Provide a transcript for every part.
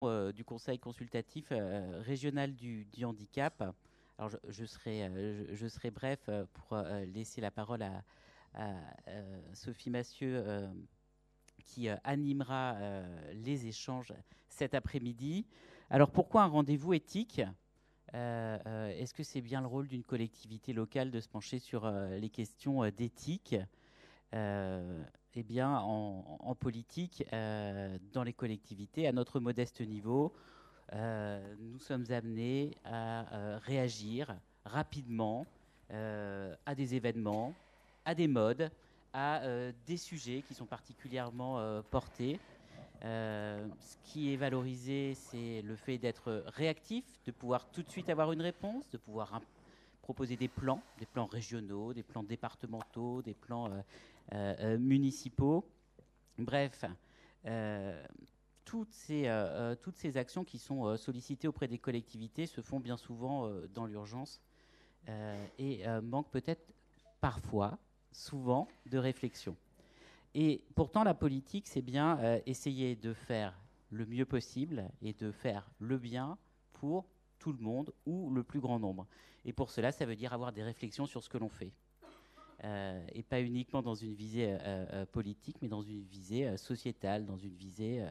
du Conseil consultatif régional du handicap. Alors, je serai bref pour laisser la parole à Sophie Massieu qui animera les échanges cet après-midi. Alors, pourquoi un rendez-vous éthique? Est-ce que c'est bien le rôle d'une collectivité locale de se pencher sur les questions d'éthique? Eh bien, en politique, dans les collectivités, à notre modeste niveau, nous sommes amenés à réagir rapidement à des événements, à des modes, à des sujets qui sont particulièrement portés. Ce qui est valorisé, c'est le fait d'être réactif, de pouvoir tout de suite avoir une réponse, de pouvoir proposer des plans régionaux, des plans départementaux, des plans municipaux. Bref, toutes ces actions qui sont sollicitées auprès des collectivités se font bien souvent dans l'urgence et manquent peut-être parfois, souvent, de réflexion. Et pourtant, la politique, c'est bien essayer de faire le mieux possible et de faire le bien pour tout le monde ou le plus grand nombre. Et pour cela, ça veut dire avoir des réflexions sur ce que l'on fait. Et pas uniquement dans une visée politique, mais dans une visée sociétale, dans une visée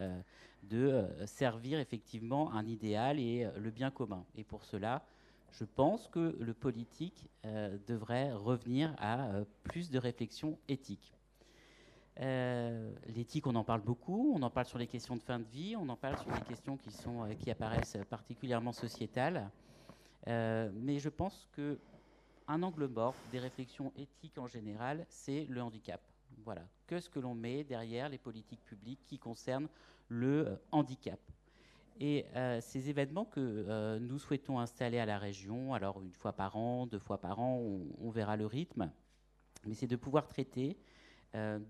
de servir effectivement un idéal et le bien commun. Et pour cela, je pense que le politique devrait revenir à plus de réflexion éthique. L'éthique, on en parle beaucoup, on en parle sur les questions de fin de vie, on en parle sur les questions qui apparaissent particulièrement sociétales. Mais je pense que un angle mort des réflexions éthiques en général, c'est le handicap. Voilà. Qu'est-ce que l'on met derrière les politiques publiques qui concernent le handicap? Et ces événements que nous souhaitons installer à la région, alors une fois par an, 2 fois par an, on verra le rythme, mais c'est de pouvoir traiter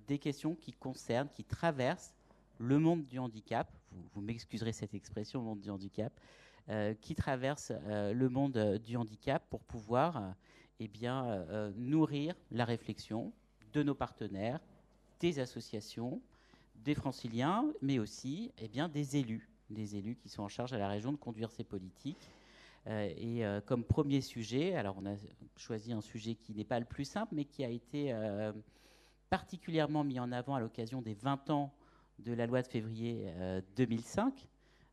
des questions qui concernent, qui traversent le monde du handicap. Vous m'excuserez cette expression, le monde du handicap, qui traverse le monde du handicap pour pouvoir nourrir la réflexion de nos partenaires, des associations, des franciliens, mais aussi des élus qui sont en charge à la région de conduire ces politiques. Comme premier sujet, alors on a choisi un sujet qui n'est pas le plus simple, mais qui a été particulièrement mis en avant à l'occasion des 20 ans de la loi de février 2005.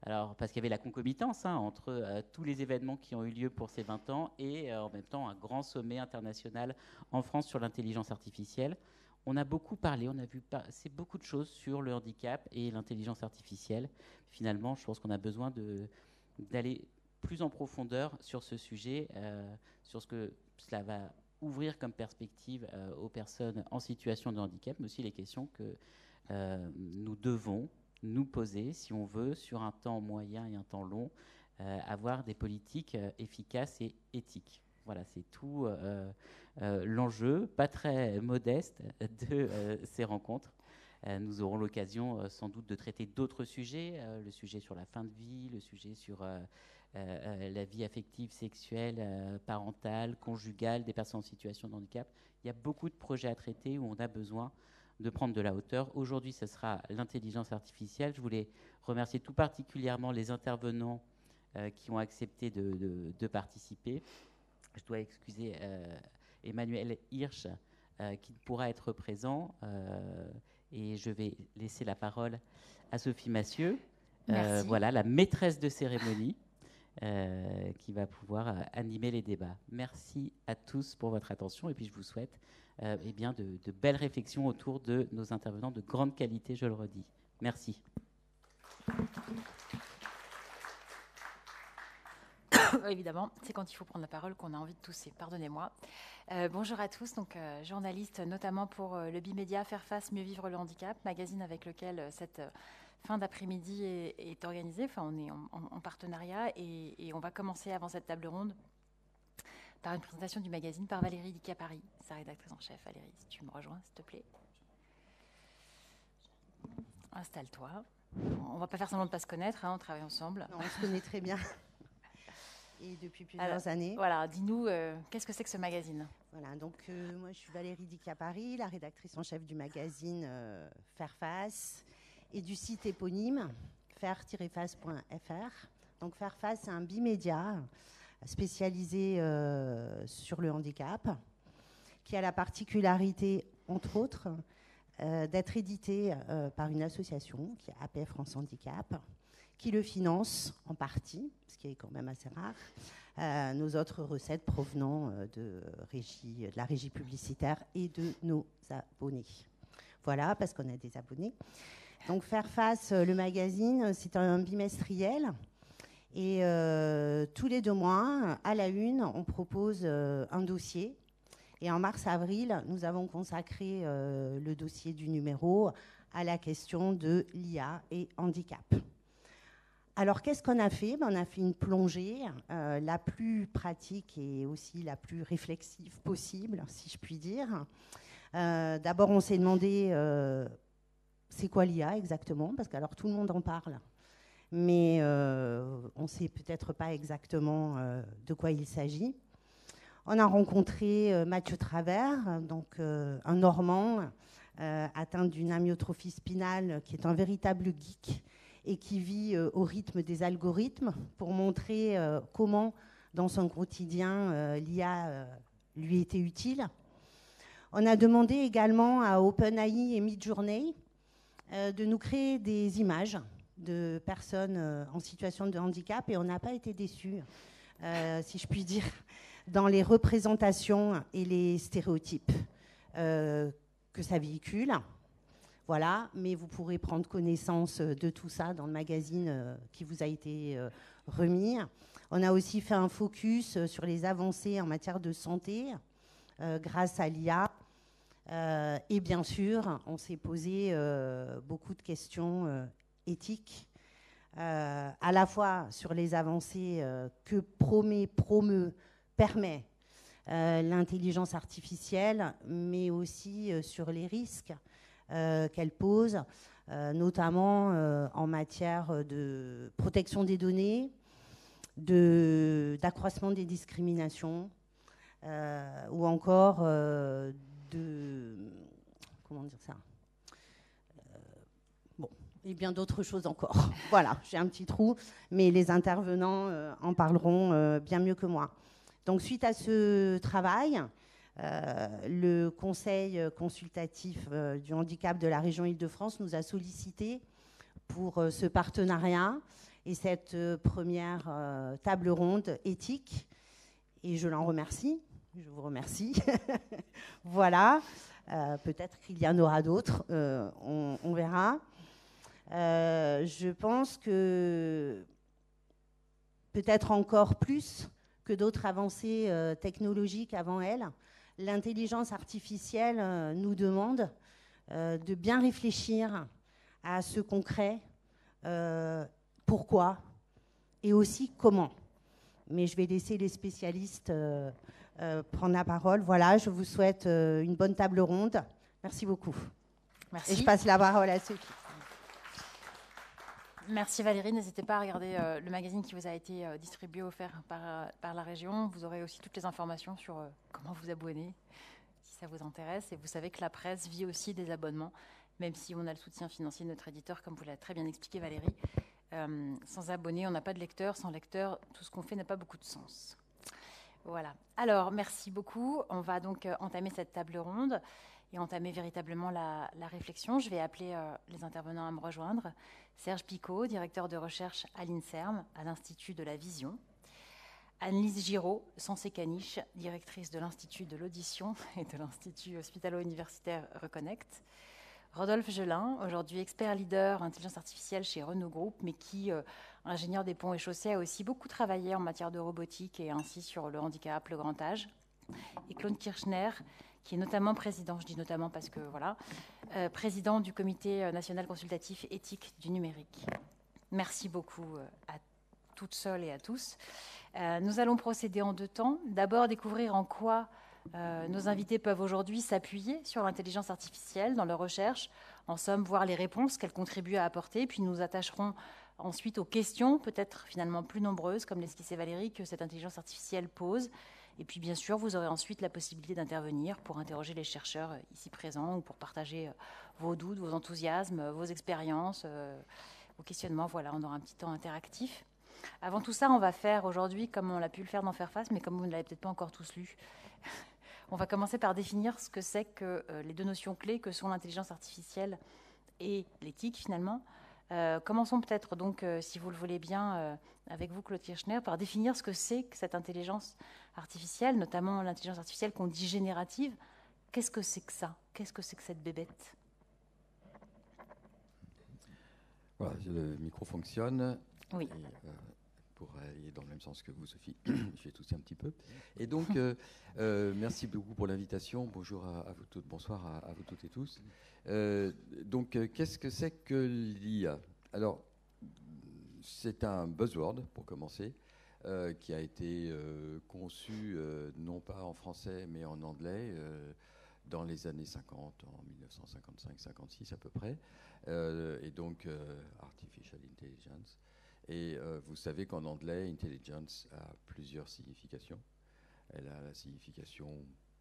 Alors, parce qu'il y avait la concomitance entre tous les événements qui ont eu lieu pour ces 20 ans et en même temps un grand sommet international en France sur l'intelligence artificielle. On a beaucoup parlé, on a vu passer beaucoup de choses sur le handicap et l'intelligence artificielle. Finalement, je pense qu'on a besoin d'aller plus en profondeur sur ce sujet, sur ce que cela va ouvrir comme perspective aux personnes en situation de handicap, mais aussi les questions que nous devons nous poser, si on veut, sur un temps moyen et un temps long, avoir des politiques efficaces et éthiques. Voilà, c'est tout l'enjeu, pas très modeste, de ces rencontres. Nous aurons l'occasion sans doute de traiter d'autres sujets, le sujet sur la fin de vie, le sujet sur la vie affective, sexuelle, parentale, conjugale des personnes en situation de handicap. Il y a beaucoup de projets à traiter où on a besoin de prendre de la hauteur. Aujourd'hui, ce sera l'intelligence artificielle. Je voulais remercier tout particulièrement les intervenants qui ont accepté de participer. Je dois excuser Emmanuel Hirsch qui ne pourra être présent. Et je vais laisser la parole à Sophie Massieu, voilà, la maîtresse de cérémonie, qui va pouvoir animer les débats. Merci à tous pour votre attention et puis je vous souhaite de belles réflexions autour de nos intervenants de grande qualité, je le redis. Merci. Évidemment, c'est quand il faut prendre la parole qu'on a envie de tousser. Pardonnez-moi. Bonjour à tous, donc journaliste notamment pour le Bimédia Faire face, mieux vivre le handicap, magazine avec lequel cette fin d'après-midi est organisée. Enfin, on est en partenariat et on va commencer avant cette table ronde par une présentation du magazine par Valérie Di-Chiapari, sa rédactrice en chef. Valérie, si tu me rejoins, s'il te plaît. Installe-toi. On va pas faire semblant de ne pas se connaître, on travaille ensemble. Non, on se connaît très bien. Et depuis plusieurs années. Voilà, dis-nous, qu'est-ce que c'est que ce magazine? Voilà, donc moi je suis Valérie Di-Chiapari, la rédactrice en chef du magazine Faire face et du site éponyme faire-face.fr. Donc Faire Face, c'est un bimédia spécialisé sur le handicap, qui a la particularité, entre autres, d'être édité par une association qui est APF France Handicap, qui le finance en partie, ce qui est quand même assez rare, nos autres recettes provenant de la régie publicitaire et de nos abonnés. Voilà, parce qu'on a des abonnés. Donc Faire Face, le magazine, c'est un bimestriel. Et tous les 2 mois, à la une, on propose un dossier. Et en mars-avril, nous avons consacré le dossier du numéro à la question de l'IA et handicap. Alors, qu'est-ce qu'on a fait ? On a fait une plongée la plus pratique et aussi la plus réflexive possible, si je puis dire. D'abord, on s'est demandé c'est quoi l'IA exactement, parce que alors tout le monde en parle, mais on ne sait peut-être pas exactement de quoi il s'agit. On a rencontré Mathieu Travers, donc un Normand atteint d'une amyotrophie spinale, qui est un véritable geek et qui vit au rythme des algorithmes, pour montrer comment, dans son quotidien, l'IA lui était utile. On a demandé également à OpenAI et Midjourney de nous créer des images de personnes en situation de handicap, et on n'a pas été déçus, si je puis dire, dans les représentations et les stéréotypes que ça véhicule. Voilà, mais vous pourrez prendre connaissance de tout ça dans le magazine qui vous a été remis. On a aussi fait un focus sur les avancées en matière de santé grâce à l'IA. Et bien sûr, on s'est posé beaucoup de questions éthiques, à la fois sur les avancées que permet l'intelligence artificielle, mais aussi sur les risques qu'elle pose, notamment en matière de protection des données, d'accroissement des discriminations, ou encore comment dire ça, et bien d'autres choses encore. Voilà, j'ai un petit trou, mais les intervenants en parleront bien mieux que moi. Donc, suite à ce travail, le Conseil consultatif du handicap de la région Île-de-France nous a sollicité pour ce partenariat et cette première table ronde éthique. Et je l'en remercie. Je vous remercie. Voilà. Peut-être qu'il y en aura d'autres. On verra. Je pense que peut-être encore plus que d'autres avancées technologiques avant elle, l'intelligence artificielle nous demande de bien réfléchir à ce concret, pourquoi et aussi comment. Mais je vais laisser les spécialistes prendre la parole. Voilà, je vous souhaite une bonne table ronde. Merci beaucoup. Merci. Et je passe la parole à Sophie. Merci Valérie. N'hésitez pas à regarder le magazine qui vous a été distribué, offert par la région. Vous aurez aussi toutes les informations sur comment vous abonner, si ça vous intéresse. Et vous savez que la presse vit aussi des abonnements, même si on a le soutien financier de notre éditeur, comme vous l'avez très bien expliqué Valérie. Sans abonnés, on n'a pas de lecteurs. Sans lecteurs, tout ce qu'on fait n'a pas beaucoup de sens. Voilà. Alors, merci beaucoup. On va donc entamer cette table ronde et entamer véritablement la réflexion. Je vais appeler les intervenants à me rejoindre. Serge Picot, directeur de recherche à l'INSERM, à l'Institut de la Vision. Anne-Lise Giraud, Sensé-Caniche, directrice de l'Institut de l'Audition et de l'Institut hospitalo-universitaire Reconnect. Rodolphe Gelin, aujourd'hui expert leader intelligence artificielle chez Renault Group, mais qui, ingénieur des ponts et chaussées, a aussi beaucoup travaillé en matière de robotique et ainsi sur le handicap, le grand âge. Et Claude Kirchner, qui est notamment président, je dis notamment parce que voilà, président du Comité national consultatif éthique du numérique. Merci beaucoup à toutes seules et à tous. Nous allons procéder en 2 temps. D'abord, découvrir en quoi nos invités peuvent aujourd'hui s'appuyer sur l'intelligence artificielle dans leur recherche, en somme, voir les réponses qu'elle contribue à apporter, puis nous attacherons ensuite aux questions, peut-être finalement plus nombreuses, comme l'esquissait Valérie, que cette intelligence artificielle pose. Et puis, bien sûr, vous aurez ensuite la possibilité d'intervenir pour interroger les chercheurs ici présents ou pour partager vos doutes, vos enthousiasmes, vos expériences. au questionnement. Voilà, on aura un petit temps interactif. Avant tout ça, on va faire aujourd'hui, comme on l'a pu le faire dans Fairface, mais comme vous ne l'avez peut-être pas encore tous lu, on va commencer par définir ce que c'est que les deux notions clés que sont l'intelligence artificielle et l'éthique, finalement. Commençons peut-être donc, si vous le voulez bien, avec vous, Claude Kirchner, par définir ce que c'est que cette intelligence artificielle, notamment l'intelligence artificielle qu'on dit générative. Qu'est-ce que c'est que ça? Qu'est-ce que c'est que cette bébête? Voilà, le micro fonctionne. Oui. Et, pour aller dans le même sens que vous, Sophie, je vais tousser un petit peu. Et donc, merci beaucoup pour l'invitation. Bonjour à vous toutes, bonsoir à vous toutes et tous. Donc, qu'est-ce que c'est que l'IA? Alors, c'est un buzzword, pour commencer, qui a été conçu non pas en français, mais en anglais, dans les années 50, en 1955-56 à peu près. Et donc, Artificial Intelligence. Et vous savez qu'en anglais, intelligence a plusieurs significations. Elle a la signification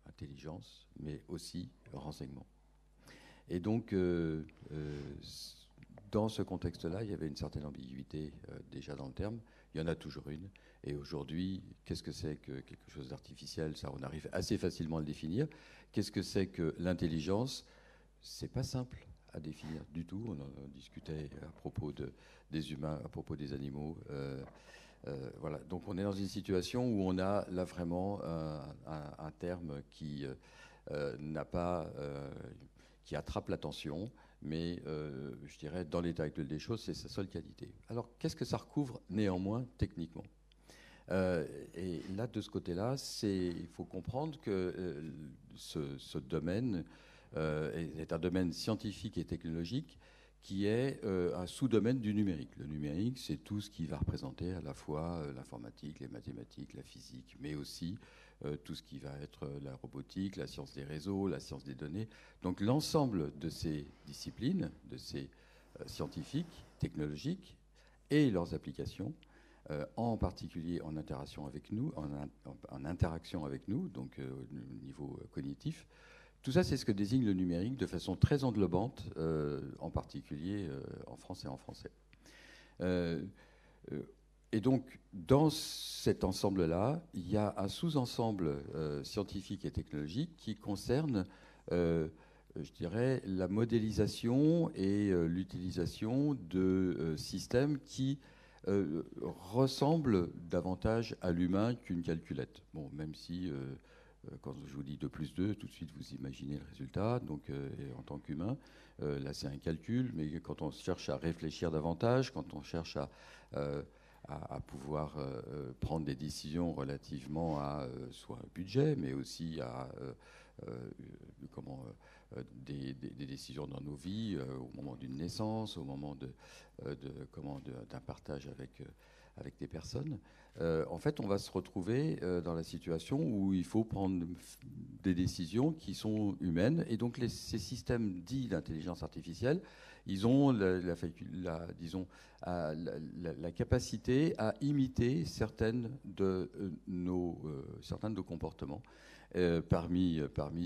intelligence, mais aussi renseignement. Et donc, dans ce contexte-là, il y avait une certaine ambiguïté déjà dans le terme. Il y en a toujours une. Et aujourd'hui, qu'est-ce que c'est que quelque chose d'artificiel? Ça, on arrive assez facilement à le définir. Qu'est-ce que c'est que l'intelligence? C'est pas simple à définir du tout. On en discutait à propos des humains, à propos des animaux. Voilà. Donc on est dans une situation où on a là vraiment un terme qui n'a pas, qui attrape l'attention, mais je dirais dans l'état actuel des choses, c'est sa seule qualité. Alors qu'est-ce que ça recouvre néanmoins techniquement? Et là, de ce côté-là, il faut comprendre que ce domaine est un domaine scientifique et technologique qui est un sous-domaine du numérique. Le numérique, c'est tout ce qui va représenter à la fois l'informatique, les mathématiques, la physique, mais aussi tout ce qui va être la robotique, la science des réseaux, la science des données. Donc l'ensemble de ces disciplines, de ces scientifiques, technologiques et leurs applications, en particulier en interaction avec nous, en interaction avec nous, donc au niveau cognitif. Tout ça, c'est ce que désigne le numérique de façon très englobante, en particulier en France et en français. Et donc, dans cet ensemble-là, il y a un sous-ensemble scientifique et technologique qui concerne, je dirais, la modélisation et l'utilisation de systèmes qui ressemblent davantage à l'humain qu'une calculette. Bon, même si... quand je vous dis 2 plus 2, tout de suite vous imaginez le résultat. Donc, en tant qu'humain, là c'est un calcul, mais quand on cherche à réfléchir davantage, quand on cherche à pouvoir prendre des décisions relativement à soit un budget, mais aussi à des décisions dans nos vies, au moment d'une naissance, au moment d'un partage avec des personnes. En fait, on va se retrouver dans la situation où il faut prendre des décisions qui sont humaines. Et donc, ces systèmes dits d'intelligence artificielle, ils ont disons, la capacité à imiter certains de nos comportements. Parmi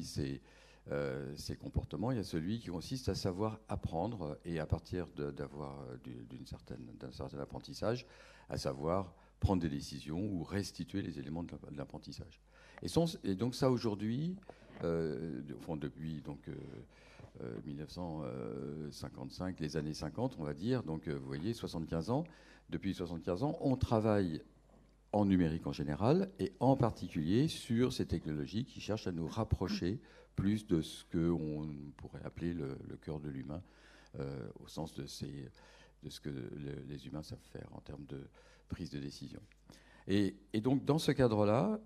ces comportements, il y a celui qui consiste à savoir apprendre et à partir d'un certain apprentissage, à savoir prendre des décisions ou restituer les éléments de l'apprentissage. Et donc ça aujourd'hui, depuis 1955, les années 50, on va dire, donc vous voyez, 75 ans, depuis 75 ans, on travaille en numérique en général et en particulier sur ces technologies qui cherchent à nous rapprocher plus de ce qu'on pourrait appeler le cœur de l'humain, au sens de ce que les humains savent faire en termes de prise de décision. Et donc, dans ce cadre-là,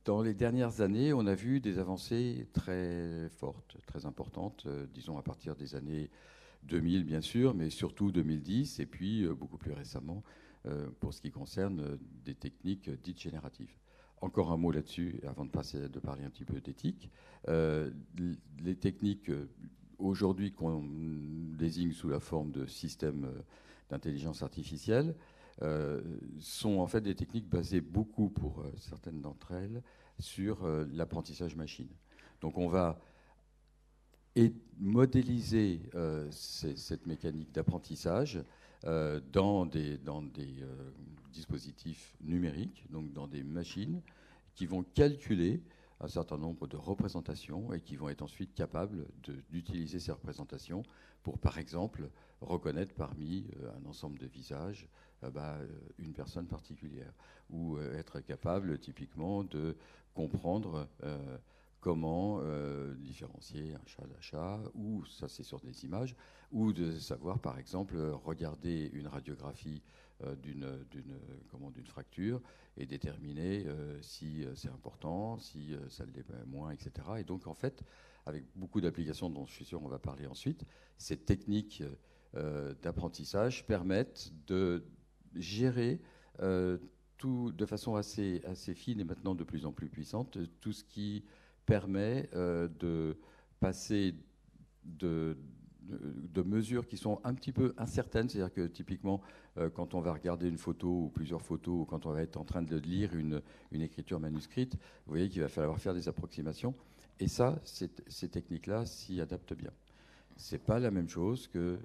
dans les dernières années, on a vu des avancées très fortes, très importantes, disons à partir des années 2000, bien sûr, mais surtout 2010, et puis beaucoup plus récemment, pour ce qui concerne des techniques dites génératives. Encore un mot là-dessus, avant de parler un petit peu d'éthique. Les techniques aujourd'hui qu'on désigne sous la forme de systèmes d'intelligence artificielle sont en fait des techniques basées beaucoup, pour certaines d'entre elles, sur l'apprentissage machine. Donc on va et modéliser cette mécanique d'apprentissage dans des dispositifs numériques, donc dans des machines qui vont calculer un certain nombre de représentations et qui vont être ensuite capables d'utiliser ces représentations pour, par exemple, reconnaître parmi un ensemble de visages une personne particulière, ou être capable typiquement de comprendre comment différencier un chat d'un chat, ou ça c'est sur des images, ou de savoir par exemple regarder une radiographie d'une fracture et déterminer si c'est important, si ça l'est moins, etc. Et donc en fait, avec beaucoup d'applications dont je suis sûr on va parler ensuite, ces techniques d'apprentissage permettent de gérer tout de façon assez fine et maintenant de plus en plus puissante, tout ce qui permet de passer de mesures qui sont un petit peu incertaines, c'est-à-dire que typiquement quand on va regarder une photo ou plusieurs photos, ou quand on va être en train de lire une écriture manuscrite, vous voyez qu'il va falloir faire des approximations, et ça, ces techniques-là s'y adaptent bien. Ce n'est pas la même chose que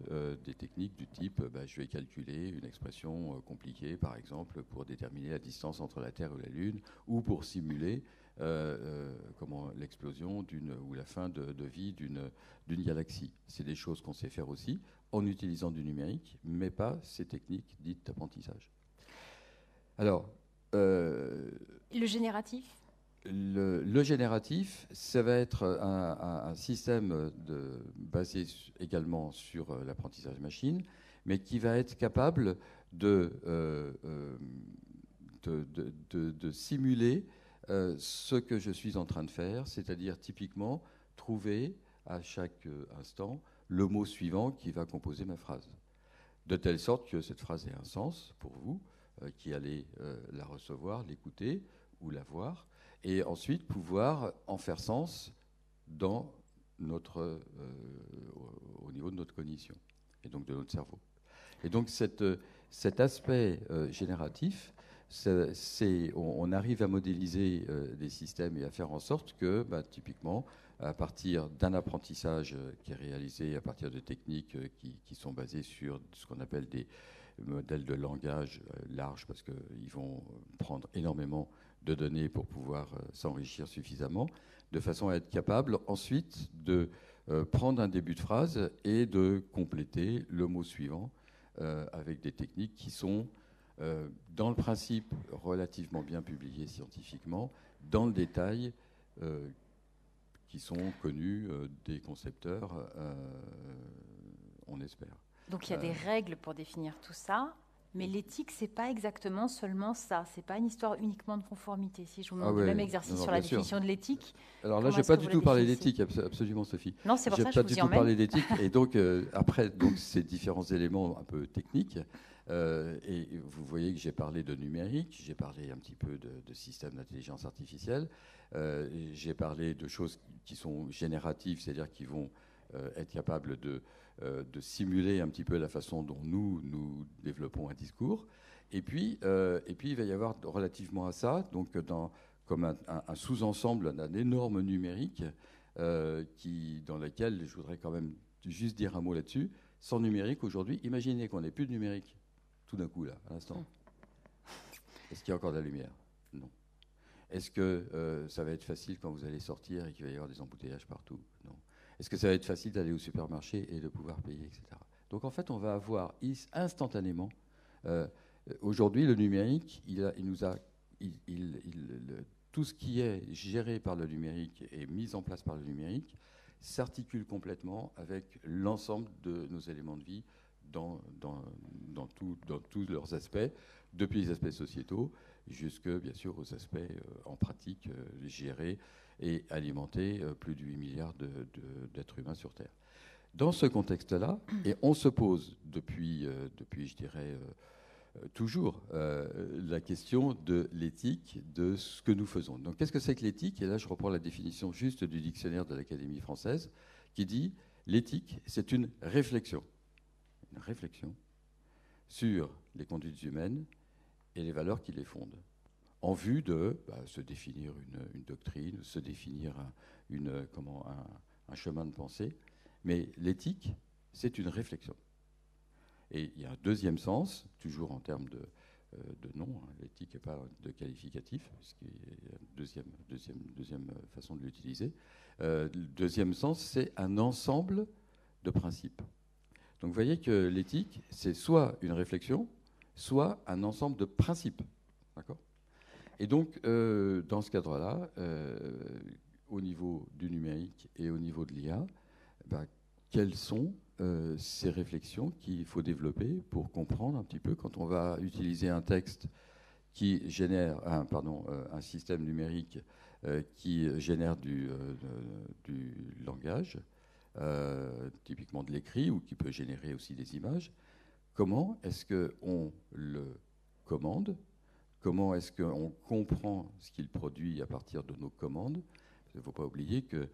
des techniques du type je vais calculer une expression compliquée, par exemple, pour déterminer la distance entre la Terre et la Lune, ou pour simuler l'explosion ou la fin de vie d'une galaxie. C'est des choses qu'on sait faire aussi en utilisant du numérique, mais pas ces techniques dites d'apprentissage. Alors, le génératif ? Le génératif, ça va être un système basé également sur l'apprentissage machine, mais qui va être capable de simuler ce que je suis en train de faire, c'est-à-dire typiquement trouver à chaque instant le mot suivant qui va composer ma phrase, de telle sorte que cette phrase ait un sens pour vous, qui allez la recevoir, l'écouter ou la voir, et ensuite pouvoir en faire sens au niveau de notre cognition, et donc de notre cerveau. Et donc cet aspect génératif, on arrive à modéliser des systèmes et à faire en sorte que, typiquement, à partir d'un apprentissage qui est réalisé à partir de techniques qui sont basées sur ce qu'on appelle des modèles de langage larges, parce qu'ils vont prendre énormément de données pour pouvoir s'enrichir suffisamment, de façon à être capable ensuite de prendre un début de phrase et de compléter le mot suivant avec des techniques qui sont, dans le principe, relativement bien publiées scientifiquement, dans le détail, qui sont connus des concepteurs, on espère. Donc il y a des règles pour définir tout ça. Mais l'éthique, c'est pas exactement seulement ça. C'est pas une histoire uniquement de conformité. Si je vous demande le même exercice sur la définition de l'éthique. Alors là, je n'ai pas du tout parlé d'éthique, absolument, Sophie. Non, c'est pour ça que je vous y emmène. J'ai pas du tout parlé d'éthique. Et donc, après ces différents éléments un peu techniques, et vous voyez que j'ai parlé de numérique, j'ai parlé un petit peu de système d'intelligence artificielle, j'ai parlé de choses qui sont génératives, c'est-à-dire qui vont être capables de simuler un petit peu la façon dont nous développons un discours. Et puis, il va y avoir relativement à ça, donc comme un sous-ensemble d'un énorme numérique dans lequel je voudrais quand même juste dire un mot là-dessus. Sans numérique, aujourd'hui, imaginez qu'on n'ait plus de numérique tout d'un coup, là, à l'instant. Est-ce qu'il y a encore de la lumière? Non. Est-ce que ça va être facile quand vous allez sortir et qu'il va y avoir des embouteillages partout? Non. Est-ce que ça va être facile d'aller au supermarché et de pouvoir payer, etc. Donc en fait, on va avoir instantanément, aujourd'hui, le numérique, tout ce qui est géré par le numérique et mis en place par le numérique s'articule complètement avec l'ensemble de nos éléments de vie dans tous leurs aspects, depuis les aspects sociétaux jusque, bien sûr, aux aspects en pratique gérés et alimenter plus de 8 milliards d'êtres humains sur Terre. Dans ce contexte-là, et on se pose depuis je dirais, toujours la question de l'éthique de ce que nous faisons. Donc qu'est-ce que c'est que l'éthique? Et là, je reprends la définition juste du dictionnaire de l'Académie française, qui dit « l'éthique, c'est une réflexion sur les conduites humaines et les valeurs qui les fondent, en vue de se définir une doctrine, se définir un chemin de pensée, Mais l'éthique, c'est une réflexion. Et il y a un deuxième sens, toujours en termes de nom, hein, l'éthique n'est pas de qualificatif, ce qui est deuxième façon de l'utiliser. Le deuxième sens, c'est un ensemble de principes. Donc vous voyez que l'éthique, c'est soit une réflexion, soit un ensemble de principes. D'accord ? Et donc, dans ce cadre-là, au niveau du numérique et au niveau de l'IA, quelles sont ces réflexions qu'il faut développer pour comprendre un petit peu quand on va utiliser un texte qui génère un système numérique qui génère du langage, typiquement de l'écrit, ou qui peut générer aussi des images. Comment est-ce qu'on le commande? Comment est-ce qu'on comprend ce qu'il produit à partir de nos commandes? Il ne faut pas oublier que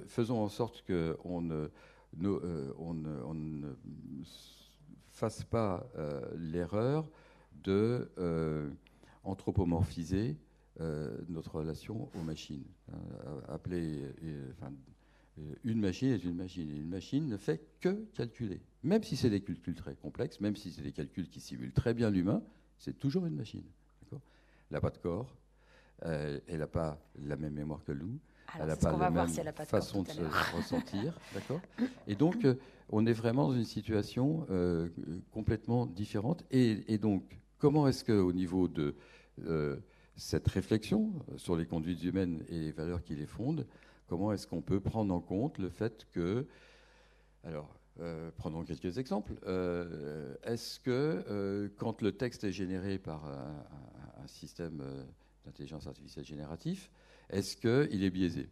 faisons en sorte qu'on ne fasse pas l'erreur de anthropomorphiser notre relation aux machines. Une machine est une machine, et une machine ne fait que calculer. Même si c'est des calculs très complexes, même si c'est des calculs qui simulent très bien l'humain, c'est toujours une machine. Elle n'a pas de corps, elle n'a pas la même mémoire que nous, elle n'a pas la même façon de se ressentir. D'accord ? Et donc, on est vraiment dans une situation complètement différente. Et donc, comment est-ce qu'au niveau de cette réflexion sur les conduites humaines et les valeurs qui les fondent, comment est-ce qu'on peut prendre en compte le fait que... Alors, prenons quelques exemples. Est-ce que quand le texte est généré par un système d'intelligence artificielle génératif, est-ce qu'il est biaisé ?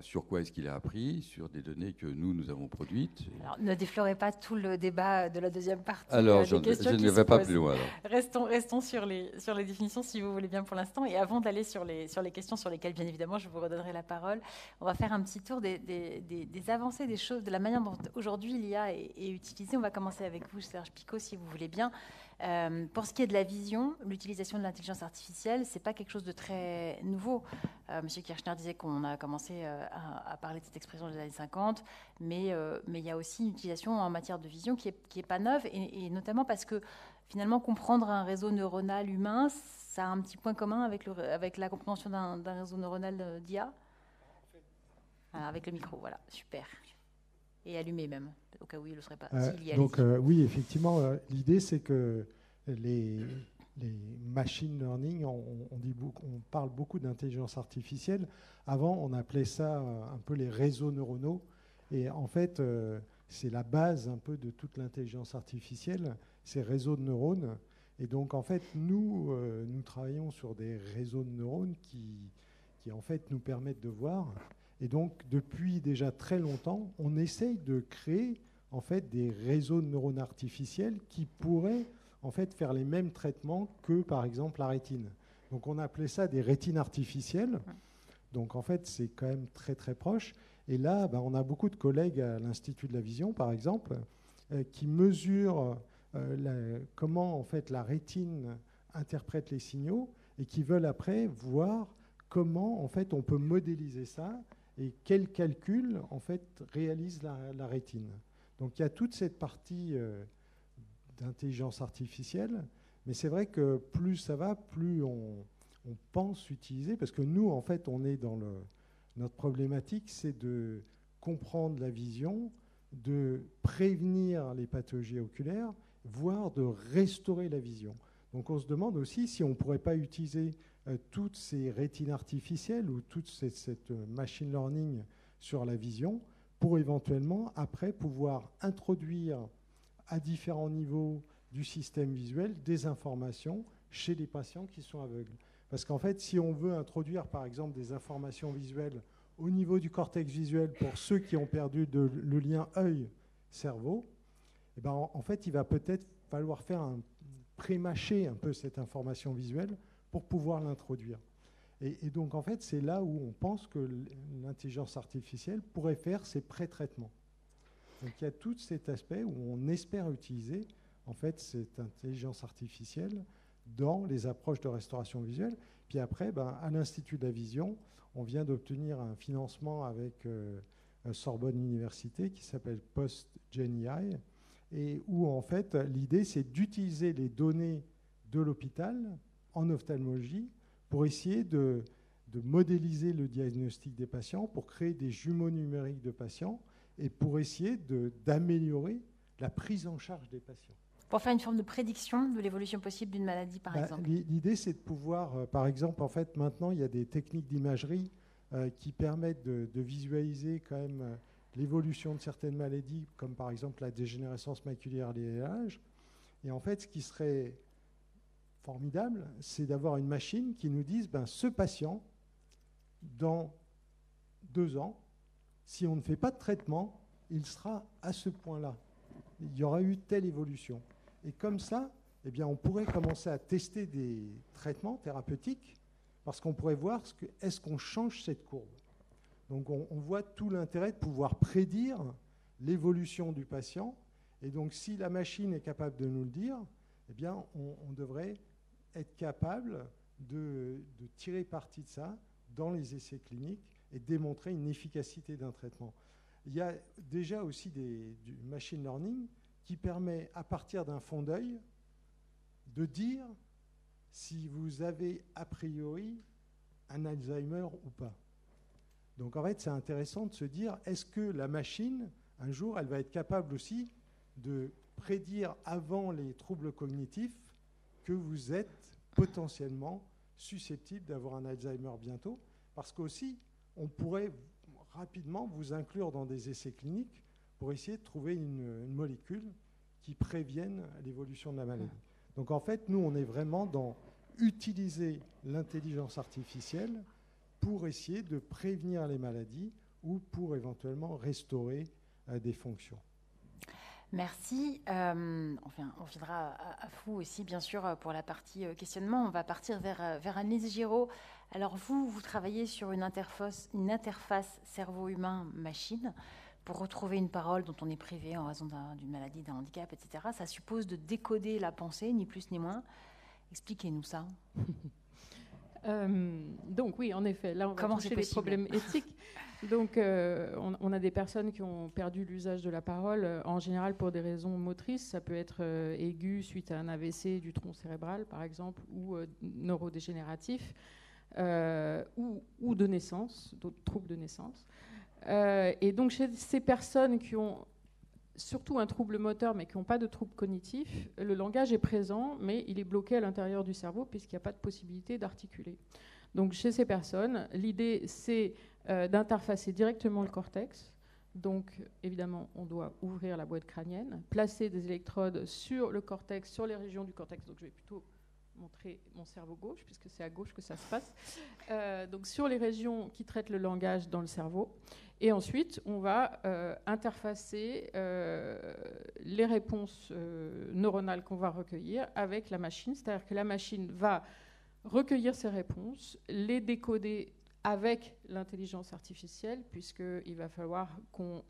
Sur quoi est-ce qu'il a appris? Sur des données que nous avons produites. Alors, ne déflorez pas tout le débat de la deuxième partie. Alors, je ne vais pas plus loin. Alors. Restons sur les définitions, si vous voulez bien, pour l'instant. Et avant d'aller sur les questions sur lesquelles, bien évidemment, je vous redonnerai la parole, on va faire un petit tour des avancées, des choses, de la manière dont aujourd'hui l'IA est utilisée. On va commencer avec vous, Serge Picot, si vous voulez bien. Pour ce qui est de la vision, l'utilisation de l'intelligence artificielle, c'est pas quelque chose de très nouveau. Monsieur Kirchner disait qu'on a commencé à parler de cette expression des années 50, mais il y a aussi une utilisation en matière de vision qui est pas neuve, et notamment parce que finalement comprendre un réseau neuronal humain, ça a un petit point commun avec la compréhension d'un réseau neuronal d'IA. Avec le micro, voilà, super. Et allumé même, au cas où il ne le serait pas. Oui, effectivement, l'idée c'est que les machine learning, on parle beaucoup d'intelligence artificielle. Avant, on appelait ça un peu les réseaux neuronaux. Et en fait, c'est la base un peu de toute l'intelligence artificielle, ces réseaux de neurones. Et donc, en fait, nous travaillons sur des réseaux de neurones qui en fait, nous permettent de voir. Et donc, depuis déjà très longtemps, on essaye de créer en fait des réseaux de neurones artificiels qui pourraient en fait faire les mêmes traitements que, par exemple, la rétine. Donc, on appelait ça des rétines artificielles. Donc, en fait, c'est quand même très, très proche. Et là, on a beaucoup de collègues à l'Institut de la Vision, par exemple, qui mesurent comment, en fait, la rétine interprète les signaux et qui veulent après voir comment, en fait, on peut modéliser ça et quel calcul, en fait, réalise la rétine. Donc, il y a toute cette partie d'intelligence artificielle, mais c'est vrai que plus ça va, plus on pense utiliser, parce que nous, en fait, on est dans notre problématique, c'est de comprendre la vision, de prévenir les pathologies oculaires, voire de restaurer la vision. Donc, on se demande aussi si on ne pourrait pas utiliser toutes ces rétines artificielles ou toute cette machine learning sur la vision pour éventuellement, après, pouvoir introduire à différents niveaux du système visuel des informations chez les patients qui sont aveugles. Parce qu'en fait, si on veut introduire, par exemple, des informations visuelles au niveau du cortex visuel pour ceux qui ont perdu le lien œil-cerveau, eh ben, en fait, il va peut-être falloir faire pré-mâcher un peu cette information visuelle pour pouvoir l'introduire. Et donc, en fait, c'est là où on pense que l'intelligence artificielle pourrait faire ces pré-traitements. Donc, il y a tout cet aspect où on espère utiliser, en fait, cette intelligence artificielle dans les approches de restauration visuelle. Puis après, à l'Institut de la Vision, on vient d'obtenir un financement avec Sorbonne Université qui s'appelle Post-GenAI, et où en fait l'idée c'est d'utiliser les données de l'hôpital en ophtalmologie pour essayer de modéliser le diagnostic des patients, pour créer des jumeaux numériques de patients et pour essayer d'améliorer la prise en charge des patients. Pour faire une forme de prédiction de l'évolution possible d'une maladie, par exemple. L'idée, c'est de pouvoir, par exemple, en fait, maintenant, il y a des techniques d'imagerie qui permettent de visualiser quand même l'évolution de certaines maladies, comme par exemple la dégénérescence maculaire liée à l'âge. Et en fait, ce qui serait formidable, c'est d'avoir une machine qui nous dise, ce patient, dans 2 ans, si on ne fait pas de traitement, il sera à ce point-là. Il y aura eu telle évolution. Et comme ça, eh bien, on pourrait commencer à tester des traitements thérapeutiques parce qu'on pourrait voir est-ce qu'on change cette courbe. Donc on voit tout l'intérêt de pouvoir prédire l'évolution du patient. Et donc si la machine est capable de nous le dire, eh bien, on devrait être capable de tirer parti de ça dans les essais cliniques et démontrer une efficacité d'un traitement. Il y a déjà aussi du machine learning qui permet, à partir d'un fond d'œil, de dire si vous avez a priori un Alzheimer ou pas. Donc en fait, c'est intéressant de se dire, est-ce que la machine, un jour, elle va être capable aussi de prédire avant les troubles cognitifs que vous êtes potentiellement susceptible d'avoir un Alzheimer bientôt, parce qu'aussi, on pourrait rapidement vous inclure dans des essais cliniques pour essayer de trouver une molécule qui prévienne l'évolution de la maladie. Donc en fait, nous, on est vraiment dans utiliser l'intelligence artificielle pour essayer de prévenir les maladies ou pour éventuellement restaurer des fonctions. Merci. On viendra à vous aussi, bien sûr, pour la partie questionnement. On va partir vers Annelise Giraud. Alors vous travaillez sur une interface cerveau-humain-machine pour retrouver une parole dont on est privé en raison d'une maladie, d'un handicap, etc. Ça suppose de décoder la pensée, ni plus ni moins. Expliquez-nous ça. Donc oui, en effet, là on va toucher les problèmes éthiques. Donc on a des personnes qui ont perdu l'usage de la parole, en général pour des raisons motrices. Ça peut être aigu suite à un AVC du tronc cérébral, par exemple, ou neurodégénératif, ou de naissance, d'autres troubles de naissance. Et donc chez ces personnes qui ont surtout un trouble moteur, mais qui n'ont pas de trouble cognitif, le langage est présent, mais il est bloqué à l'intérieur du cerveau puisqu'il n'y a pas de possibilité d'articuler. Donc chez ces personnes, l'idée, c'est d'interfacer directement le cortex. Donc évidemment, on doit ouvrir la boîte crânienne, placer des électrodes sur le cortex, sur les régions du cortex. Donc je vais plutôt montrer mon cerveau gauche, puisque c'est à gauche que ça se passe. Donc sur les régions qui traitent le langage dans le cerveau. Et ensuite, on va interfacer les réponses neuronales qu'on va recueillir avec la machine. C'est-à-dire que la machine va recueillir ces réponses, les décoder avec l'intelligence artificielle, puisqu'il va falloir qu'on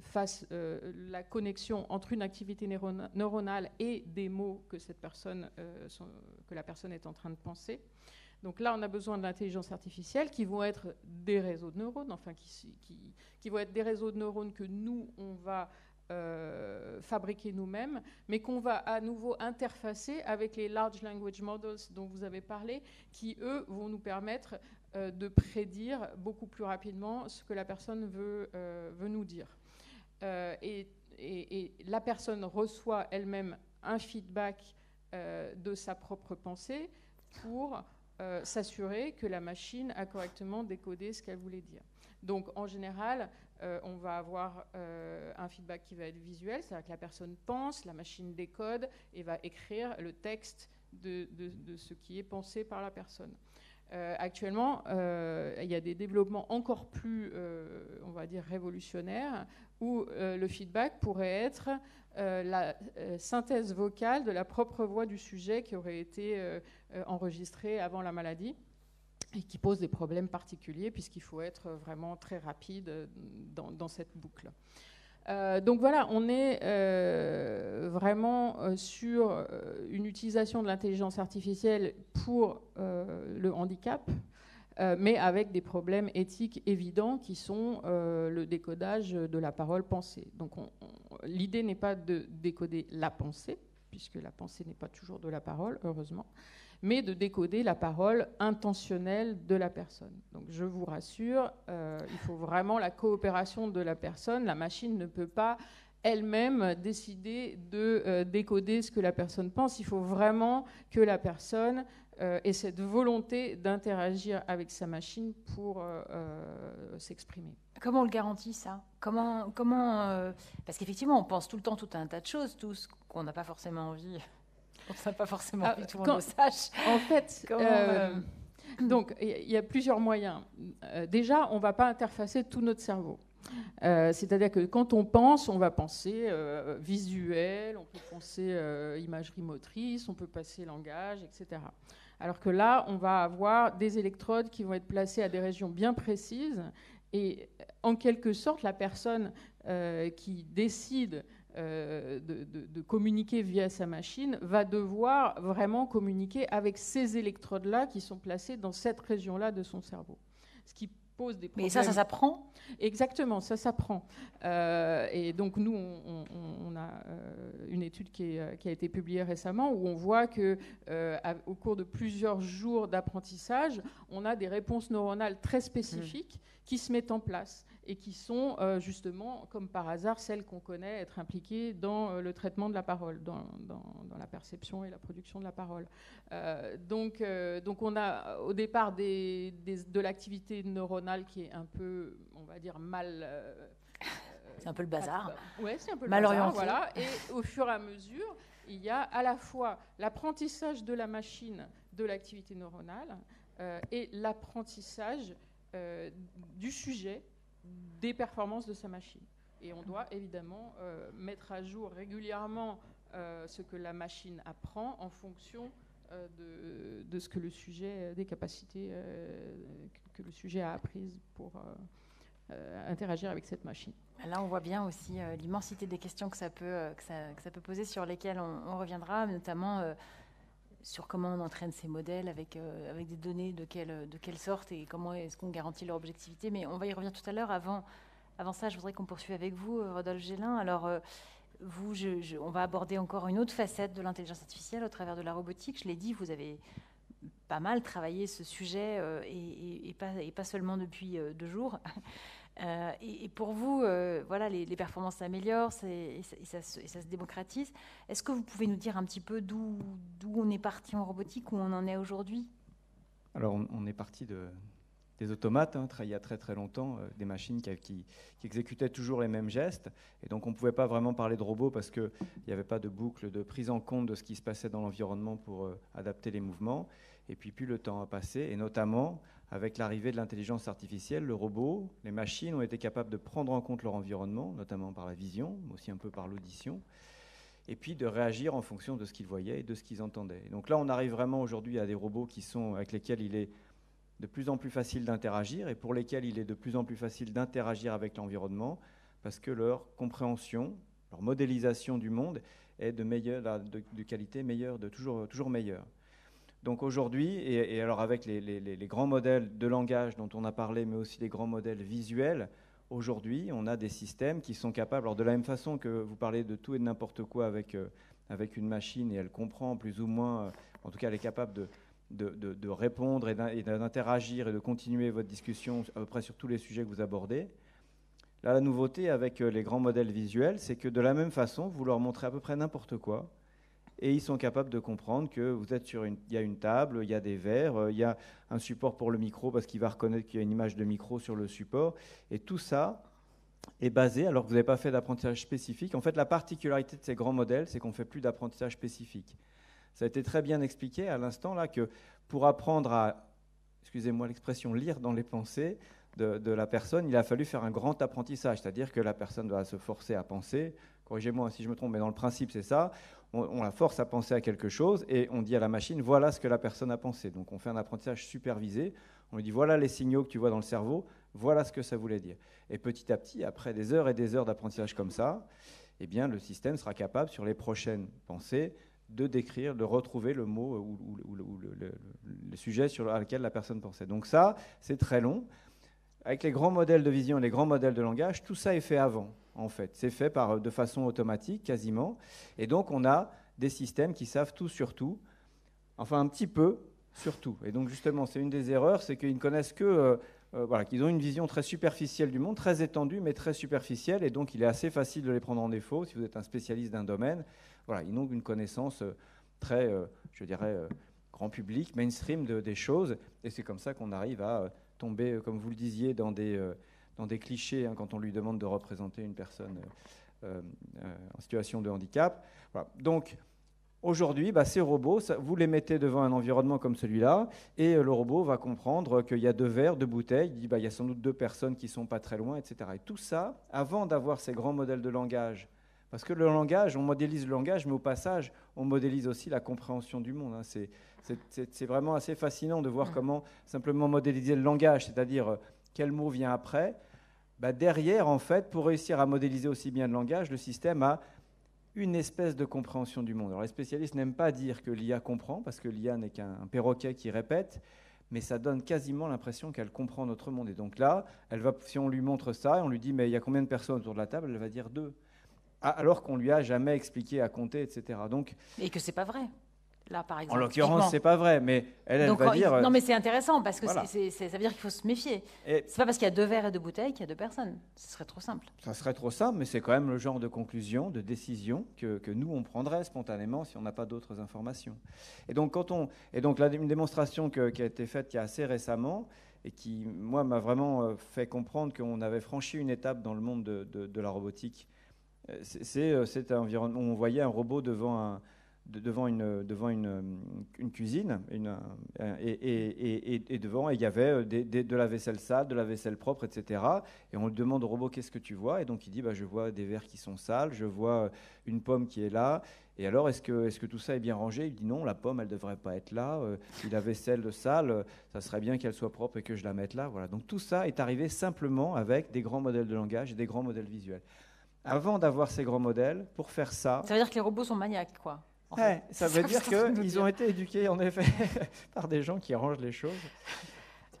fasse la connexion entre une activité neuronale et des mots que que la personne est en train de penser. Donc là, on a besoin de l'intelligence artificielle qui vont être des réseaux de neurones, enfin qui vont être des réseaux de neurones que nous, on va fabriquer nous-mêmes, mais qu'on va à nouveau interfacer avec les Large Language Models dont vous avez parlé, qui, eux, vont nous permettre de prédire beaucoup plus rapidement ce que la personne veut nous dire. Et la personne reçoit elle-même un feedback de sa propre pensée pour s'assurer que la machine a correctement décodé ce qu'elle voulait dire. Donc, en général, on va avoir un feedback qui va être visuel, c'est-à-dire que la personne pense, la machine décode et va écrire le texte de ce qui est pensé par la personne. Actuellement, il y a des développements encore plus, on va dire, révolutionnaires, où le feedback pourrait être la synthèse vocale de la propre voix du sujet qui aurait été enregistrée avant la maladie, et qui pose des problèmes particuliers, puisqu'il faut être vraiment très rapide dans cette boucle. Donc voilà, on est vraiment sur une utilisation de l'intelligence artificielle pour le handicap, mais avec des problèmes éthiques évidents qui sont le décodage de la parole pensée. Donc l'idée n'est pas de décoder la pensée, puisque la pensée n'est pas toujours de la parole, heureusement, mais de décoder la parole intentionnelle de la personne. Donc je vous rassure, il faut vraiment la coopération de la personne. La machine ne peut pas elle-même décider de décoder ce que la personne pense. Il faut vraiment que la personne ait cette volonté d'interagir avec sa machine pour s'exprimer. Comment on le garantit, ça ? Parce qu'effectivement, on pense tout le temps tout un tas de choses, tous, qu'on n'a pas forcément envie... On n'a pas forcément envie que tout le monde le sache. En fait, donc il y a plusieurs moyens. Déjà, on ne va pas interfacer tout notre cerveau. C'est-à-dire que quand on pense, on va penser visuel, on peut penser imagerie motrice, on peut passer langage, etc. Alors que là, on va avoir des électrodes qui vont être placées à des régions bien précises et en quelque sorte, la personne qui décide de communiquer via sa machine va devoir vraiment communiquer avec ces électrodes-là qui sont placées dans cette région-là de son cerveau. Ce qui pose des problèmes. Mais ça s'apprend ? Exactement, ça s'apprend. Et donc nous, on a une étude qui a été publiée récemment où on voit qu'au cours de plusieurs jours d'apprentissage, on a des réponses neuronales très spécifiques qui se mettent en place et qui sont justement, comme par hasard, celles qu'on connaît être impliquées dans le traitement de la parole, dans la perception et la production de la parole. Donc on a au départ de l'activité neuronale qui est un peu, on va dire, mal... c'est un peu le bazar. Oui, c'est un peu mal le bazar, orienté. voilà. Et au fur et à mesure, il y a à la fois l'apprentissage de la machine de l'activité neuronale et l'apprentissage du sujet des performances de sa machine. Et on doit évidemment mettre à jour régulièrement ce que la machine apprend en fonction de ce que le sujet, des capacités que le sujet a apprises pour interagir avec cette machine. Là, on voit bien aussi l'immensité des questions que ça peut poser, sur lesquelles on reviendra, notamment sur comment on entraîne ces modèles avec des données de quelle sorte et comment est-ce qu'on garantit leur objectivité. Mais on va y revenir tout à l'heure. Avant ça, je voudrais qu'on poursuive avec vous, Rodolphe Gélin. Alors, on va aborder encore une autre facette de l'intelligence artificielle au travers de la robotique. Je l'ai dit, vous avez pas mal travaillé ce sujet et pas seulement depuis 2 jours. Et pour vous, voilà, les performances s'améliorent et ça se démocratise. Est-ce que vous pouvez nous dire un petit peu d'où on est parti en robotique, où on en est aujourd'hui ? Alors, on est parti des automates, il y a très très longtemps, des machines qui exécutaient toujours les mêmes gestes. Et donc, on ne pouvait pas vraiment parler de robots parce qu'il n'y avait pas de boucle de prise en compte de ce qui se passait dans l'environnement pour adapter les mouvements. Et puis, plus le temps a passé, et notamment... avec l'arrivée de l'intelligence artificielle, le robot, les machines ont été capables de prendre en compte leur environnement, notamment par la vision, mais aussi un peu par l'audition, et puis de réagir en fonction de ce qu'ils voyaient et de ce qu'ils entendaient. Et donc là, on arrive vraiment aujourd'hui à des robots avec lesquels il est de plus en plus facile d'interagir et pour lesquels il est de plus en plus facile d'interagir avec l'environnement parce que leur compréhension, leur modélisation du monde est de qualité meilleure, toujours meilleure. Donc aujourd'hui, et alors avec les grands modèles de langage dont on a parlé, mais aussi les grands modèles visuels, aujourd'hui, on a des systèmes qui sont capables, alors de la même façon que vous parlez de tout et de n'importe quoi avec une machine, et elle comprend plus ou moins, en tout cas elle est capable de répondre et d'interagir et de continuer votre discussion à peu près sur tous les sujets que vous abordez. Là, la nouveauté avec les grands modèles visuels, c'est que de la même façon, vous leur montrez à peu près n'importe quoi, et ils sont capables de comprendre que vous êtes il y a une table, il y a des verres, il y a un support pour le micro parce qu'il va reconnaître qu'il y a une image de micro sur le support. Et tout ça est basé, alors que vous n'avez pas fait d'apprentissage spécifique. En fait, la particularité de ces grands modèles, c'est qu'on ne fait plus d'apprentissage spécifique. Ça a été très bien expliqué à l'instant là que pour apprendre à, excusez-moi l'expression, lire dans les pensées de la personne, il a fallu faire un grand apprentissage, c'est-à-dire que la personne doit se forcer à penser. Corrigez-moi si je me trompe, mais dans le principe, c'est ça. On la force à penser à quelque chose et on dit à la machine, voilà ce que la personne a pensé. Donc on fait un apprentissage supervisé. On lui dit, voilà les signaux que tu vois dans le cerveau, voilà ce que ça voulait dire. Et petit à petit, après des heures et des heures d'apprentissage comme ça, eh bien, le système sera capable, sur les prochaines pensées, de décrire, de retrouver le mot ou le sujet sur lequel la personne pensait. Donc ça, c'est très long. Avec les grands modèles de vision et les grands modèles de langage, tout ça est fait avant, en fait. C'est fait de façon automatique, quasiment. Et donc, on a des systèmes qui savent tout sur tout, enfin un petit peu sur tout. Et donc, justement, c'est une des erreurs, c'est qu'ils ne connaissent que... qu'ils ont une vision très superficielle du monde, très étendue, mais très superficielle. Et donc, il est assez facile de les prendre en défaut si vous êtes un spécialiste d'un domaine. Voilà, ils n'ont qu'une connaissance très, je dirais, grand public, mainstream des choses. Et c'est comme ça qu'on arrive à tomber, comme vous le disiez, dans des clichés quand on lui demande de représenter une personne en situation de handicap. Voilà. Donc, aujourd'hui, ces robots, vous les mettez devant un environnement comme celui-là, et le robot va comprendre qu'il y a 2 verres, 2 bouteilles, il dit il y a sans doute 2 personnes qui ne sont pas très loin, etc. Et tout ça, avant d'avoir ces grands modèles de langage, parce que le langage, on modélise le langage, mais au passage, on modélise aussi la compréhension du monde. C'est vraiment assez fascinant de voir comment simplement modéliser le langage, c'est-à-dire quel mot vient après. Derrière, en fait, pour réussir à modéliser aussi bien le langage, le système a une espèce de compréhension du monde. Alors les spécialistes n'aiment pas dire que l'IA comprend, parce que l'IA n'est qu'un perroquet qui répète, mais ça donne quasiment l'impression qu'elle comprend notre monde. Et donc là, si on lui montre ça, et on lui dit « mais il y a combien de personnes autour de la table ?» Elle va dire 2. Alors qu'on ne lui a jamais expliqué à compter, etc. Donc, et que ce n'est pas vrai. Là, par exemple. En l'occurrence, ce n'est pas vrai, mais elle va dire... Non, mais c'est intéressant, parce que voilà. ça veut dire qu'il faut se méfier. Ce n'est pas parce qu'il y a 2 verres et 2 bouteilles qu'il y a 2 personnes. Ce serait trop simple. Ça serait trop simple, mais c'est quand même le genre de conclusion, de décision que nous, on prendrait spontanément si on n'a pas d'autres informations. Et donc, là, une démonstration qui a été faite il y a assez récemment, et qui, moi, m'a vraiment fait comprendre qu'on avait franchi une étape dans le monde de la robotique. C'est un environnement où on voyait un robot devant une cuisine, et devant, il y avait de la vaisselle sale, de la vaisselle propre, etc. Et on lui demande au robot, qu'est-ce que tu vois? Et donc il dit, je vois des verres qui sont sales, je vois une pomme qui est là. Et alors, est-ce que tout ça est bien rangé? Il dit non, la pomme, elle ne devrait pas être là. La vaisselle sale, ça serait bien qu'elle soit propre et que je la mette là. Voilà. Donc tout ça est arrivé simplement avec des grands modèles de langage et des grands modèles visuels. Avant d'avoir ces grands modèles, pour faire ça... Ça veut dire que les robots sont maniaques, quoi. Ça veut dire qu'ils ont été éduqués, en effet, par des gens qui rangent les choses.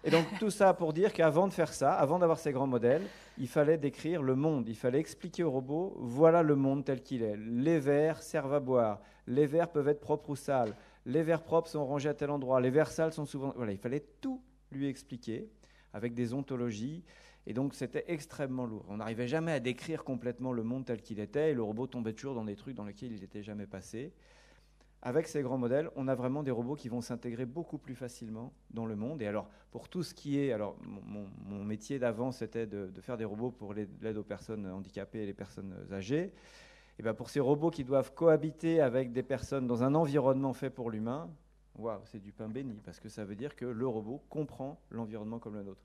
Et donc, tout ça pour dire qu'avant de faire ça, avant d'avoir ces grands modèles, il fallait décrire le monde. Il fallait expliquer au robot, voilà le monde tel qu'il est. Les verres servent à boire. Les verres peuvent être propres ou sales. Les verres propres sont rangés à tel endroit. Les verres sales sont souvent... Voilà, il fallait tout lui expliquer avec des ontologies. Et donc, c'était extrêmement lourd. On n'arrivait jamais à décrire complètement le monde tel qu'il était, et le robot tombait toujours dans des trucs dans lesquels il n'était jamais passé. Avec ces grands modèles, on a vraiment des robots qui vont s'intégrer beaucoup plus facilement dans le monde. Et alors, pour tout ce qui est... Alors, mon métier d'avant, c'était de faire des robots pour l'aide aux personnes handicapées et les personnes âgées. Et bien, pour ces robots qui doivent cohabiter avec des personnes dans un environnement fait pour l'humain, waouh, c'est du pain béni, parce que ça veut dire que le robot comprend l'environnement comme le nôtre.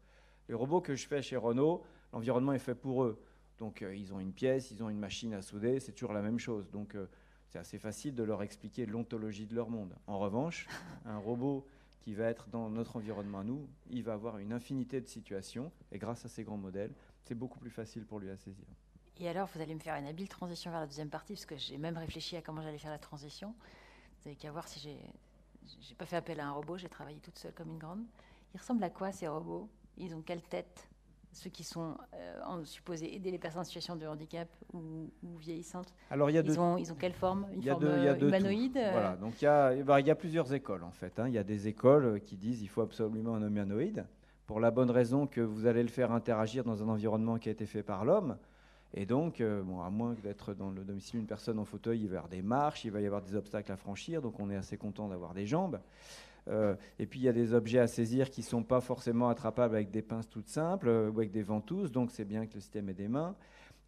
Les robots que je fais chez Renault, l'environnement est fait pour eux. Donc, ils ont une pièce, ils ont une machine à souder, c'est toujours la même chose. Donc, c'est assez facile de leur expliquer l'ontologie de leur monde. En revanche, un robot qui va être dans notre environnement à nous, il va avoir une infinité de situations. Et grâce à ces grands modèles, c'est beaucoup plus facile pour lui à saisir. Et alors, vous allez me faire une habile transition vers la deuxième partie, parce que j'ai même réfléchi à comment j'allais faire la transition. Vous avez qu'à voir si j'ai pas fait appel à un robot, j'ai travaillé toute seule comme une grande. Ils ressemblent à quoi, ces robots? Ils ont quelle tête? Ceux qui sont supposés aider les personnes en situation de handicap ou vieillissantes. Alors, ils ont quelle forme? Une forme humanoïde? Voilà, donc il y a plusieurs écoles en fait. Il y a des écoles qui disent qu'il faut absolument un humanoïde, pour la bonne raison que vous allez le faire interagir dans un environnement qui a été fait par l'homme. Et donc, à moins d'être dans le domicile d'une personne en fauteuil, il va y avoir des marches, il va y avoir des obstacles à franchir, donc on est assez content d'avoir des jambes. Et puis il y a des objets à saisir qui ne sont pas forcément attrapables avec des pinces toutes simples ou avec des ventouses, donc c'est bien que le système ait des mains.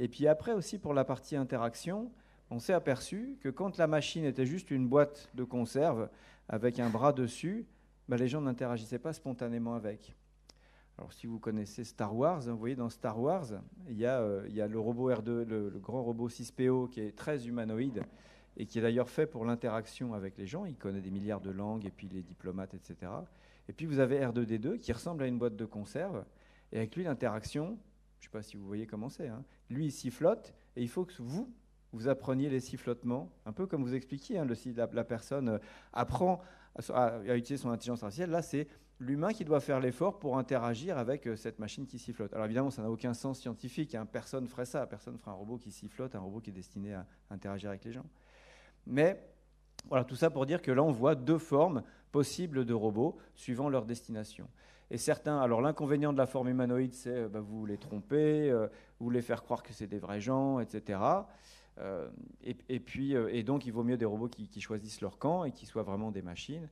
Et puis après aussi pour la partie interaction, on s'est aperçu que quand la machine était juste une boîte de conserve avec un bras dessus, les gens n'interagissaient pas spontanément avec. Alors si vous connaissez Star Wars, vous voyez dans Star Wars, il y a le robot R2, le grand robot 6PO qui est très humanoïde, et qui est d'ailleurs fait pour l'interaction avec les gens. Il connaît des milliards de langues, et puis les diplomates, etc. Et puis vous avez R2D2, qui ressemble à une boîte de conserve, et avec lui, l'interaction, je ne sais pas si vous voyez comment c'est, lui, il sifflote, et il faut que vous vous appreniez les sifflotements, un peu comme vous expliquiez, la personne apprend à utiliser son intelligence artificielle. Là, c'est l'humain qui doit faire l'effort pour interagir avec cette machine qui sifflote. Alors évidemment, ça n'a aucun sens scientifique, personne ne ferait ça, personne ne ferait un robot qui sifflote, un robot qui est destiné à interagir avec les gens. Mais voilà, tout ça pour dire que là, on voit 2 formes possibles de robots suivant leur destination. Et certains, alors l'inconvénient de la forme humanoïde, c'est vous les trompez, vous les faire croire que c'est des vrais gens, etc. Et donc, il vaut mieux des robots qui choisissent leur camp et qui soient vraiment des machines.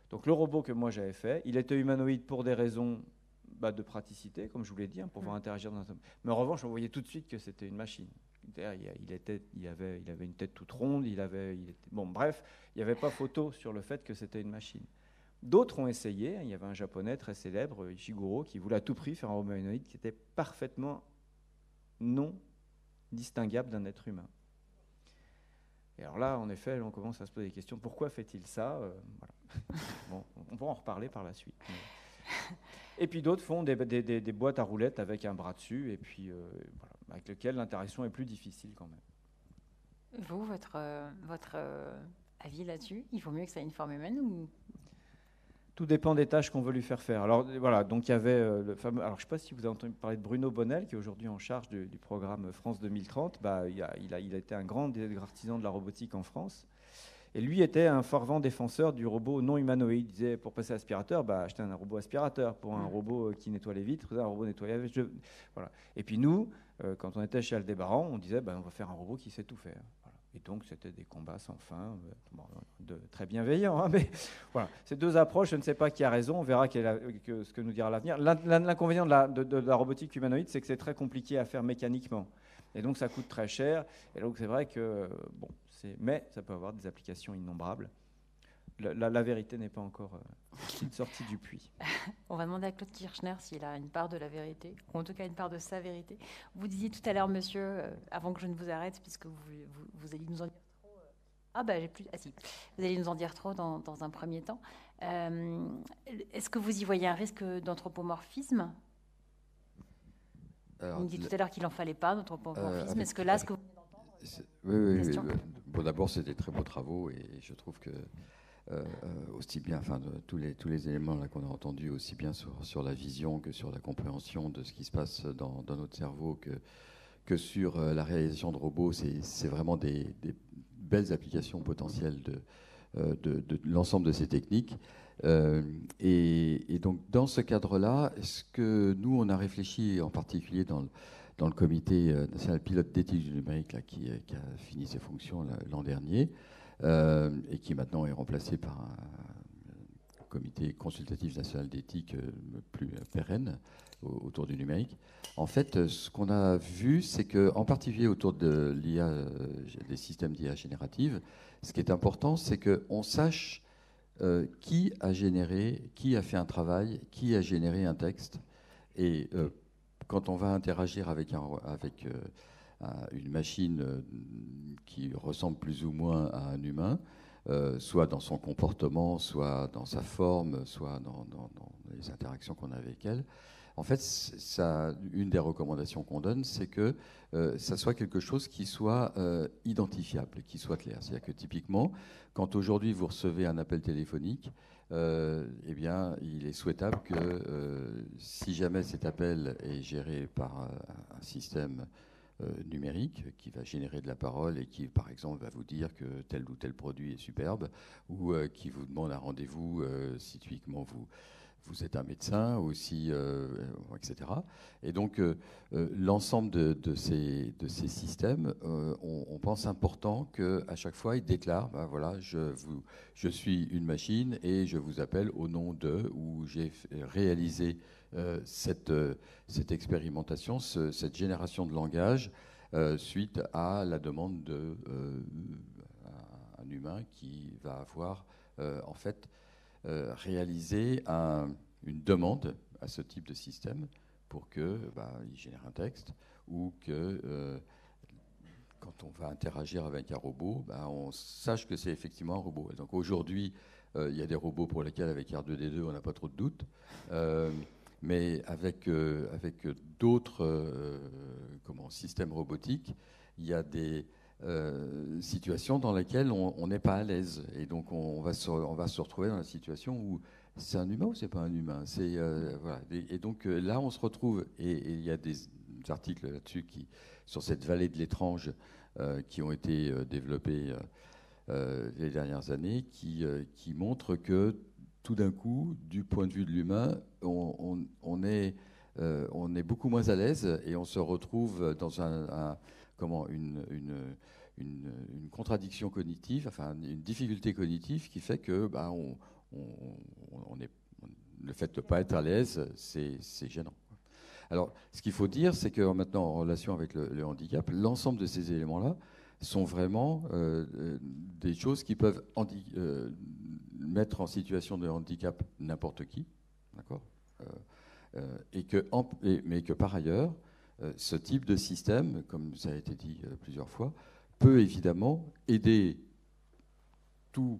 Donc, le robot que moi j'avais fait, il était humanoïde pour des raisons de praticité, comme je vous l'ai dit, pour pouvoir interagir dans un... Mais en revanche, on voyait tout de suite que c'était une machine. Il avait une tête toute ronde, bon, bref, il n'y avait pas photo sur le fait que c'était une machine. D'autres ont essayé. Il y avait un japonais très célèbre, Ishiguro, qui voulait à tout prix faire un robot humanoïde qui était parfaitement non distinguable d'un être humain. Et alors là, en effet, on commence à se poser des questions. Pourquoi fait-il ça voilà. Bon, on va en reparler par la suite. Et puis d'autres font des boîtes à roulettes avec un bras dessus, et puis voilà, avec lequel l'interaction est plus difficile quand même. Vous, votre avis là-dessus, il vaut mieux que ça ait une forme humaine ou... Tout dépend des tâches qu'on veut lui faire faire. Alors voilà, donc il y avait le fameux. Alors je ne sais pas si vous avez entendu parler de Bruno Bonnel, qui est aujourd'hui en charge du programme France 2030. Il a été un grand artisan de la robotique en France. Et lui était un fervent défenseur du robot non humanoïde. Il disait, pour passer aspirateur, achetez un robot aspirateur. Pour un robot qui nettoie les vitres, un robot nettoyage. Voilà. Et puis nous, quand on était chez Aldébaran, on disait, on va faire un robot qui sait tout faire. Voilà. Et donc, c'était des combats sans fin, très bienveillants. Mais voilà, ces 2 approches, je ne sais pas qui a raison. On verra ce que nous dira l'avenir. L'inconvénient de la robotique humanoïde, c'est que c'est très compliqué à faire mécaniquement. Et donc, ça coûte très cher. Et donc, c'est vrai que, mais ça peut avoir des applications innombrables. La vérité n'est pas encore sortie du puits. On va demander à Claude Kirchner s'il a une part de la vérité, ou en tout cas une part de sa vérité. Vous disiez tout à l'heure, monsieur, avant que je ne vous arrête, puisque vous allez nous en dire trop... Vous allez nous en dire trop dans un premier temps. Est-ce que vous y voyez un risque d'anthropomorphisme ? Vous me dites tout à l'heure qu'il n'en fallait pas d'anthropomorphisme. Est-ce que là, ce que vous venez d'entendre... Oui. Bon, d'abord, c'est des très beaux travaux, et je trouve que aussi bien, tous les éléments là qu'on a entendus, aussi bien sur la vision que sur la compréhension de ce qui se passe dans notre cerveau, que sur la réalisation de robots, c'est vraiment des belles applications potentielles de l'ensemble de ces techniques. Et donc, dans ce cadre-là, est-ce que nous, on a réfléchi, en particulier dans le comité national pilote d'éthique du numérique, là, qui a fini ses fonctions l'an dernier, et qui maintenant est remplacé par un comité consultatif national d'éthique plus pérenne autour du numérique. En fait, ce qu'on a vu, c'est qu'en particulier autour de l'IA, des systèmes d'IA générative, ce qui est important, c'est qu'on sache qui a fait un travail, qui a généré un texte. Et quand on va interagir avec une machine qui ressemble plus ou moins à un humain, soit dans son comportement, soit dans sa forme, soit dans les interactions qu'on a avec elle, en fait, une des recommandations qu'on donne, c'est que ça soit quelque chose qui soit identifiable, qui soit clair. C'est-à-dire que typiquement, quand aujourd'hui vous recevez un appel téléphonique, eh bien, il est souhaitable que si jamais cet appel est géré par un système numérique qui va générer de la parole et qui, par exemple, va vous dire que tel ou tel produit est superbe, ou qui vous demande un rendez-vous si typiquement vous êtes un médecin aussi, etc. Et donc, l'ensemble de ces systèmes, on pense important qu'à chaque fois, ils déclarent, voilà, je suis une machine et je vous appelle au nom de, où j'ai réalisé cette expérimentation, cette génération de langage, suite à la demande d'un humain qui va avoir, en fait, réaliser une demande à ce type de système pour qu'il génère un texte, ou que quand on va interagir avec un robot, on sache que c'est effectivement un robot. Et donc aujourd'hui, il y a des robots pour lesquels avec R2D2 on n'a pas trop de doutes, mais avec d'autres systèmes robotiques, il y a des situation dans laquelle on n'est pas à l'aise. Et donc, on va se retrouver dans la situation où c'est un humain ou c'est pas un humain. Voilà. Et donc, là, on se retrouve, et il y a des articles là-dessus sur cette vallée de l'étrange qui ont été développés les dernières années, qui montrent que tout d'un coup, du point de vue de l'humain, on est beaucoup moins à l'aise et on se retrouve dans une contradiction cognitive, enfin une difficulté cognitive qui fait que le fait de ne pas être à l'aise, c'est gênant. Alors, ce qu'il faut dire, c'est que maintenant, en relation avec le handicap, l'ensemble de ces éléments-là sont vraiment des choses qui peuvent mettre en situation de handicap n'importe qui, d'accord, mais que par ailleurs, ce type de système, comme ça a été dit plusieurs fois, peut évidemment aider tous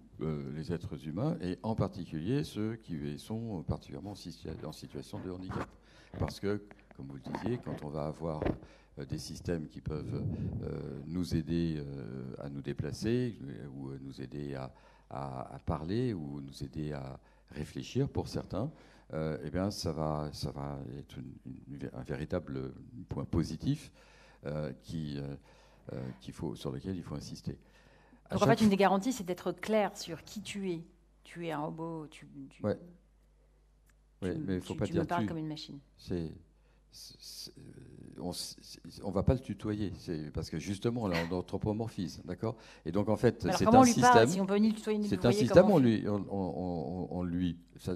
les êtres humains, et en particulier ceux qui sont particulièrement en situation de handicap. Parce que, comme vous le disiez, quand on va avoir des systèmes qui peuvent nous aider à nous déplacer, ou nous aider à parler, ou nous aider à réfléchir pour certains, eh bien, ça va être un véritable point positif sur lequel il faut insister. Donc en fait, une des garanties, c'est d'être clair sur qui tu es. Tu es un robot, ouais. Mais il faut pas dire me parles comme une machine. On ne va pas le tutoyer, parce que justement, là, on anthropomorphise, d'accord. Et donc, en fait, alors, c'est un système. Si on peut ni le tutoyer ni c'est un système, ça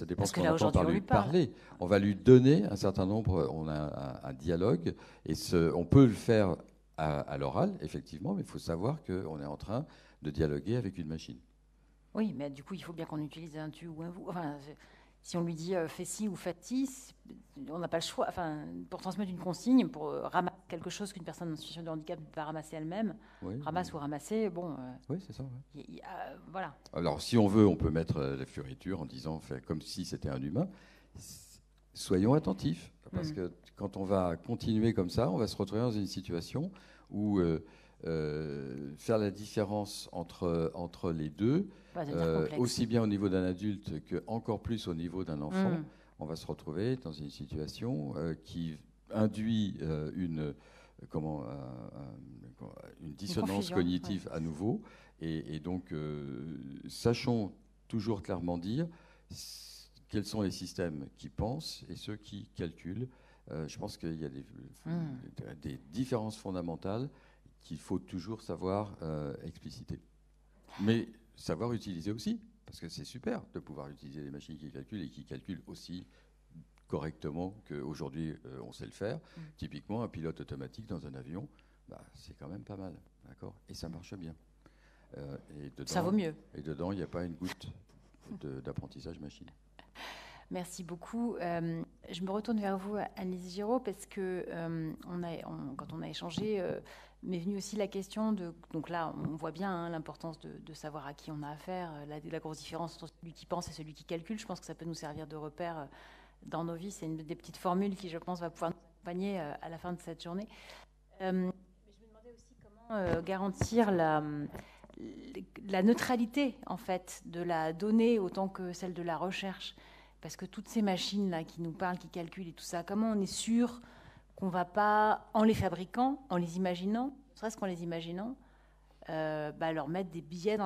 dépend de ce qu'on entend par lui parler. On va lui donner un certain nombre, on a un dialogue, et on peut le faire à l'oral, effectivement, mais il faut savoir qu'on est en train de dialoguer avec une machine. Oui, mais du coup, il faut bien qu'on utilise un tu ou un vous. Enfin, si on lui dit fais ci ou fais ci, on n'a pas le choix. Enfin, pour transmettre une consigne, pour ramasser quelque chose qu'une personne en situation de handicap va ramasser elle-même, ou ramasser, bon. Oui, c'est ça. Ouais. Voilà. Alors, si on veut, on peut mettre la fioriture en disant, comme si c'était un humain. Soyons attentifs, parce que quand on va continuer comme ça, on va se retrouver dans une situation où faire la différence entre les deux, aussi bien au niveau d'un adulte que encore plus au niveau d'un enfant, on va se retrouver dans une situation qui induit une dissonance cognitive à nouveau. Et donc, sachons toujours clairement dire quels sont les systèmes qui pensent et ceux qui calculent. Je pense qu'il y a des différences fondamentales qu'il faut toujours savoir expliciter. Mais savoir utiliser aussi, parce que c'est super de pouvoir utiliser des machines qui calculent et qui calculent aussi correctement qu'aujourd'hui on sait le faire. Typiquement, un pilote automatique dans un avion, c'est quand même pas mal, d'accord ? Et ça marche bien. Et dedans, ça vaut mieux. Et dedans, il n'y a pas une goutte d'apprentissage machine. Merci beaucoup. Je me retourne vers vous, Anne-Lise Giraud, parce que quand on a échangé, m'est venue aussi la question de... Donc là, on voit bien l'importance de savoir à qui on a affaire, la grosse différence entre celui qui pense et celui qui calcule. Je pense que ça peut nous servir de repère dans nos vies. C'est une des petites formules qui, je pense, va pouvoir nous accompagner à la fin de cette journée. Mais je me demandais aussi comment garantir la neutralité, en fait, de la donnée autant que celle de la recherche. Parce que toutes ces machines-là qui nous parlent, qui calculent et tout ça, comment on est sûr qu'on ne va pas, en les fabriquant, en les imaginant, serait-ce qu'en les imaginant, leur mettre des biais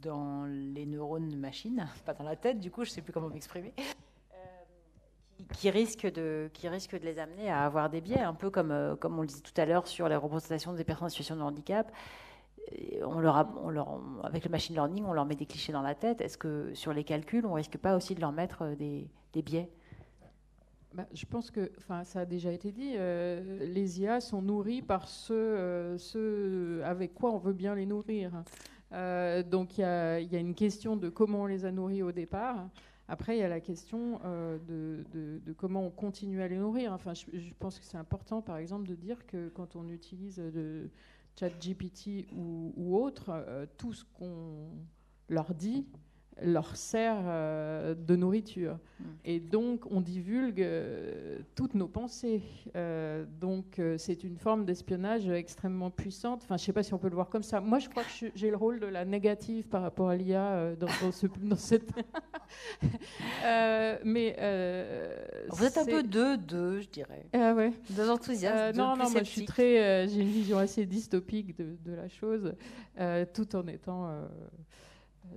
dans les neurones de machine, pas dans la tête, du coup, je ne sais plus comment m'exprimer, qui risquent de les amener à avoir des biais, un peu comme on le disait tout à l'heure sur la représentation des personnes en situation de handicap. Avec le machine learning, on leur met des clichés dans la tête. Est-ce que sur les calculs, on ne risque pas aussi de leur mettre des biais ? Je pense que, ça a déjà été dit, les IA sont nourris par ceux avec quoi on veut bien les nourrir. Donc il y a une question de comment on les a nourris au départ. Après, il y a la question de comment on continue à les nourrir. Enfin, je pense que c'est important, par exemple, de dire que quand on utilise ChatGPT ou autre, tout ce qu'on leur dit leur sert de nourriture. Et donc, on divulgue toutes nos pensées. Donc, c'est une forme d'espionnage extrêmement puissante. Enfin, je ne sais pas si on peut le voir comme ça. Moi, je crois que j'ai le rôle de la négative par rapport à l'IA dans cette... mais... vous êtes un peu deux, je dirais. Ouais. Deux enthousiastes, non, moi, je suis très... j'ai une vision assez dystopique de la chose, tout en étant...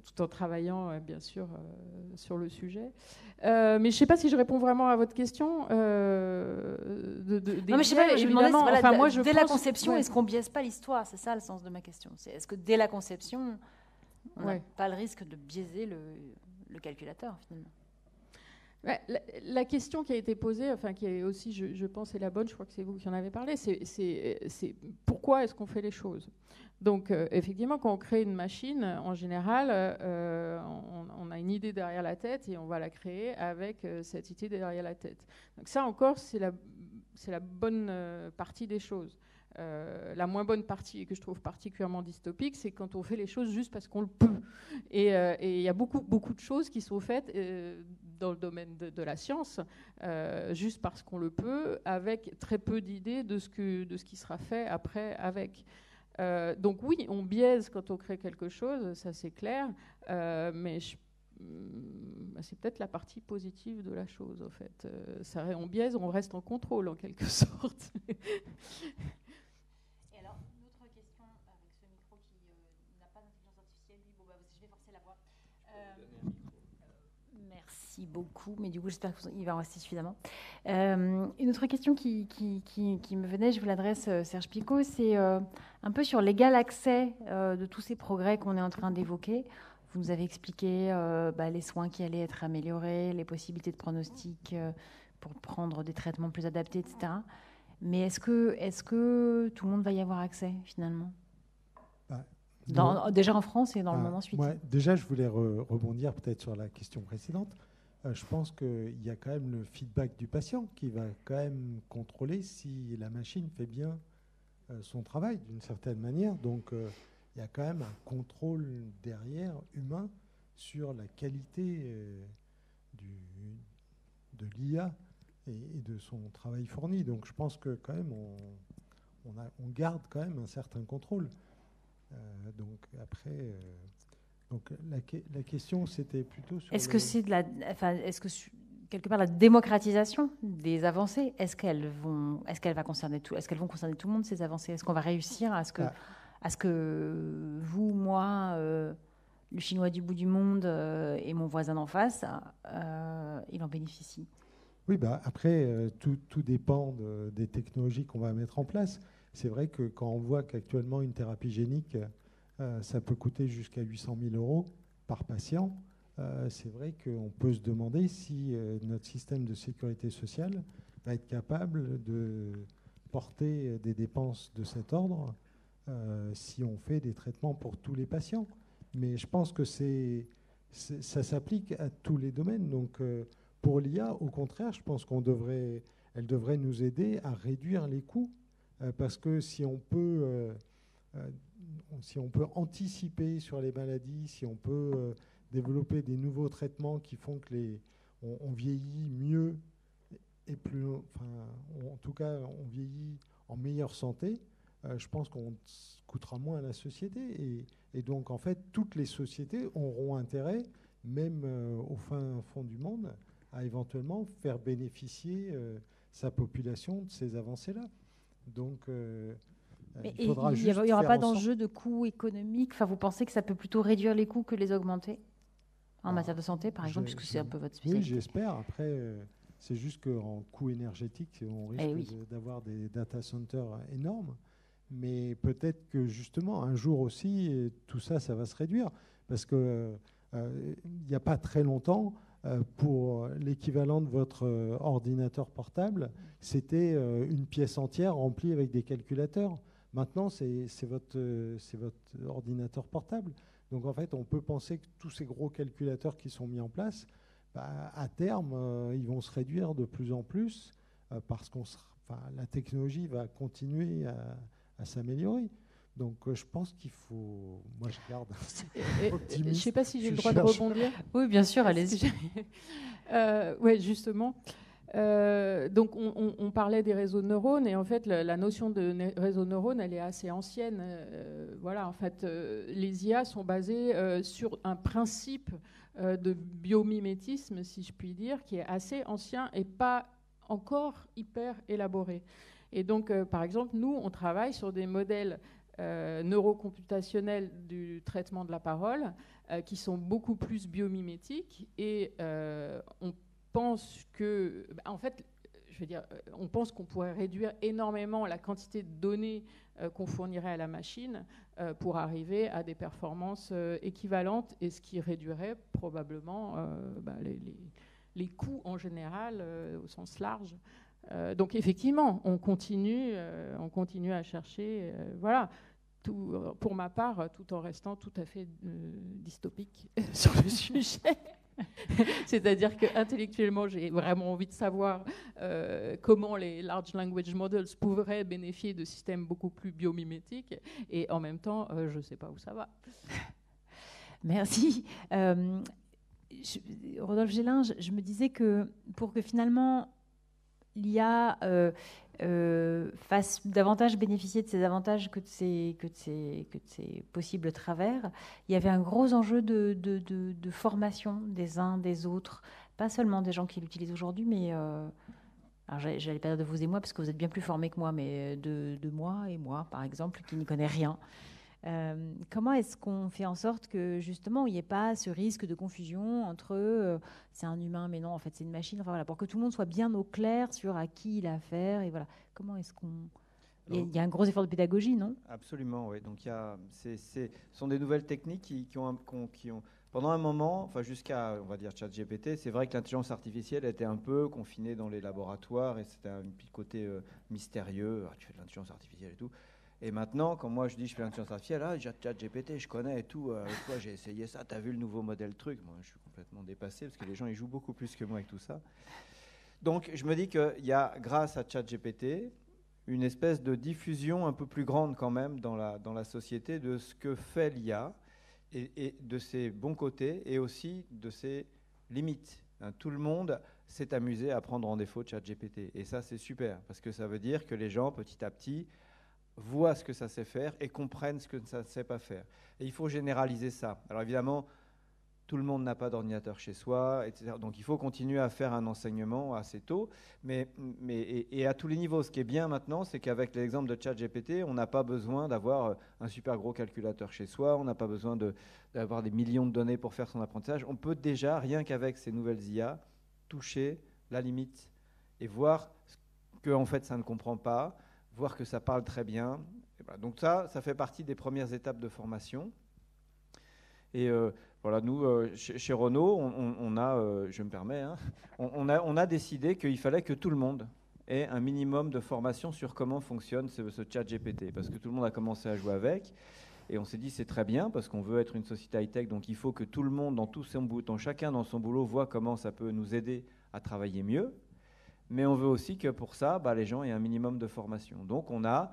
tout en travaillant, bien sûr, sur le sujet. Mais je ne sais pas si je réponds vraiment à votre question. Non, mais je ne sais pas, je me demandais, voilà, moi, dès la conception, est-ce qu'on ne biaise pas l'histoire? C'est ça le sens de ma question. Est-ce que dès la conception, on n'a pas le risque de biaiser le calculateur, finalement? La question qui a été posée, enfin qui est aussi, je pense, est la bonne, je crois que c'est vous qui en avez parlé, c'est pourquoi est-ce qu'on fait les choses? Donc, effectivement, quand on crée une machine, en général, on a une idée derrière la tête et on va la créer avec cette idée derrière la tête. Donc ça encore, c'est la bonne partie des choses. La moins bonne partie, et que je trouve particulièrement dystopique, c'est quand on fait les choses juste parce qu'on le peut. Et il y a beaucoup de choses qui sont faites dans le domaine de la science, juste parce qu'on le peut, avec très peu d'idées de ce qui sera fait après avec. Donc oui, on biaise quand on crée quelque chose, ça c'est clair, mais c'est peut-être la partie positive de la chose, en fait. On biaise, on reste en contrôle, en quelque sorte. Et alors, une autre question avec ce micro qui n'a pas d'intelligence artificielle, je vais forcer la voix. Merci beaucoup, mais du coup, j'espère qu'il va en rester suffisamment. Une autre question qui me venait, je vous l'adresse, Serge Picot, c'est un peu sur l'égal accès de tous ces progrès qu'on est en train d'évoquer. Vous nous avez expliqué les soins qui allaient être améliorés, les possibilités de pronostic pour prendre des traitements plus adaptés, etc. Mais est-ce que tout le monde va y avoir accès, finalement? Déjà en France et dans le monde ensuite. Déjà, je voulais rebondir peut-être sur la question précédente. Je pense qu'il y a quand même le feedback du patient qui va quand même contrôler si la machine fait bien son travail d'une certaine manière. Donc, il y a quand même un contrôle derrière humain sur la qualité de l'IA et de son travail fourni. Donc, je pense que quand même, on garde quand même un certain contrôle. Donc, après... Donc la question, c'était plutôt sur... Est-ce que c'est quelque part la démocratisation des avancées, est-ce qu'elles vont concerner tout le monde, ces avancées? Est-ce qu'on va réussir à ce que vous, moi, le Chinois du bout du monde et mon voisin d'en face, il en bénéficie? Oui, après, tout dépend des technologies qu'on va mettre en place. C'est vrai que quand on voit qu'actuellement une thérapie génique... ça peut coûter jusqu'à 800 000 € par patient. C'est vrai qu'on peut se demander si notre système de sécurité sociale va être capable de porter des dépenses de cet ordre si on fait des traitements pour tous les patients. Mais je pense que ça s'applique à tous les domaines. Donc, pour l'IA, au contraire, je pense elle devrait nous aider à réduire les coûts. Parce que si on peut anticiper sur les maladies, si on peut développer des nouveaux traitements qui font que on vieillit mieux et plus, en tout cas, on vieillit en meilleure santé, je pense qu'on coûtera moins à la société. Et donc, en fait, toutes les sociétés auront intérêt, même au fin fond du monde, à éventuellement faire bénéficier sa population de ces avancées-là. Donc... il n'y aura pas d'enjeu de coût économique. Enfin, vous pensez que ça peut plutôt réduire les coûts que les augmenter en matière de santé, par exemple, puisque c'est un peu votre spécialité? Oui, j'espère. Après, c'est juste qu'en coût énergétique, on risque d'avoir des data centers énormes. Mais peut-être que justement, un jour aussi, tout ça, ça va se réduire. Parce qu'il n'y a pas très longtemps, pour l'équivalent de votre ordinateur portable, c'était une pièce entière remplie avec des calculateurs. Maintenant, c'est votre ordinateur portable. Donc, en fait, on peut penser que tous ces gros calculateurs qui sont mis en place, à terme, ils vont se réduire de plus en plus parce la technologie va continuer à s'améliorer. Donc je pense qu'il faut... Moi je garde... Je ne sais pas si j'ai le droit de rebondir. Oui, bien sûr, allez-y. Oui, justement. Donc on parlait des réseaux de neurones et en fait la notion de réseau de neurones elle est assez ancienne. Voilà, en fait les IA sont basées sur un principe de biomimétisme, si je puis dire, qui est assez ancien et pas encore hyper élaboré. Et donc par exemple nous on travaille sur des modèles neurocomputationnels du traitement de la parole qui sont beaucoup plus biomimétiques et on pense que, en fait, je veux dire, on pense qu'on pourrait réduire énormément la quantité de données qu'on fournirait à la machine pour arriver à des performances équivalentes, et ce qui réduirait probablement les coûts en général au sens large. Donc effectivement, on continue à chercher, voilà. Tout, pour ma part, tout en restant tout à fait dystopique sur le sujet. C'est-à-dire qu'intellectuellement, j'ai vraiment envie de savoir comment les large language models pourraient bénéficier de systèmes beaucoup plus biomimétiques, et en même temps, je ne sais pas où ça va. Merci. Rodolphe Gélin, je me disais que pour que finalement l'IA fasse davantage bénéficier de ces avantages que de ces possibles travers, il y avait un gros enjeu de formation des uns des autres, pas seulement des gens qui l'utilisent aujourd'hui, mais alors j'allais pas dire de vous et moi parce que vous êtes bien plus formés que moi, mais de moi et moi par exemple qui n'y connaît rien. Comment est-ce qu'on fait en sorte que justement il n'y ait pas ce risque de confusion entre c'est un humain mais non en fait c'est une machine, enfin voilà, pour que tout le monde soit bien au clair sur à qui il a affaire, et voilà, comment est-ce qu'on... Il y a un gros effort de pédagogie, non? Absolument, oui. Donc ce sont des nouvelles techniques qui ont pendant un moment, enfin jusqu'à on va dire ChatGPT, c'est vrai que l'intelligence artificielle était un peu confinée dans les laboratoires et c'était un petit côté mystérieux. Tu fais de l'intelligence artificielle et tout. Et maintenant, quand moi je dis je fais l'intelligence artificielle, ChatGPT, je connais et tout. Toi, j'ai essayé ça, t'as vu le nouveau modèle truc. Moi, je suis complètement dépassé parce que les gens ils jouent beaucoup plus que moi avec tout ça. Donc, je me dis qu'il y a, grâce à ChatGPT, une espèce de diffusion un peu plus grande quand même dans la société de ce que fait l'IA et de ses bons côtés et aussi de ses limites. Tout le monde s'est amusé à prendre en défaut ChatGPT. Et ça, c'est super parce que ça veut dire que les gens, petit à petit, voient ce que ça sait faire et comprennent ce que ça ne sait pas faire. Et il faut généraliser ça. Alors évidemment, tout le monde n'a pas d'ordinateur chez soi, etc. Donc il faut continuer à faire un enseignement assez tôt, et à tous les niveaux. Ce qui est bien maintenant, c'est qu'avec l'exemple de ChatGPT, on n'a pas besoin d'avoir un super gros calculateur chez soi, on n'a pas besoin d'avoir des millions de données pour faire son apprentissage. On peut déjà, rien qu'avec ces nouvelles IA, toucher la limite et voir que en fait ça ne comprend pas, voir que ça parle très bien. Et voilà. Donc ça fait partie des premières étapes de formation. Et voilà, nous, chez Renault, on a, je me permets, on a décidé qu'il fallait que tout le monde ait un minimum de formation sur comment fonctionne ce ChatGPT, parce que tout le monde a commencé à jouer avec, et on s'est dit c'est très bien, parce qu'on veut être une société high-tech, donc il faut que tout le monde, dans tout son boulot, chacun dans son boulot, voit comment ça peut nous aider à travailler mieux. Mais on veut aussi que pour ça, les gens aient un minimum de formation. Donc on a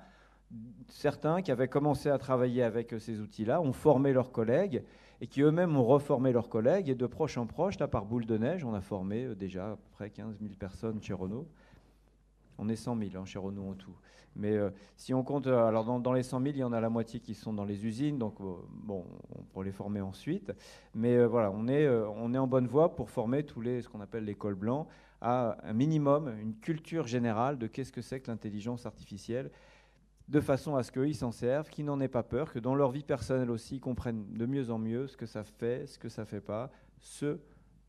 certains qui avaient commencé à travailler avec ces outils-là, ont formé leurs collègues, et qui eux-mêmes ont reformé leurs collègues. Et de proche en proche, là, par boule de neige, on a formé déjà à peu près 15 000 personnes chez Renault. On est 100 000 chez Renault en tout. Mais si on compte, alors dans les 100 000, il y en a la moitié qui sont dans les usines, donc bon, on pourra les former ensuite. Mais voilà, on est en bonne voie pour former ce qu'on appelle les cols blancs, à un minimum, une culture générale de qu'est-ce que c'est que l'intelligence artificielle, de façon à ce qu'ils s'en servent, qu'ils n'en aient pas peur, que dans leur vie personnelle aussi, ils comprennent de mieux en mieux ce que ça fait, ce que ça ne fait pas, ce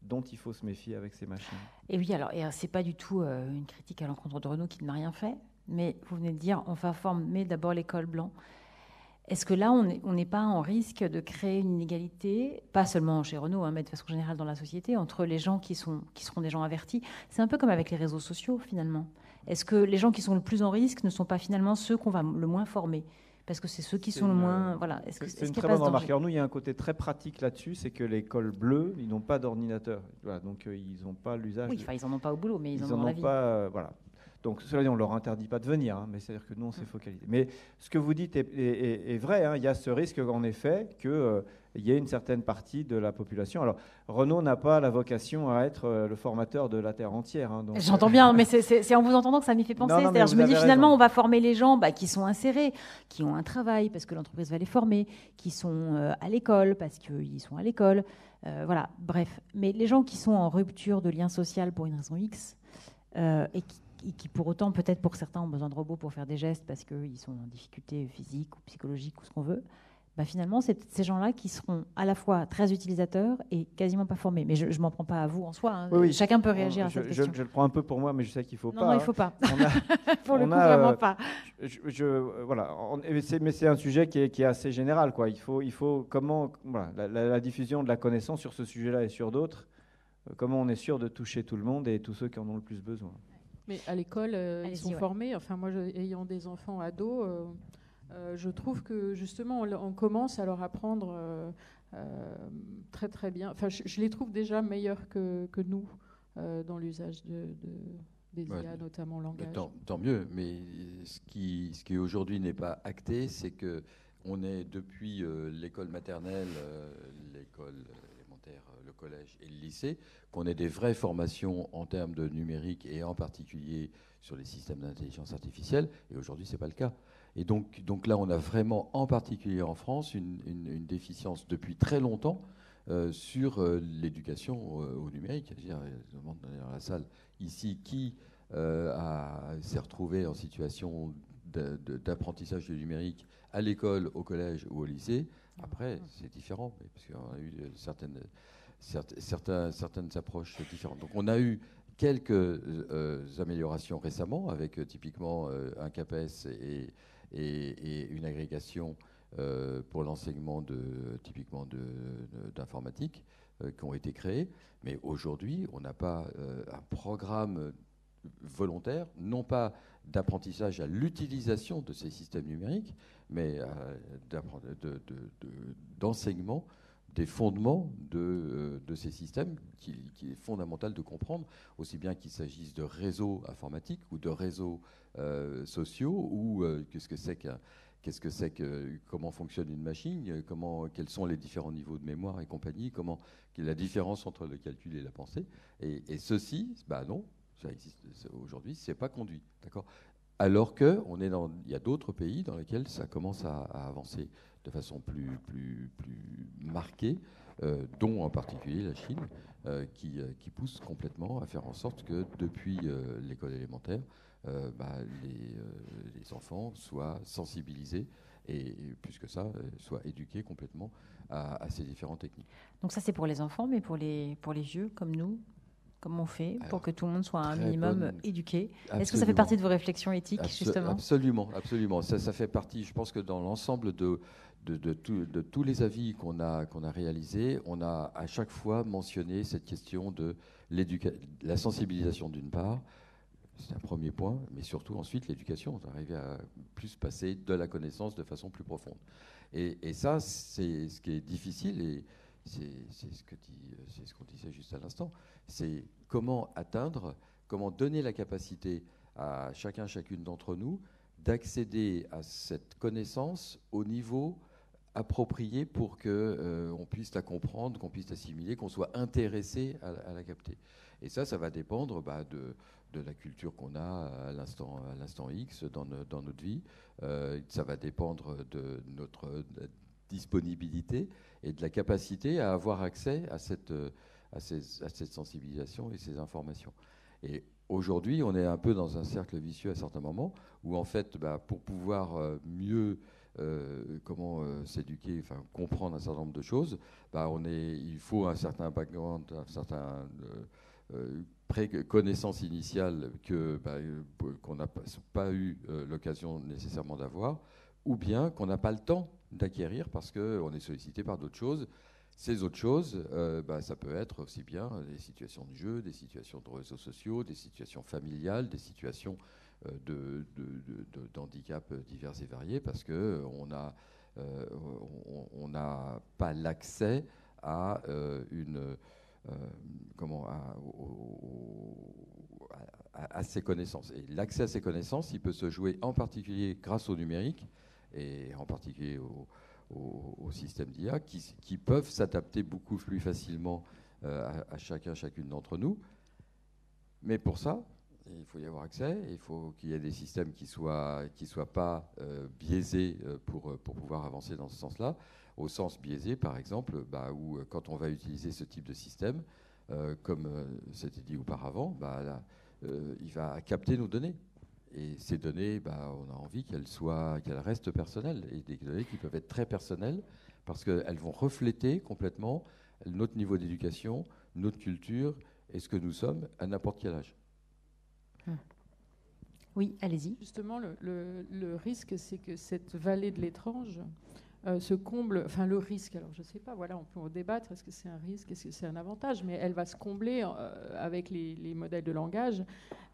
dont il faut se méfier avec ces machines. Et oui, alors, ce n'est pas du tout une critique à l'encontre de Renault qui n'a rien fait, mais vous venez de dire, on va former d'abord les cols blancs. Est-ce que là, on n'est pas en risque de créer une inégalité, pas seulement chez Renault, mais de façon générale dans la société, entre les gens qui seront des gens avertis? C'est un peu comme avec les réseaux sociaux, finalement. Est-ce que les gens qui sont le plus en risque ne sont pas finalement ceux qu'on va le moins former? Parce que c'est ceux qui sont le moins... Voilà. C'est une très bonne remarque. Alors nous, il y a un côté très pratique là-dessus, c'est que les cols bleus, ils n'ont pas d'ordinateur. Voilà, donc ils n'ont pas l'usage... Oui, ils n'en ont pas au boulot, mais ils en ont la vie. Voilà. Donc, cela dit, on ne leur interdit pas de venir, hein, mais c'est-à-dire que nous, on s'est focalisé. Mais ce que vous dites est vrai, hein, il y a ce risque, en effet, qu'il y ait une certaine partie de la population. Alors, Renault n'a pas la vocation à être le formateur de la Terre entière. Hein, j'entends bien, mais c'est en vous entendant que ça m'y fait penser. C'est-à-dire, je me dis, finalement, on va former les gens qui sont insérés, qui ont un travail, parce que l'entreprise va les former, qui sont à l'école, parce qu'ils sont à l'école. Voilà, bref. Mais les gens qui sont en rupture de lien social pour une raison X, et qui pour autant, peut-être pour certains, ont besoin de robots pour faire des gestes parce qu'ils sont en difficulté physique ou psychologique ou ce qu'on veut, finalement, c'est ces gens-là qui seront à la fois très utilisateurs et quasiment pas formés. Mais je ne m'en prends pas à vous en soi. Hein. Oui, chacun peut réagir à cette question. Je le prends un peu pour moi, mais je sais qu'il ne faut pas. Non, il ne faut pas. Pour le coup, vraiment pas. Voilà. Mais c'est un sujet qui est assez général, quoi. Il faut comment, voilà, la diffusion de la connaissance sur ce sujet-là et sur d'autres, comment on est sûr de toucher tout le monde et tous ceux qui en ont le plus besoin. Mais à l'école, ils sont formés. Enfin, moi, ayant des enfants ados, je trouve que justement, on commence à leur apprendre très très bien. Enfin, je les trouve déjà meilleurs que nous dans l'usage des IA, notamment en langage. Tant mieux. Mais ce qui aujourd'hui n'est pas acté, c'est que on est depuis l'école maternelle, l'école élémentaire, le collège et le lycée, qu'on ait des vraies formations en termes de numérique et en particulier sur les systèmes d'intelligence artificielle. Et aujourd'hui, ce n'est pas le cas. Et donc là, on a vraiment, en particulier en France, une déficience depuis très longtemps sur l'éducation au numérique. Je demande dans la salle ici qui s'est retrouvé en situation d'apprentissage du numérique à l'école, au collège ou au lycée. Après, c'est différent, parce qu'on a eu certaines approches différentes. Donc on a eu quelques améliorations récemment, avec typiquement un CAPES et une agrégation pour l'enseignement typiquement d'informatique qui ont été créés. Mais aujourd'hui, on n'a pas un programme volontaire, non pas d'apprentissage à l'utilisation de ces systèmes numériques, mais d'enseignement des fondements de ces systèmes qui est fondamental de comprendre, aussi bien qu'il s'agisse de réseaux informatiques ou de réseaux sociaux, ou qu'est-ce que c'est comment fonctionne une machine, quels sont les différents niveaux de mémoire et compagnie, quelle est la différence entre le calcul et la pensée. Et ceci, non, ça existe aujourd'hui, c'est pas conduit, d'accord. Alors qu'il y a d'autres pays dans lesquels ça commence à avancer de façon plus marquée, dont en particulier la Chine, qui pousse complètement à faire en sorte que depuis l'école élémentaire, les enfants soient sensibilisés et plus que ça, soient éduqués complètement à ces différentes techniques. Donc ça, c'est pour les enfants, mais pour les vieux comme nous, comment on fait pour que tout le monde soit un minimum éduqué? Est-ce que ça fait partie de vos réflexions éthiques, justement? Absolument. Ça fait partie, je pense que dans l'ensemble de tous les avis qu'on a réalisés, on a à chaque fois mentionné cette question de la sensibilisation d'une part, c'est un premier point, mais surtout ensuite l'éducation, d'arriver à plus passer de la connaissance de façon plus profonde. Et ça, c'est ce qui est difficile, et c'est ce qu'on disait juste à l'instant, c'est comment donner la capacité à chacune d'entre nous d'accéder à cette connaissance au niveau approprié pour qu'on puisse la comprendre, qu'on puisse l'assimiler, qu'on soit intéressé à la capter. Et ça va dépendre de la culture qu'on a à l'instant X dans notre vie. Ça va dépendre de notre disponibilité et de la capacité à avoir accès à cette sensibilisation et ces informations. Et aujourd'hui, on est un peu dans un cercle vicieux à certains moments où, en fait, pour pouvoir mieux s'éduquer, comprendre un certain nombre de choses, il faut un certain background, un certain connaissance initiale qu'on n'a pas eu l'occasion nécessairement d'avoir, ou bien qu'on n'a pas le temps d'acquérir parce qu'on est sollicité par d'autres choses. Ces autres choses, ça peut être aussi bien des situations de jeu, des situations de réseaux sociaux, des situations familiales, des situations d'handicap divers et variés, parce qu'on n'a pas l'accès à à ces connaissances. Et l'accès à ces connaissances, il peut se jouer en particulier grâce au numérique et en particulier au système d'IA qui peuvent s'adapter beaucoup plus facilement à chacune d'entre nous. Mais pour ça, il faut y avoir accès, il faut qu'il y ait des systèmes qui soient pas biaisés pour pouvoir avancer dans ce sens-là. Au sens biaisé, par exemple, où quand on va utiliser ce type de système, comme c'était dit auparavant, il va capter nos données. Et ces données, on a envie qu'elles restent personnelles, et des données qui peuvent être très personnelles, parce qu'elles vont refléter complètement notre niveau d'éducation, notre culture, et ce que nous sommes à n'importe quel âge. Oui, allez-y. Justement, le risque, c'est que cette vallée de l'étrange se comble, enfin le risque, alors je ne sais pas, voilà, on peut en débattre, est-ce que c'est un risque, est-ce que c'est un avantage, mais elle va se combler avec les modèles de langage,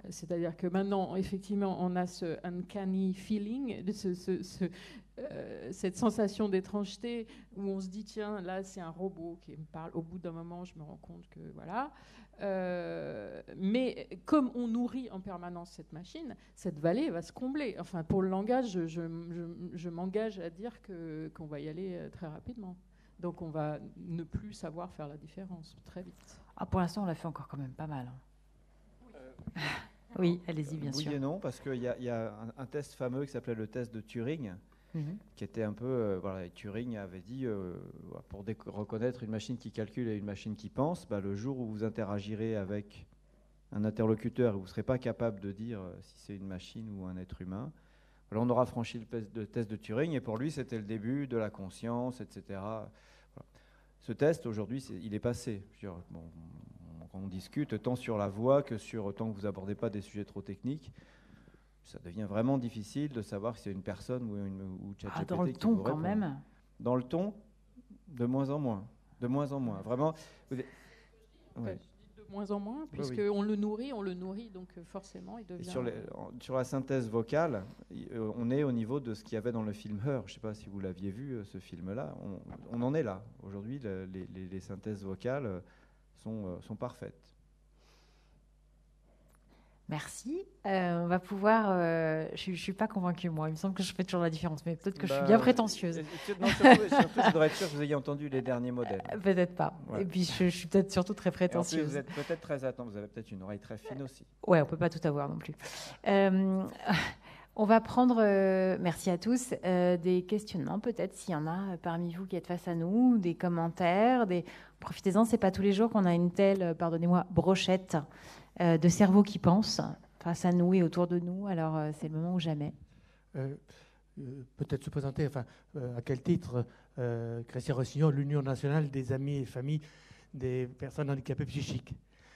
c'est-à-dire que maintenant, effectivement, on a ce uncanny feeling, cette sensation d'étrangeté où on se dit, tiens, là, c'est un robot qui me parle, au bout d'un moment, je me rends compte que, voilà. Mais comme on nourrit en permanence cette machine, cette vallée va se combler. Enfin, pour le langage, je m'engage à dire qu'on va y aller très rapidement. Donc, on va ne plus savoir faire la différence très vite. Pour l'instant, on l'a fait encore quand même pas mal. Oui, allez-y, bien sûr. Oui et non, parce qu'il y a un test fameux qui s'appelait le test de Turing, qui était un peu... Turing avait dit, pour reconnaître une machine qui calcule et une machine qui pense, le jour où vous interagirez avec un interlocuteur et vous ne serez pas capable de dire si c'est une machine ou un être humain, on aura franchi le test de Turing, et pour lui, c'était le début de la conscience, etc. Voilà. Ce test, aujourd'hui, il est passé. On discute tant sur la voix que sur tant que vous n'abordez pas des sujets trop techniques. Ça devient vraiment difficile de savoir si c'est une personne ou ChatGPT. Dans le ton, quand même. Dans le ton, de moins en moins. De moins en moins. Vraiment. De moins en moins, puisqu'on le nourrit, donc forcément, il devient... Sur la synthèse vocale, on est au niveau de ce qu'il y avait dans le film Her. Je ne sais pas si vous l'aviez vu, ce film-là. On en est là. Aujourd'hui, les synthèses vocales sont parfaites. Merci. On va pouvoir... je ne suis pas convaincue, moi. Il me semble que je fais toujours la différence, mais peut-être que je suis bien prétentieuse. Non, surtout, je voudrais être sûr que vous ayez entendu les derniers modèles. Peut-être pas. Ouais. Et puis, je suis peut-être surtout très prétentieuse. Vous êtes peut-être très attentive. Vous avez peut-être une oreille très fine aussi. Ouais, on ne peut pas tout avoir non plus. On va prendre, merci à tous, des questionnements peut-être, s'il y en a parmi vous qui êtes face à nous, des commentaires, profitez-en, c'est pas tous les jours qu'on a une telle, pardonnez-moi, brochette de cerveau qui pense face à nous et autour de nous, alors c'est le moment ou jamais. Peut-être se présenter, à quel titre Christian Rossignol, l'Union nationale des amis et familles des personnes handicapées psychiques.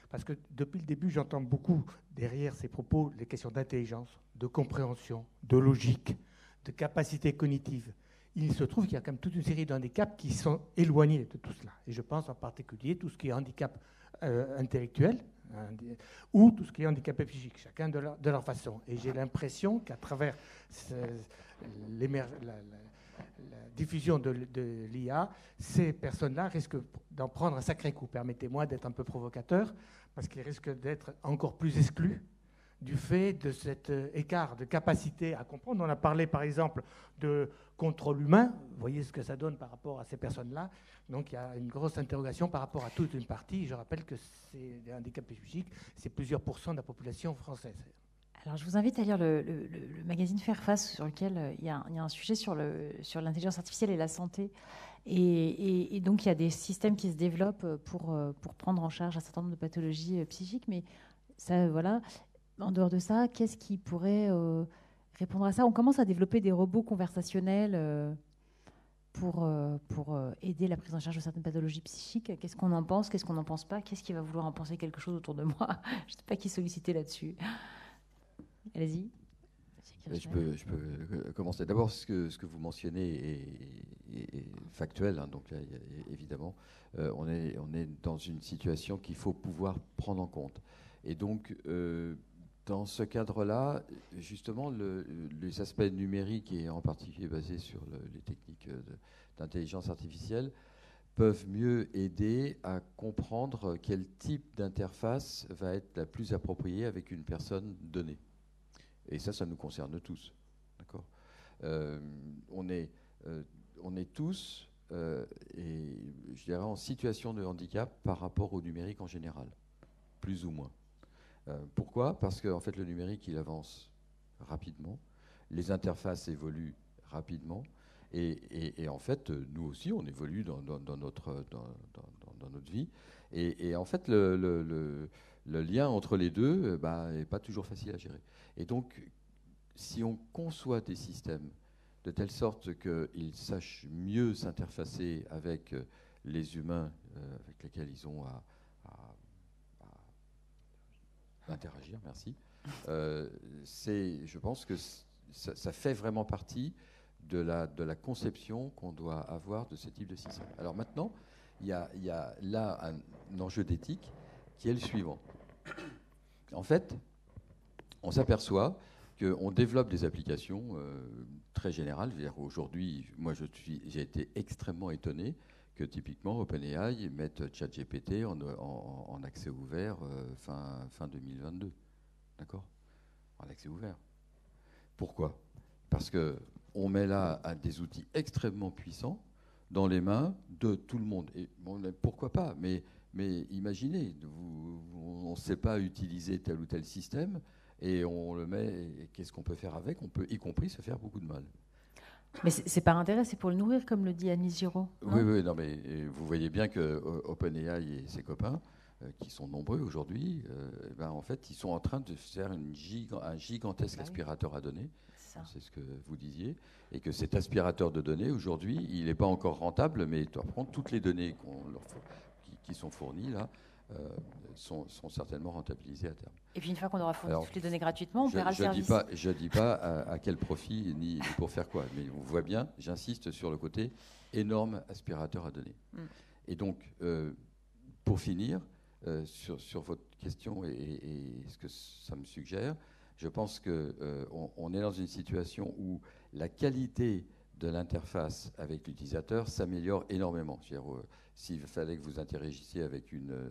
Parce que depuis le début, j'entends beaucoup derrière ces propos les questions d'intelligence, de compréhension, de logique, de capacité cognitive. Il se trouve qu'il y a quand même toute une série de handicaps qui sont éloignés de tout cela. Et je pense en particulier tout ce qui est handicap intellectuel ou tout ce qui est handicapé psychique, chacun de leur façon. Et j'ai l'impression qu'à travers la diffusion de l'IA, ces personnes-là risquent d'en prendre un sacré coup. Permettez-moi d'être un peu provocateur, parce qu'ils risquent d'être encore plus exclus du fait de cet écart de capacité à comprendre. On a parlé par exemple de contrôle humain, vous voyez ce que ça donne par rapport à ces personnes-là. Donc il y a une grosse interrogation par rapport à toute une partie. Je rappelle que c'est des handicapés psychiques, c'est plusieurs pourcents de la population française. Alors je vous invite à lire le magazine Faire Face, sur lequel il y a un sujet sur l'intelligence artificielle et la santé. Et donc il y a des systèmes qui se développent pour prendre en charge un certain nombre de pathologies psychiques. Mais ça, voilà. En dehors de ça, qu'est-ce qui pourrait répondre à ça? On commence à développer des robots conversationnels pour aider la prise en charge de certaines pathologies psychiques. Qu'est-ce qu'on en pense? Qu'est-ce qu'on n'en pense pas? Qu'est-ce qui va vouloir en penser quelque chose autour de moi? Je ne sais pas qui solliciter là-dessus. Allez-y. Je peux commencer. D'abord, ce que vous mentionnez est factuel. Donc là, évidemment, on est dans une situation qu'il faut pouvoir prendre en compte. Et donc, dans ce cadre-là, justement, les aspects numériques, et en particulier basés sur les techniques d'intelligence artificielle, peuvent mieux aider à comprendre quel type d'interface va être la plus appropriée avec une personne donnée. Et ça nous concerne tous. D'accord ? On est tous, et je dirais, en situation de handicap par rapport au numérique en général, plus ou moins. Pourquoi ? Parce que en fait, le numérique, il avance rapidement, les interfaces évoluent rapidement, et en fait, nous aussi, on évolue dans notre vie. Et en fait, le lien entre les deux n'est pas toujours facile à gérer. Et donc, si on conçoit des systèmes de telle sorte qu'ils sachent mieux s'interfacer avec les humains avec lesquels ils ont à interagir, merci, je pense que ça fait vraiment partie de la conception qu'on doit avoir de ce type de système. Alors maintenant, il y a là un enjeu d'éthique qui est le suivant. En fait, on s'aperçoit qu'on développe des applications très générales. Aujourd'hui, moi, j'ai été extrêmement étonné que typiquement OpenAI mette ChatGPT en accès ouvert fin 2022. D'accord ? En accès ouvert. Pourquoi ? Parce qu'on met là des outils extrêmement puissants dans les mains de tout le monde. Et bon, pourquoi pas ? Mais imaginez, on ne sait pas utiliser tel ou tel système, et on le met, et qu'est-ce qu'on peut faire avec ? On peut y compris se faire beaucoup de mal. Mais c'est par intérêt, c'est pour le nourrir, comme le dit Anis Giraud. Oui, non, mais vous voyez bien que OpenAI et ses copains, qui sont nombreux aujourd'hui, en fait, ils sont en train de faire un gigantesque aspirateur à données. C'est ce que vous disiez. Et que cet aspirateur de données, aujourd'hui, il n'est pas encore rentable, mais il doit prendre toutes les données qui sont fournies là. Sont certainement rentabilisés à terme. Et puis une fois qu'on aura fourni toutes les données gratuitement, on paiera le service. Je ne dis pas à quel profit ni pour faire quoi, mais on voit bien, j'insiste sur le côté énorme aspirateur à données. Et donc, pour finir, sur votre question et ce que ça me suggère, je pense qu'on est dans une situation où la qualité de l'interface avec l'utilisateur s'améliore énormément. S'il fallait que vous interagissiez avec une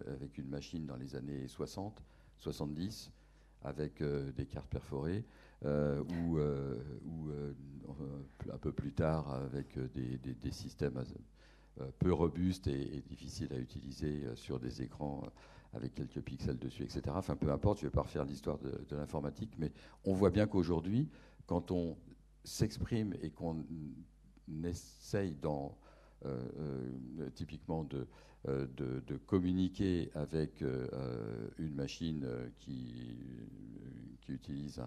machine dans les années 60, 70, avec des cartes perforées, ou un peu plus tard avec des systèmes peu robustes et difficiles à utiliser sur des écrans avec quelques pixels dessus, etc. Enfin, peu importe, je ne vais pas refaire l'histoire de l'informatique, mais on voit bien qu'aujourd'hui, quand on s'exprime et qu'on essaye typiquement de communiquer avec une machine qui utilise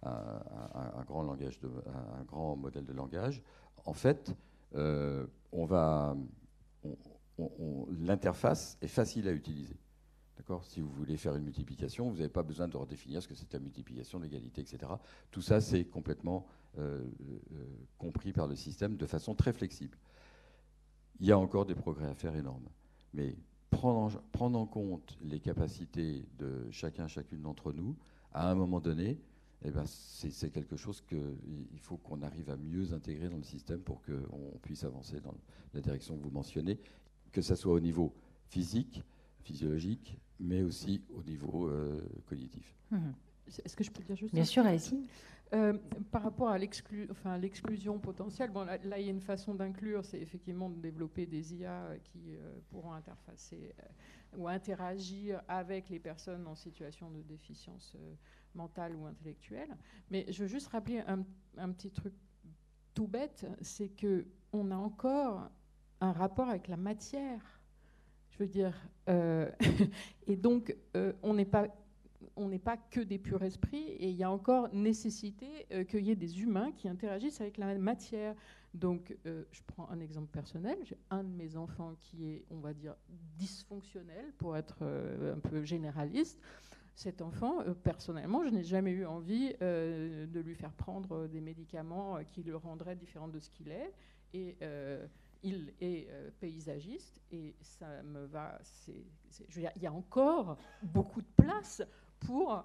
un grand langage, un grand modèle de langage, en fait, l'interface est facile à utiliser. D'accord ? Si vous voulez faire une multiplication, vous n'avez pas besoin de redéfinir ce que c'est la multiplication, l'égalité, etc. Tout ça, c'est complètement compris par le système de façon très flexible. Il y a encore des progrès à faire énormes. Mais prendre en compte les capacités de chacune d'entre nous, à un moment donné, c'est quelque chose qu'il faut qu'on arrive à mieux intégrer dans le système pour qu'on puisse avancer dans la direction que vous mentionnez, que ce soit au niveau physique, physiologique, mais aussi au niveau cognitif. Est-ce que je peux dire juste Bien sûr, allez-y. Par rapport à l'exclusion potentielle, là, il y a une façon d'inclure, c'est effectivement de développer des IA qui pourront interfacer ou interagir avec les personnes en situation de déficience mentale ou intellectuelle. Mais je veux juste rappeler un petit truc tout bête, c'est qu'on a encore un rapport avec la matière. Je veux dire, et donc on n'est pas que des purs esprits, et il y a encore nécessité qu'il y ait des humains qui interagissent avec la matière. Donc, je prends un exemple personnel. J'ai un de mes enfants qui est, on va dire, dysfonctionnel, pour être un peu généraliste. Cet enfant, personnellement, je n'ai jamais eu envie de lui faire prendre des médicaments qui le rendraient différent de ce qu'il est. Et il est paysagiste, et ça me va. Je veux dire, il y a encore beaucoup de place pour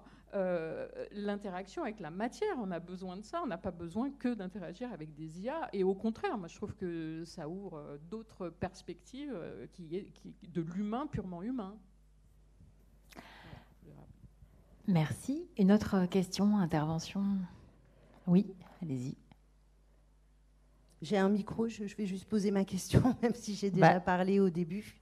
l'interaction avec la matière. On a besoin de ça, on n'a pas besoin que d'interagir avec des IA. Et au contraire, moi je trouve que ça ouvre d'autres perspectives de l'humain purement humain. Merci. Une autre question, intervention? Oui, allez-y. J'ai un micro, je vais juste poser ma question, même si j'ai déjà parlé au début.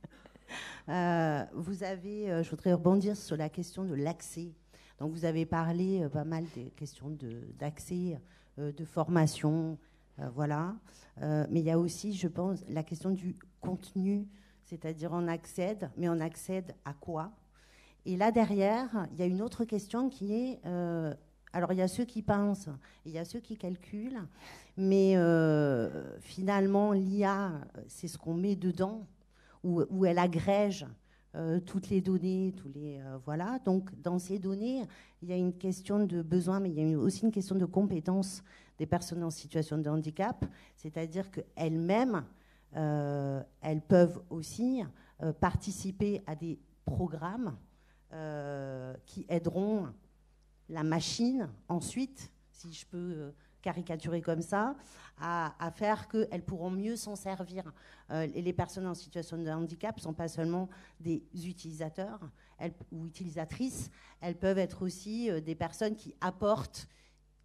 Vous avez, je voudrais rebondir sur la question de l'accès. Donc vous avez parlé pas mal des questions d'accès, de formation, voilà. Mais il y a aussi, je pense, la question du contenu, c'est-à-dire on accède, mais on accède à quoi? Et là derrière, il y a une autre question qui est, alors il y a ceux qui pensent, et il y a ceux qui calculent, mais finalement l'IA, c'est ce qu'on met dedans, où elle agrège toutes les données, voilà. Donc, dans ces données, il y a une question de besoin, mais il y a aussi une question de compétence des personnes en situation de handicap, c'est-à-dire qu'elles-mêmes, elles peuvent aussi participer à des programmes qui aideront la machine ensuite, si je peux caricaturer comme ça, à faire qu'elles pourront mieux s'en servir. Et les personnes en situation de handicap ne sont pas seulement des utilisateurs ou utilisatrices, elles peuvent être aussi des personnes qui apportent,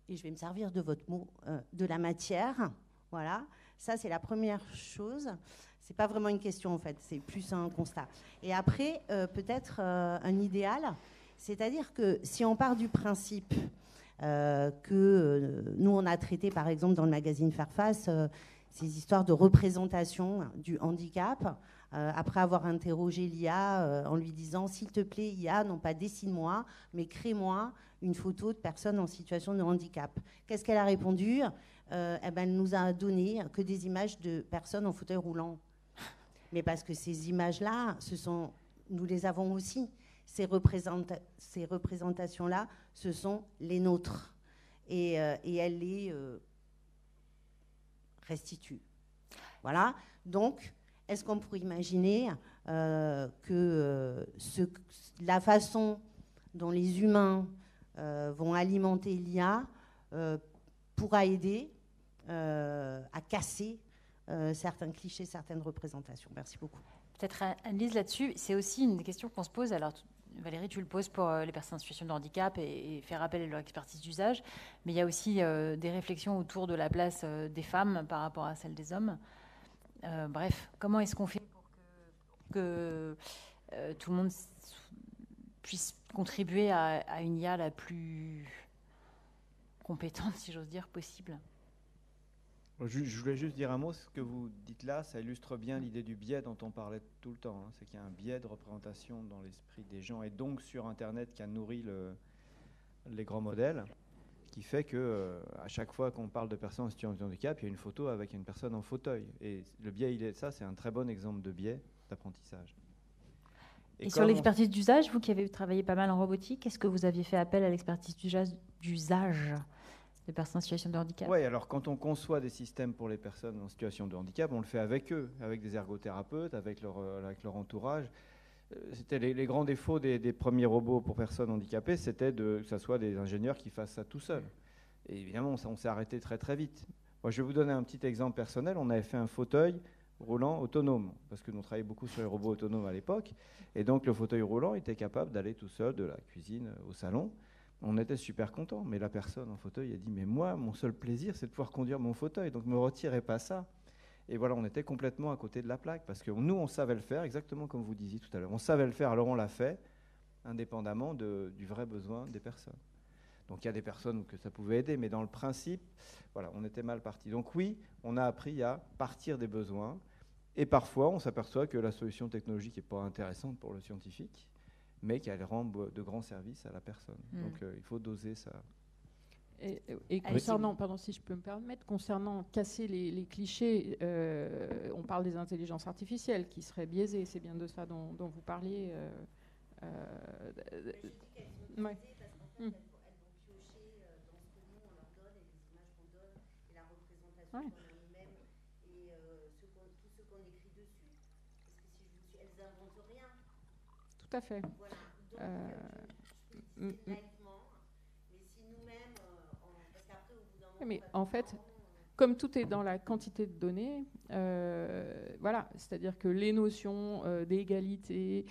et je vais me servir de votre mot, de la matière. Voilà, ça c'est la première chose. Ce n'est pas vraiment une question en fait, c'est plus un constat. Et après, peut-être un idéal, c'est-à-dire que si on part du principe que nous, on a traité, par exemple, dans le magazine Faire Face, ces histoires de représentation du handicap, après avoir interrogé l'IA en lui disant « S'il te plaît, IA, non pas dessine-moi, mais crée-moi une photo de personne en situation de handicap. » Qu'est-ce qu'elle a répondu? Elle nous a donné que des images de personnes en fauteuil roulant. Mais parce que ces images-là, nous les avons aussi. Ces représentations-là, ce sont les nôtres. Et elle les restitue. Voilà. Donc, est-ce qu'on pourrait imaginer que la façon dont les humains vont alimenter l'IA pourra aider à casser certains clichés, certaines représentations? Merci beaucoup. Peut-être Anne-Lise là-dessus, c'est aussi une question qu'on se pose. Alors, Valérie, tu le poses pour les personnes en situation de handicap et faire appel à leur expertise d'usage, mais il y a aussi des réflexions autour de la place des femmes par rapport à celle des hommes. Bref, comment est-ce qu'on fait pour que tout le monde puisse contribuer à une IA la plus compétente, si j'ose dire, possible? Je voulais juste dire un mot. Ce que vous dites là, ça illustre bien l'idée du biais dont on parlait tout le temps. C'est qu'il y a un biais de représentation dans l'esprit des gens et donc sur Internet qui a nourri les grands modèles, qui fait que à chaque fois qu'on parle de personnes en situation de handicap, il y a une photo avec une personne en fauteuil. Et le biais, ça, c'est un très bon exemple de biais d'apprentissage. Et sur l'expertise d'usage, vous qui avez travaillé pas mal en robotique, est-ce que vous aviez fait appel à l'expertise d'usage des personnes en situation de handicap? Oui, alors quand on conçoit des systèmes pour les personnes en situation de handicap, on le fait avec eux, avec des ergothérapeutes, avec leur entourage. C'était les grands défauts des premiers robots pour personnes handicapées, c'était que ce soit des ingénieurs qui fassent ça tout seuls. Et évidemment, on s'est arrêté très très vite. Moi, je vais vous donner un petit exemple personnel. On avait fait un fauteuil roulant autonome, parce que nous travaillions beaucoup sur les robots autonomes à l'époque. Et donc, le fauteuil roulant était capable d'aller tout seul de la cuisine au salon. On était super contents, mais la personne en fauteuil a dit « Mais moi, mon seul plaisir, c'est de pouvoir conduire mon fauteuil, donc ne me retirez pas ça. » Et voilà, on était complètement à côté de la plaque, parce que nous, on savait le faire, exactement comme vous disiez tout à l'heure. On savait le faire, alors on l'a fait, indépendamment du vrai besoin des personnes. Donc il y a des personnes que ça pouvait aider, mais dans le principe, voilà, on était mal parti. Donc oui, on a appris à partir des besoins, et parfois, on s'aperçoit que la solution technologique n'est pas intéressante pour le scientifique, mais qu'elle rend de grands services à la personne. Donc il faut doser ça. Et concernant, pardon, si je peux me permettre, concernant casser les clichés, on parle des intelligences artificielles qui seraient biaisées, c'est bien de ça dont vous parliez. Ouais. Ouais. Tout à fait. Voilà. Donc, Mais en fait, comme tout est dans la quantité de données, voilà, c'est-à-dire que les notions d'égalité,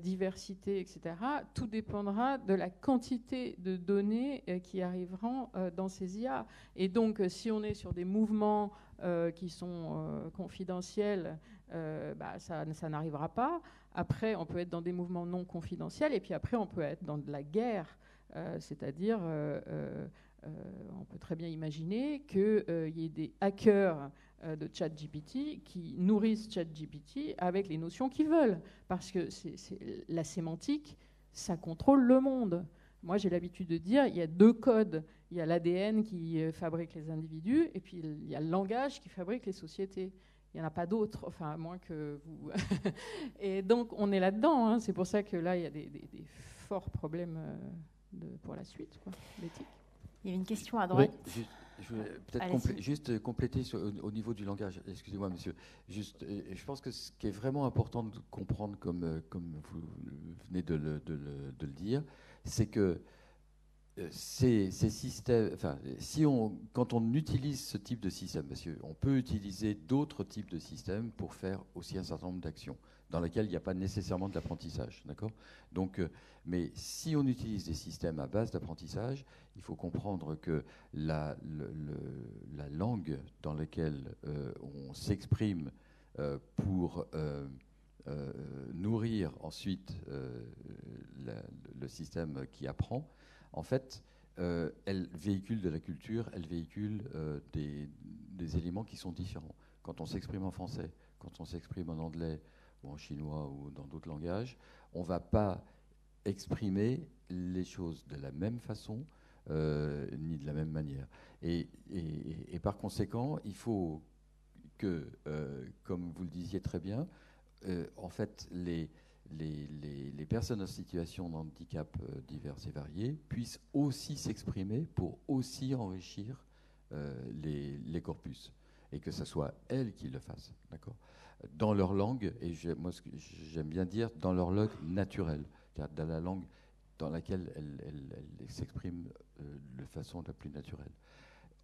diversité, etc., tout dépendra de la quantité de données qui arriveront dans ces IA. Et donc, si on est sur des mouvements qui sont confidentiels, ça n'arrivera pas. Après, on peut être dans des mouvements non confidentiels, et puis après, on peut être dans de la guerre, c'est-à-dire... on peut très bien imaginer qu'il y ait des hackers de ChatGPT qui nourrissent ChatGPT avec les notions qu'ils veulent. Parce que la sémantique, ça contrôle le monde. Moi, j'ai l'habitude de dire, il y a deux codes. Il y a l'ADN qui fabrique les individus, et puis il y a le langage qui fabrique les sociétés. Il n'y en a pas d'autres, enfin, à moins que vous... Et donc, on est là-dedans. Hein. C'est pour ça que là, il y a des forts problèmes pour la suite, l'éthique. Il y avait une question à droite. Oui, je voulais peut-être juste compléter au niveau du langage. Excusez-moi, monsieur. Je pense que ce qui est vraiment important de comprendre, comme vous venez de le dire, c'est que ces systèmes, enfin, quand on utilise ce type de système, parce qu'on peut utiliser d'autres types de systèmes pour faire aussi un certain nombre d'actions dans lesquelles il n'y a pas nécessairement de l'apprentissage, d'accord ? Donc, mais si on utilise des systèmes à base d'apprentissage, il faut comprendre que la langue dans laquelle on s'exprime pour nourrir ensuite le système qui apprend, en fait, elle véhicule de la culture, elle véhicule des éléments qui sont différents. Quand on s'exprime en français, quand on s'exprime en anglais ou en chinois ou dans d'autres langages, on ne va pas exprimer les choses de la même façon ni de la même manière. Et par conséquent, il faut que, comme vous le disiez très bien, en fait, les personnes en situation de handicap divers et variés puissent aussi s'exprimer pour aussi enrichir les corpus, et que ce soit elles qui le fassent, d'accord, dans leur langue, et moi ce que j'aime bien dire, dans leur langue naturelle, dans la langue dans laquelle elles s'expriment de façon la plus naturelle.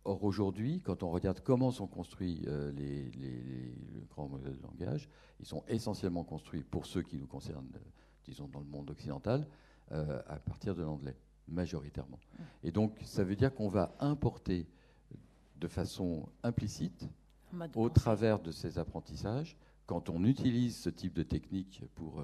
Or, aujourd'hui, quand on regarde comment sont construits les grands modèles de langage, ils sont essentiellement construits, pour ceux qui nous concernent, disons dans le monde occidental, à partir de l'anglais, majoritairement. Et donc, ça veut dire qu'on va importer de façon implicite, au travers de ces apprentissages, quand on utilise ce type de technique pour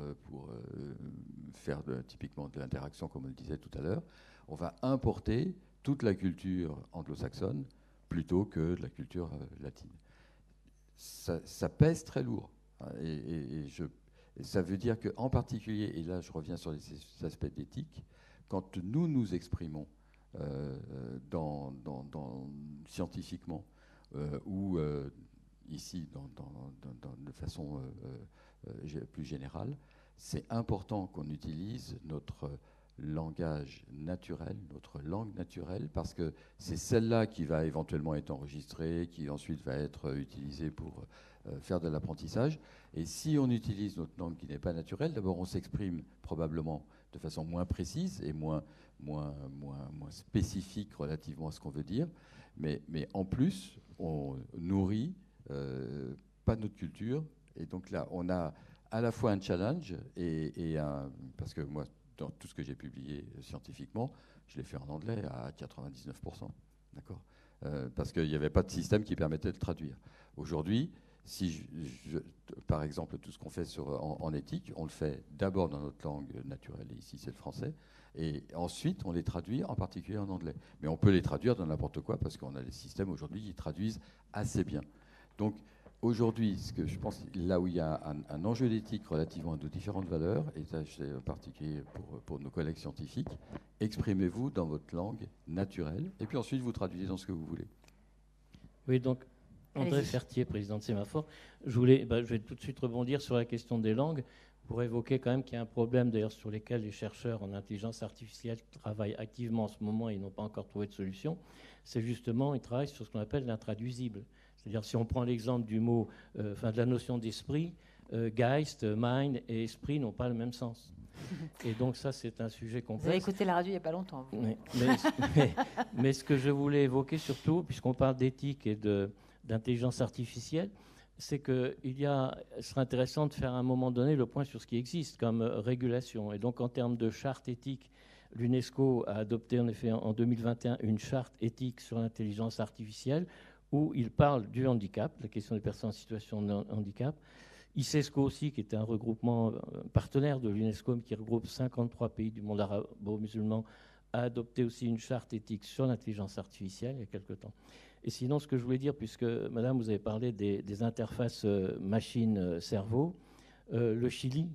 faire typiquement de l'interaction, comme on le disait tout à l'heure, on va importer toute la culture anglo-saxonne plutôt que de la culture latine. Ça pèse très lourd. Et ça veut dire qu'en particulier, et là je reviens sur les aspects d'éthique, quand nous nous exprimons scientifiquement ou ici de façon plus générale, c'est important qu'on utilise notre langage naturel, notre langue naturelle, parce que c'est celle-là qui va éventuellement être enregistrée, qui ensuite va être utilisée pour faire de l'apprentissage. Et si on utilise notre langue qui n'est pas naturelle, d'abord on s'exprime probablement de façon moins précise et moins spécifique relativement à ce qu'on veut dire, mais en plus on nourrit pas notre culture. Et donc là on a à la fois un challenge parce que moi, dans tout ce que j'ai publié scientifiquement, je l'ai fait en anglais à 99%, d'accord, parce qu'il n'y avait pas de système qui permettait de traduire. Aujourd'hui, si par exemple, tout ce qu'on fait en éthique, on le fait d'abord dans notre langue naturelle, et ici c'est le français, et ensuite on les traduit en particulier en anglais. Mais on peut les traduire dans n'importe quoi, parce qu'on a des systèmes aujourd'hui qui traduisent assez bien. Donc, aujourd'hui, ce que je pense, là où il y a un enjeu d'éthique relativement à nos différentes valeurs, et ça c'est en particulier pour nos collègues scientifiques, exprimez-vous dans votre langue naturelle, et puis ensuite vous traduisez dans ce que vous voulez. Oui, donc André Fertier, président de Sémaphore, je vais tout de suite rebondir sur la question des langues, pour évoquer quand même qu'il y a un problème d'ailleurs sur lequel les chercheurs en intelligence artificielle travaillent activement en ce moment et ils n'ont pas encore trouvé de solution. C'est justement, ils travaillent sur ce qu'on appelle l'intraduisible. C'est-à-dire, si on prend l'exemple du mot, de la notion d'esprit, Geist, mind et esprit n'ont pas le même sens. Et donc ça, c'est un sujet complexe. Vous avez écouté la radio il n'y a pas longtemps. Vous. Mais ce que je voulais évoquer surtout, puisqu'on parle d'éthique et d'intelligence artificielle, c'est qu'il serait intéressant de faire à un moment donné le point sur ce qui existe comme régulation. Et donc en termes de charte éthique, l'UNESCO a adopté en effet en 2021 une charte éthique sur l'intelligence artificielle où il parle du handicap, la question des personnes en situation de handicap. ICESCO aussi, qui était un regroupement partenaire de l'UNESCO, qui regroupe 53 pays du monde arabo-musulman, a adopté aussi une charte éthique sur l'intelligence artificielle il y a quelque temps. Et sinon, ce que je voulais dire, puisque, madame, vous avez parlé des interfaces machine-cerveau, le Chili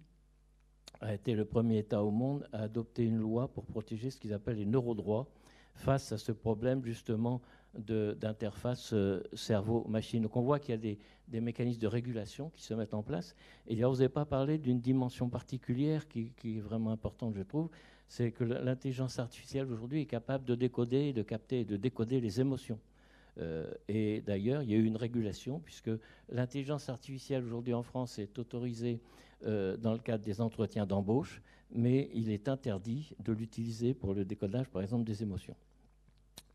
a été le premier État au monde à adopter une loi pour protéger ce qu'ils appellent les neurodroits face à ce problème, justement, d'interface cerveau-machine. Donc on voit qu'il y a des mécanismes de régulation qui se mettent en place. Et là, vous n'avez pas parlé d'une dimension particulière qui est vraiment importante, je trouve, c'est que l'intelligence artificielle aujourd'hui est capable de décoder, de capter et de décoder les émotions. Et d'ailleurs, il y a eu une régulation, puisque l'intelligence artificielle aujourd'hui en France est autorisée dans le cadre des entretiens d'embauche, mais il est interdit de l'utiliser pour le décodage, par exemple, des émotions.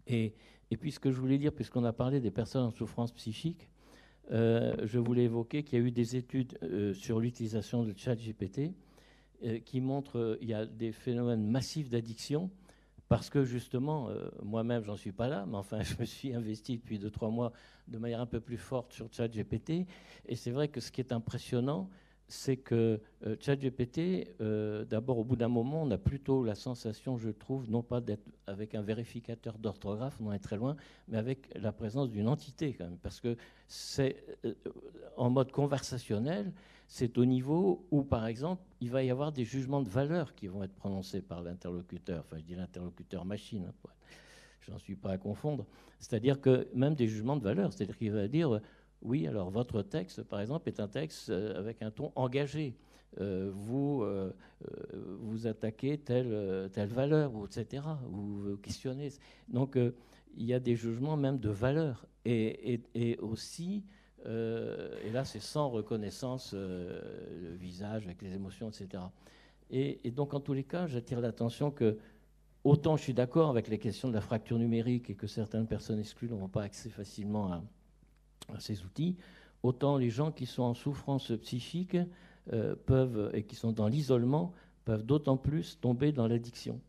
Et puis, ce que je voulais dire, puisqu'on a parlé des personnes en souffrance psychique, je voulais évoquer qu'il y a eu des études sur l'utilisation de ChatGPT qui montrent qu'il y a des phénomènes massifs d'addiction, parce que justement, moi-même, j'en suis pas là, mais enfin, je me suis investi depuis 2-3 mois de manière un peu plus forte sur ChatGPT. Et c'est vrai que ce qui est impressionnant, c'est que ChatGPT, d'abord, au bout d'un moment, on a plutôt la sensation, je trouve, non pas d'être avec un vérificateur d'orthographe, on en est très loin, mais avec la présence d'une entité quand même, parce que c'est en mode conversationnel, c'est au niveau où, par exemple, il va y avoir des jugements de valeur qui vont être prononcés par l'interlocuteur, enfin je dis l'interlocuteur machine, hein, je n'en suis pas à confondre, c'est-à-dire que même des jugements de valeur, c'est-à-dire qu'il va dire... Oui, alors votre texte, par exemple, est un texte avec un ton engagé. Vous attaquez telle valeur, etc. Vous questionnez. Donc, il y a des jugements même de valeur. Et aussi, et là, c'est sans reconnaissance, le visage, avec les émotions, etc. Et donc, en tous les cas, j'attire l'attention que, autant je suis d'accord avec les questions de la fracture numérique et que certaines personnes exclues n'auront pas accès facilement à ces outils, autant les gens qui sont en souffrance psychique peuvent, et qui sont dans l'isolement, peuvent d'autant plus tomber dans l'addiction.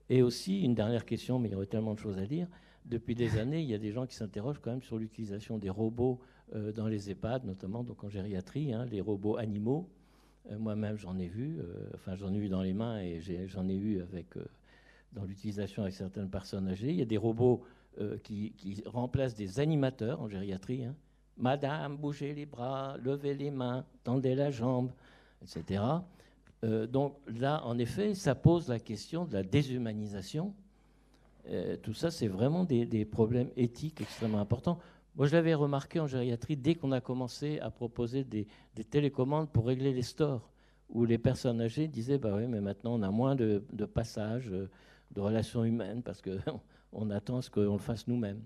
Et aussi, une dernière question, mais il y aurait tellement de choses à dire, depuis des années, il y a des gens qui s'interrogent quand même sur l'utilisation des robots dans les EHPAD, notamment donc en gériatrie, hein, les robots animaux. Moi-même, j'en ai vu, j'en ai eu dans les mains et j'en ai eu dans l'utilisation avec certaines personnes âgées. Il y a des robots qui remplace des animateurs en gériatrie. Hein. Madame, bougez les bras, levez les mains, tendez la jambe, etc. Donc là, en effet, ça pose la question de la déshumanisation. Tout ça, c'est vraiment des problèmes éthiques extrêmement importants. Moi, je l'avais remarqué en gériatrie dès qu'on a commencé à proposer des télécommandes pour régler les stores, où les personnes âgées disaient « bah oui, mais maintenant, on a moins de passages, de relations humaines, parce que... » on attend à ce qu'on le fasse nous-mêmes.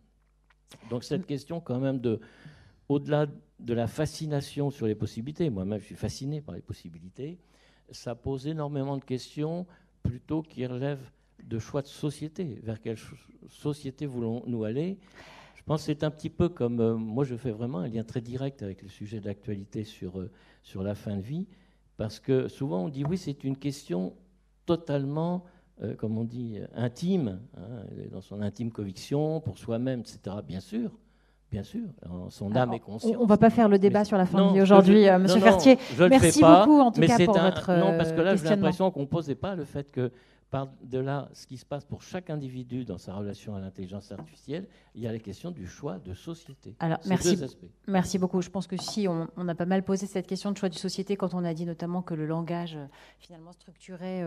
Donc cette question quand même au-delà de la fascination sur les possibilités, moi-même je suis fasciné par les possibilités, ça pose énormément de questions plutôt qui relèvent de choix de société. Vers quelle société voulons-nous aller ? Je pense que c'est un petit peu comme, moi je fais vraiment un lien très direct avec le sujet de l'actualité sur la fin de vie, parce que souvent on dit oui c'est une question totalement... comme on dit, intime, hein, dans son intime conviction, pour soi-même, etc. Bien sûr, son âme et conscience. On ne va pas faire le débat sur la fin de vie aujourd'hui, Monsieur Fertier. Merci beaucoup, en tout cas, pour votre Non, parce que là, j'ai l'impression qu'on ne posait pas le fait que, par-delà ce qui se passe pour chaque individu dans sa relation à l'intelligence artificielle, il y a la question du choix de société. Alors, merci beaucoup. Je pense que si on a pas mal posé cette question de choix de société quand on a dit notamment que le langage, finalement, structurait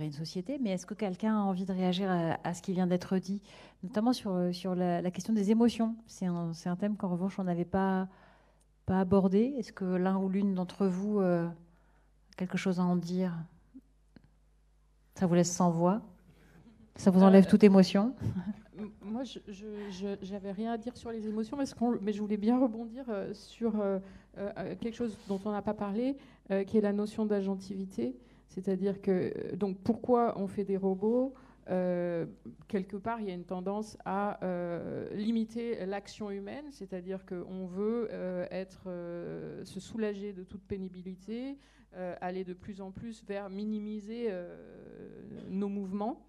une société, mais est-ce que quelqu'un a envie de réagir à ce qui vient d'être dit, notamment sur la question des émotions ? C'est un thème qu'en revanche on n'avait pas abordé. Est-ce que l'un ou l'une d'entre vous a quelque chose à en dire ? Ça vous laisse sans voix ? Ça vous enlève toute émotion ? Moi, je n'avais rien à dire sur les émotions, mais je voulais bien rebondir sur quelque chose dont on n'a pas parlé, qui est la notion d'agentivité. C'est-à-dire que, donc pourquoi on fait des robots ? Quelque part, il y a une tendance à limiter l'action humaine, c'est-à-dire qu'on veut se soulager de toute pénibilité, aller de plus en plus vers minimiser nos mouvements.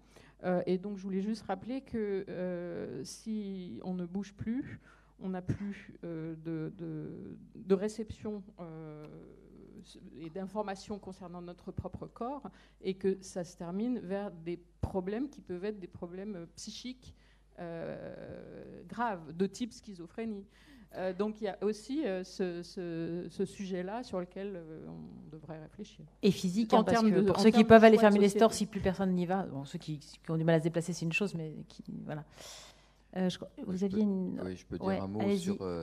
Et donc, je voulais juste rappeler que si on ne bouge plus, on n'a plus de réception et d'informations concernant notre propre corps, et que ça se termine vers des problèmes qui peuvent être des problèmes psychiques graves, de type schizophrénie. Donc il y a aussi ce sujet-là sur lequel on devrait réfléchir. Et physique, parce que pour ceux qui peuvent aller fermer les stores si plus personne n'y va, bon, ceux qui ont du mal à se déplacer, c'est une chose, mais voilà. Vous aviez une... Oui, je peux dire un mot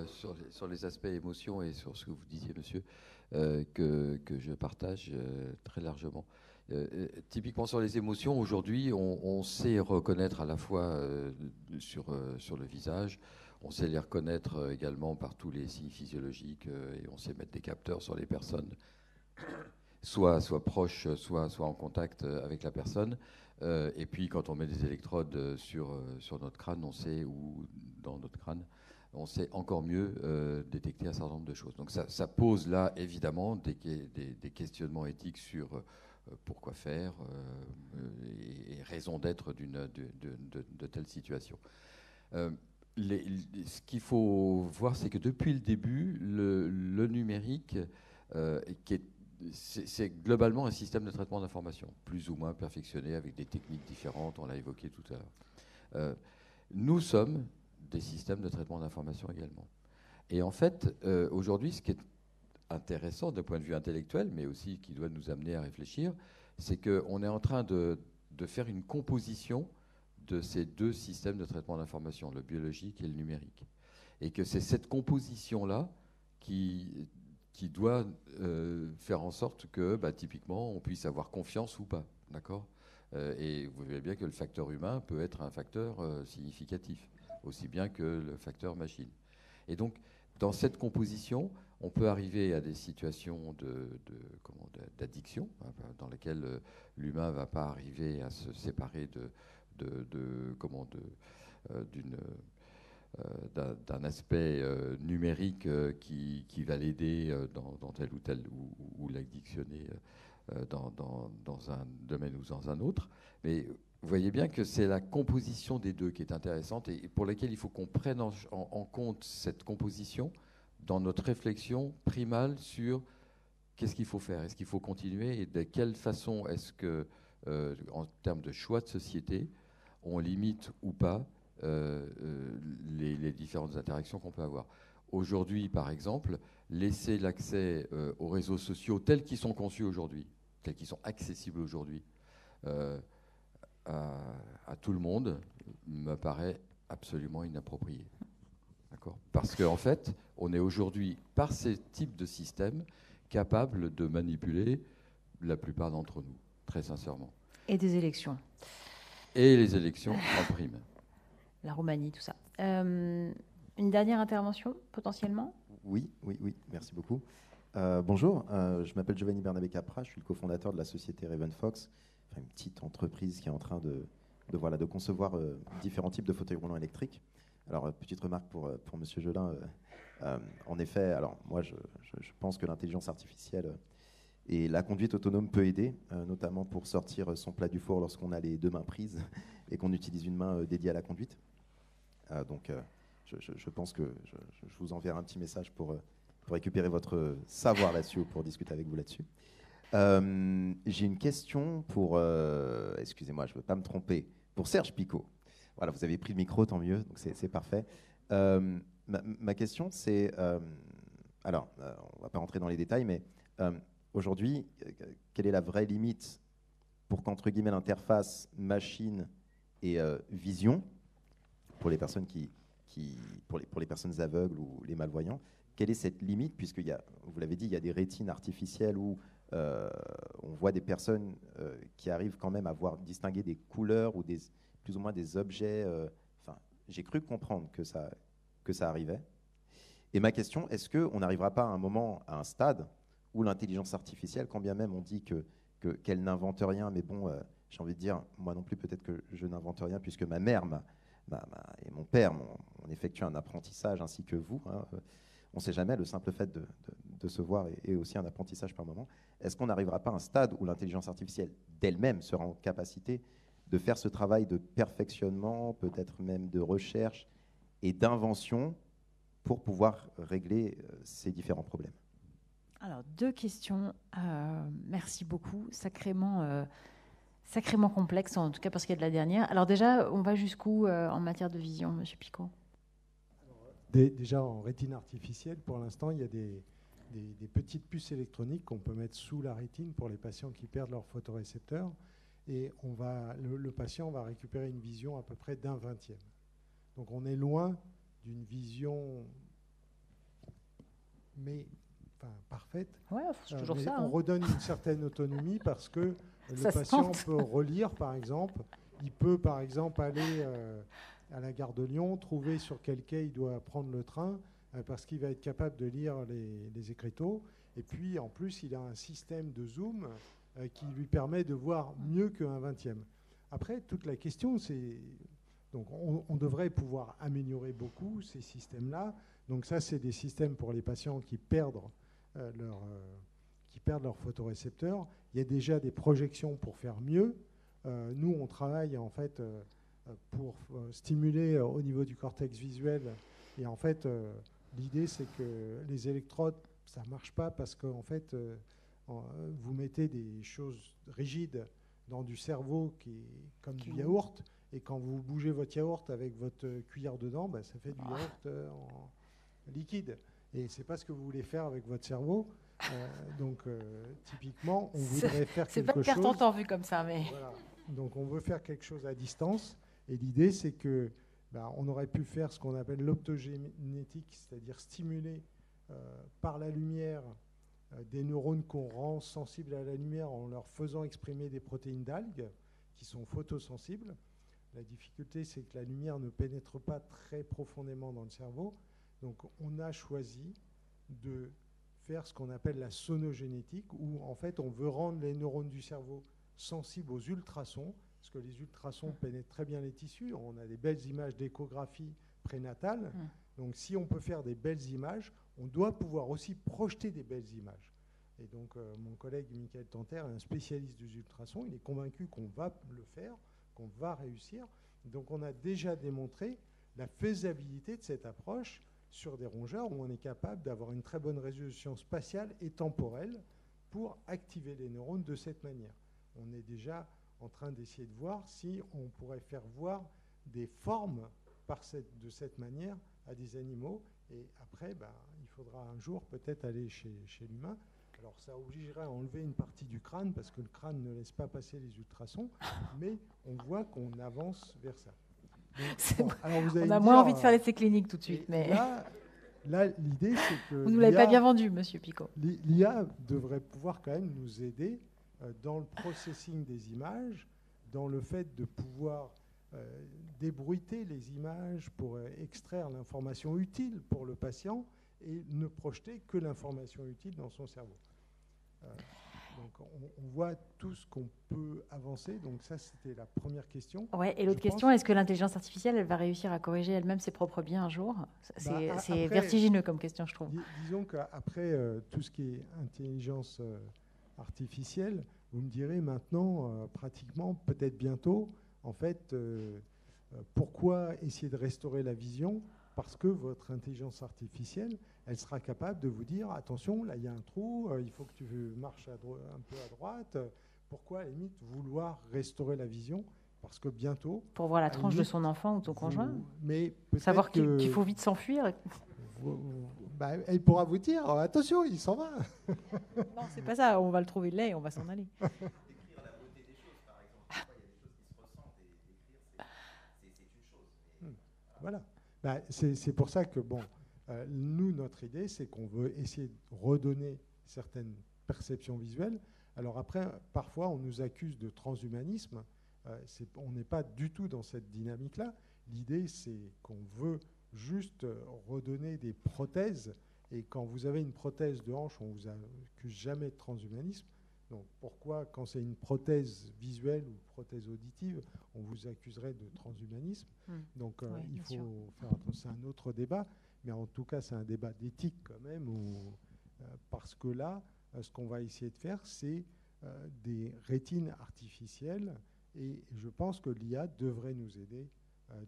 sur les aspects émotions et sur ce que vous disiez, monsieur, que je partage très largement. Typiquement sur les émotions, aujourd'hui, on sait reconnaître à la fois sur le visage, on sait les reconnaître également par tous les signes physiologiques, et on sait mettre des capteurs sur les personnes, soit proches, soit en contact avec la personne. Et puis quand on met des électrodes sur notre crâne, on sait, ou dans notre crâne, on sait encore mieux détecter un certain nombre de choses. Donc ça pose là évidemment des questionnements éthiques sur pourquoi faire et raison d'être de telles situations. Ce qu'il faut voir, c'est que depuis le début, le numérique, c'est globalement un système de traitement d'information, plus ou moins perfectionné avec des techniques différentes, on l'a évoqué tout à l'heure. Nous sommes des systèmes de traitement d'information également. Et en fait, aujourd'hui, ce qui est intéressant d'un point de vue intellectuel, mais aussi qui doit nous amener à réfléchir, c'est qu'on est en train de faire une composition de ces deux systèmes de traitement d'information, le biologique et le numérique. Et que c'est cette composition-là qui doit faire en sorte que, typiquement, on puisse avoir confiance ou pas. D'accord ? Et vous voyez bien que le facteur humain peut être un facteur significatif, aussi bien que le facteur machine. Et donc, dans cette composition, on peut arriver à des situations d'addiction, dans lesquelles l'humain ne va pas arriver à se séparer d'un aspect numérique qui va l'aider dans tel ou tel, ou l'addictionner dans un domaine ou dans un autre. Mais vous voyez bien que c'est la composition des deux qui est intéressante et pour laquelle il faut qu'on prenne en compte cette composition dans notre réflexion primale sur qu'est-ce qu'il faut faire. Est-ce qu'il faut continuer et de quelle façon est-ce que, en termes de choix de société, on limite ou pas les différentes interactions qu'on peut avoir. Aujourd'hui, par exemple, laisser l'accès aux réseaux sociaux tels qu'ils sont conçus aujourd'hui, tels qu'ils sont accessibles aujourd'hui, à tout le monde, me paraît absolument inapproprié. D'accord ? Parce qu'en fait, on est aujourd'hui, par ces types de systèmes, capable de manipuler la plupart d'entre nous, très sincèrement. Et des élections. Et les élections en prime. La Roumanie, tout ça. Une dernière intervention, potentiellement ? Oui, merci beaucoup. Bonjour, je m'appelle Giovanni Bernabé Capra, je suis le cofondateur de la société Raven Fox, une petite entreprise qui est en train de concevoir différents types de fauteuils roulants électriques. Alors, petite remarque pour Monsieur Gelin. En effet, alors moi, je pense que l'intelligence artificielle et la conduite autonome peut aider, notamment pour sortir son plat du four lorsqu'on a les deux mains prises et qu'on utilise une main dédiée à la conduite. Donc, je pense que je vous enverrai un petit message pour récupérer votre savoir là-dessus ou pour discuter avec vous là-dessus. J'ai une question pour, excusez-moi, je ne veux pas me tromper, pour Serge Picot. Voilà, vous avez pris le micro, tant mieux, donc c'est parfait. Ma question, c'est, alors, on ne va pas rentrer dans les détails, mais aujourd'hui, quelle est la vraie limite pour qu'entre guillemets l'interface machine et vision, pour les personnes pour les personnes aveugles ou les malvoyants, quelle est cette limite, puisque vous l'avez dit, il y a des rétines artificielles où on voit des personnes qui arrivent quand même à distinguer des couleurs ou plus ou moins des objets. J'ai cru comprendre que ça arrivait. Et ma question, est-ce qu'on n'arrivera pas à un moment, à un stade, où l'intelligence artificielle, quand bien même on dit que qu'elle n'invente rien, mais bon, j'ai envie de dire, moi non plus, peut-être que je n'invente rien, puisque ma mère et mon père ont effectué un apprentissage, ainsi que vous. Hein. On ne sait jamais, le simple fait de se voir est aussi un apprentissage par moment. Est-ce qu'on n'arrivera pas à un stade où l'intelligence artificielle d'elle-même sera en capacité de faire ce travail de perfectionnement, peut-être même de recherche et d'invention pour pouvoir régler ces différents problèmes? Alors, 2 questions. Merci beaucoup. Sacrément complexe, en tout cas parce qu'il y a de la dernière. Alors déjà, on va jusqu'où en matière de vision, Monsieur Picot? Déjà, en rétine artificielle, pour l'instant, il y a des petites puces électroniques qu'on peut mettre sous la rétine pour les patients qui perdent leur photorécepteur. Et le patient va récupérer une vision à peu près d'1/20e. Donc on est loin d'une vision parfaite. Ouais, c'est toujours mais ça. On redonne une certaine autonomie parce que le patient peut relire, par exemple. Il peut, par exemple, aller à la gare de Lyon, trouver sur quel quai il doit prendre le train, parce qu'il va être capable de lire les écriteaux. Et puis, en plus, il a un système de zoom qui lui permet de voir mieux qu'1/20e. Après, toute la question, c'est... Donc, on devrait pouvoir améliorer beaucoup ces systèmes-là. Donc, ça, c'est des systèmes pour les patients qui perdent leur photorécepteur. Il y a déjà des projections pour faire mieux. Nous, on travaille, en fait, pour stimuler au niveau du cortex visuel. Et en fait, l'idée, c'est que les électrodes, ça ne marche pas parce qu'en fait, vous mettez des choses rigides dans du cerveau qui est comme du yaourt. Et quand vous bougez votre yaourt avec votre cuillère dedans, ça fait du yaourt en liquide. Et ce n'est pas ce que vous voulez faire avec votre cerveau. Donc, typiquement, on voudrait faire quelque chose... C'est pas de carte en temps vu comme ça, mais... Voilà. Donc, on veut faire quelque chose à distance. Et l'idée, c'est que on aurait pu faire ce qu'on appelle l'optogénétique, c'est-à-dire stimuler par la lumière des neurones qu'on rend sensibles à la lumière en leur faisant exprimer des protéines d'algues qui sont photosensibles. La difficulté, c'est que la lumière ne pénètre pas très profondément dans le cerveau. Donc, on a choisi de faire ce qu'on appelle la sonogénétique, où en fait, on veut rendre les neurones du cerveau sensibles aux ultrasons, parce que les ultrasons pénètrent très bien les tissus. On a des belles images d'échographie prénatale. Donc, si on peut faire des belles images, on doit pouvoir aussi projeter des belles images. Et donc, mon collègue Michael Tanter est un spécialiste des ultrasons. Il est convaincu qu'on va le faire, qu'on va réussir. Donc, on a déjà démontré la faisabilité de cette approche sur des rongeurs où on est capable d'avoir une très bonne résolution spatiale et temporelle pour activer les neurones de cette manière. On est déjà en train d'essayer de voir si on pourrait faire voir des formes de cette manière à des animaux. Et après, il faudra un jour peut-être aller chez l'humain. Alors ça obligerait à enlever une partie du crâne parce que le crâne ne laisse pas passer les ultrasons, mais on voit qu'on avance vers ça. Donc, alors vous on a moins envie de faire l'essai clinique tout de suite. Mais là l'idée, c'est que... Vous ne nous l'avez pas bien vendu, Monsieur Picot. L'IA devrait pouvoir quand même nous aider dans le processing des images, dans le fait de pouvoir débruiter les images pour extraire l'information utile pour le patient et ne projeter que l'information utile dans son cerveau. Donc on voit tout ce qu'on peut avancer. Donc ça, c'était la première question. Ouais, et l'autre question, est-ce que l'intelligence artificielle, elle va réussir à corriger elle-même ses propres biens un jour? C'est vertigineux comme question, je trouve. Disons qu'après tout ce qui est intelligence artificielle, vous me direz maintenant, pratiquement, peut-être bientôt, en fait, pourquoi essayer de restaurer la vision? Parce que votre intelligence artificielle, elle sera capable de vous dire, attention, là, il y a un trou, il faut que tu marches un peu à droite. Pourquoi, à la limite, vouloir restaurer la vision? Parce que bientôt... Pour voir la tranche de son enfant ou ton conjoint? Mais savoir qu'il faut vite s'enfuir. Elle pourra vous dire, attention, il s'en va. Non, c'est pas ça, on va le trouver laid et on va s'en aller. Décrire la beauté des choses, par exemple. Parfois, il y a des choses qui se ressentent et décrire, c'est une chose. Voilà. C'est pour ça que, nous, notre idée, c'est qu'on veut essayer de redonner certaines perceptions visuelles. Alors après, parfois, on nous accuse de transhumanisme. On n'est pas du tout dans cette dynamique-là. L'idée, c'est qu'on veut juste redonner des prothèses. Et quand vous avez une prothèse de hanche, on ne vous accuse jamais de transhumanisme. Donc pourquoi, quand c'est une prothèse visuelle ou prothèse auditive, on vous accuserait de transhumanisme? Donc il faut faire attention. C'est un autre débat, mais en tout cas c'est un débat d'éthique quand même, parce que là, ce qu'on va essayer de faire, c'est des rétines artificielles, et je pense que l'IA devrait nous aider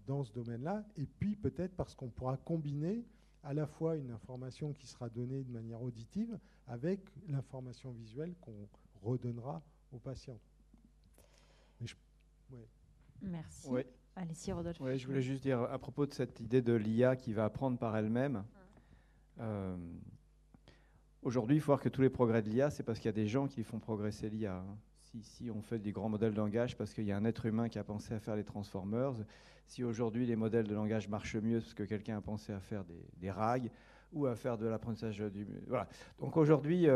dans ce domaine-là, et puis peut-être parce qu'on pourra combiner à la fois une information qui sera donnée de manière auditive avec l'information visuelle qu'on redonnera aux patients. Merci. Ouais. Allez-y, Rodolphe. Ouais, je voulais juste dire, à propos de cette idée de l'IA qui va apprendre par elle-même, aujourd'hui, il faut voir que tous les progrès de l'IA, c'est parce qu'il y a des gens qui font progresser l'IA. Hein. Si on fait des grands modèles de langage parce qu'il y a un être humain qui a pensé à faire les transformers, si aujourd'hui les modèles de langage marchent mieux parce que quelqu'un a pensé à faire des RAG ou à faire de l'apprentissage du... Voilà. Donc aujourd'hui,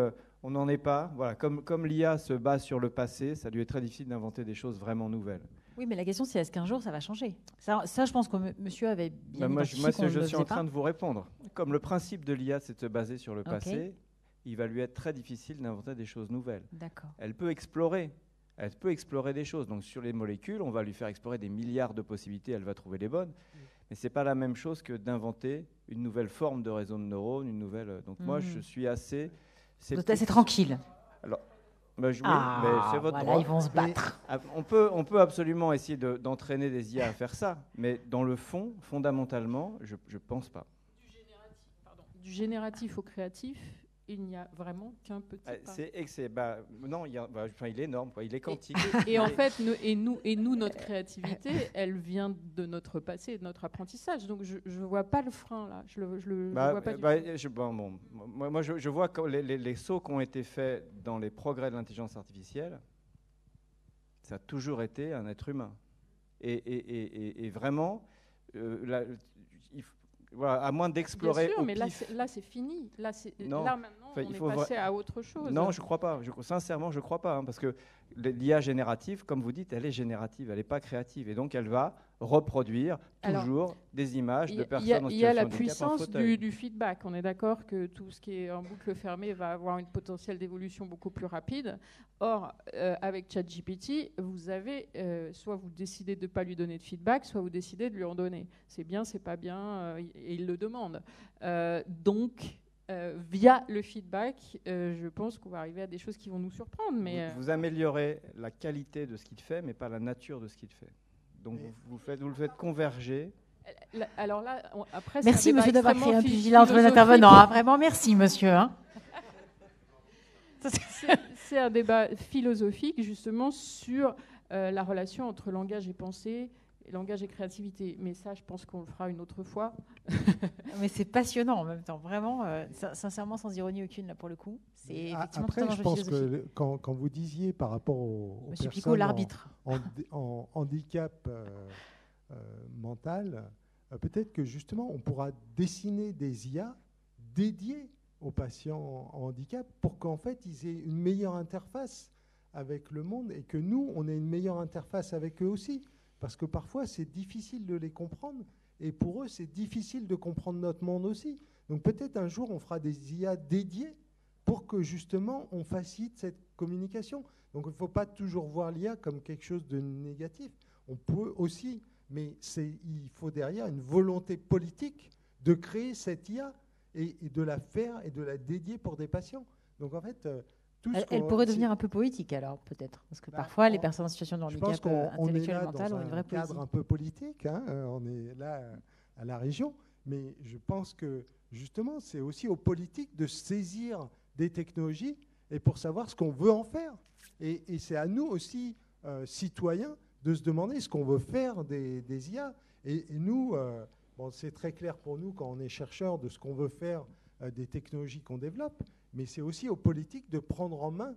on n'en est pas. Voilà. Comme l'IA se base sur le passé, ça lui est très difficile d'inventer des choses vraiment nouvelles. Oui, mais la question, c'est est-ce qu'un jour, ça va changer? Ça, je pense que monsieur avait bien identifié moi, qu'on je ne suis en train de vous répondre. Comme le principe de l'IA, c'est de se baser sur le passé, il va lui être très difficile d'inventer des choses nouvelles. D'accord. Elle peut explorer des choses. Donc sur les molécules, on va lui faire explorer des milliards de possibilités, elle va trouver les bonnes. Mais ce n'est pas la même chose que d'inventer une nouvelle forme de réseau de neurones, une nouvelle... Donc moi, je suis assez... Vous êtes assez tranquille. Alors, oui, mais c'est votre droit. Ils vont se battre. On peut absolument essayer d'entraîner des IA à faire ça, mais dans le fond, fondamentalement, je ne pense pas. Du génératif au créatif, il n'y a vraiment qu'un petit pas. Non, il est énorme, quoi. Il est quantique. Et en fait, nous, notre créativité, elle vient de notre passé, de notre apprentissage. Donc, je ne vois pas le frein, là. Je vois pas moi, je vois que les sauts qui ont été faits dans les progrès de l'intelligence artificielle, ça a toujours été un être humain. Et vraiment, voilà, à moins d'explorer. Bien sûr, mais là, c'est fini. Là, maintenant, on est passé à autre chose. Non, je ne crois pas. Sincèrement, je ne crois pas. Hein, parce que l'IA générative, comme vous dites, elle est générative, elle n'est pas créative. Et donc, elle va reproduire toujours des images de personnes en situation de handicap. Il y a la puissance du feedback. On est d'accord que tout ce qui est en boucle fermée va avoir une potentielle d'évolution beaucoup plus rapide. Or, avec ChatGPT, vous avez soit vous décidez de ne pas lui donner de feedback, soit vous décidez de lui en donner. C'est bien, c'est pas bien, et il le demande. Donc, via le feedback, je pense qu'on va arriver à des choses qui vont nous surprendre. Mais vous améliorez la qualité de ce qu'il fait, mais pas la nature de ce qu'il fait. Donc vous le faites converger. Alors là, après, merci monsieur d'avoir créé un pugilat entre les intervenants. Hein. Vraiment, merci monsieur. Hein. C'est un débat philosophique justement sur la relation entre langage et pensée, langage et créativité. Mais ça, je pense qu'on le fera une autre fois. Mais c'est passionnant en même temps, vraiment, sincèrement, sans ironie aucune, là, pour le coup. C'est effectivement après, je pense que quand vous disiez par rapport aux Monsieur personnes Picot, l'arbitre. en handicap mental, peut-être que justement, on pourra dessiner des IA dédiés aux patients en handicap pour qu'en fait, ils aient une meilleure interface avec le monde et que nous, on ait une meilleure interface avec eux aussi. Parce que parfois, c'est difficile de les comprendre et pour eux, c'est difficile de comprendre notre monde aussi. Donc peut-être un jour, on fera des IA dédiés pour que justement, on facilite cette communication. Donc il ne faut pas toujours voir l'IA comme quelque chose de négatif. On peut aussi, mais il faut derrière une volonté politique de créer cette IA et de la faire et de la dédier pour des patients. Donc en fait... Elle pourrait devenir un peu poétique alors, peut-être. Parce que parfois, les personnes en situation de handicap intellectuel et mental ont une vraie poésie. On est là dans un cadre un peu politique, hein, on est là à la région, mais je pense que justement, c'est aussi aux politiques de saisir des technologies et pour savoir ce qu'on veut en faire. Et c'est à nous aussi, citoyens, de se demander ce qu'on veut faire des IA. Et nous, c'est très clair pour nous quand on est chercheurs de ce qu'on veut faire des technologies qu'on développe, mais c'est aussi aux politiques de prendre en main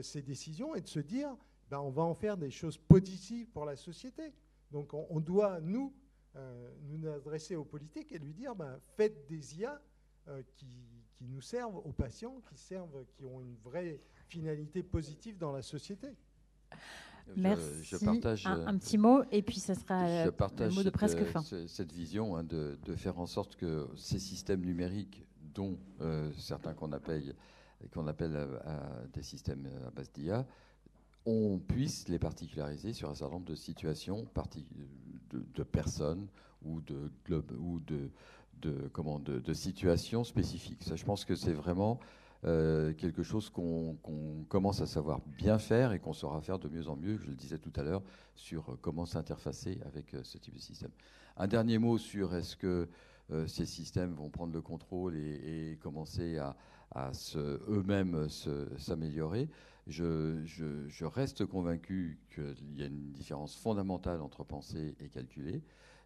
ces décisions et de se dire on va en faire des choses positives pour la société. Donc on doit, nous adresser aux politiques et lui dire faites des IA qui nous servent aux patients, qui ont une vraie finalité positive dans la société. Merci. Je partage, un petit mot et puis ça sera le mot de presque fin. Cette vision de faire en sorte que ces systèmes numériques dont certains qu'on appelle qu'on appelle des systèmes à base d'IA, on puisse les particulariser sur un certain nombre de situations de personnes ou de situations spécifiques. Ça, je pense que c'est vraiment quelque chose qu'on commence à savoir bien faire et qu'on saura faire de mieux en mieux, je le disais tout à l'heure, sur comment s'interfacer avec ce type de système. Un dernier mot sur est-ce que ces systèmes vont prendre le contrôle et commencer à eux-mêmes s'améliorer. Je reste convaincu qu'il y a une différence fondamentale entre penser et calculer,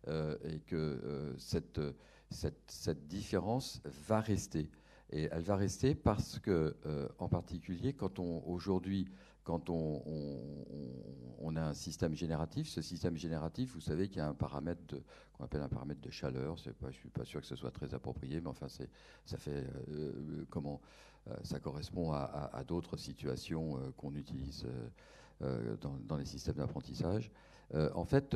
et que cette différence va rester. Et elle va rester parce que, en particulier, quand on a un système génératif, ce système génératif, vous savez qu'il y a un paramètre qu'on appelle un paramètre de chaleur. Je ne suis pas sûr que ce soit très approprié, mais enfin, ça correspond à d'autres situations qu'on utilise dans les systèmes d'apprentissage. En fait,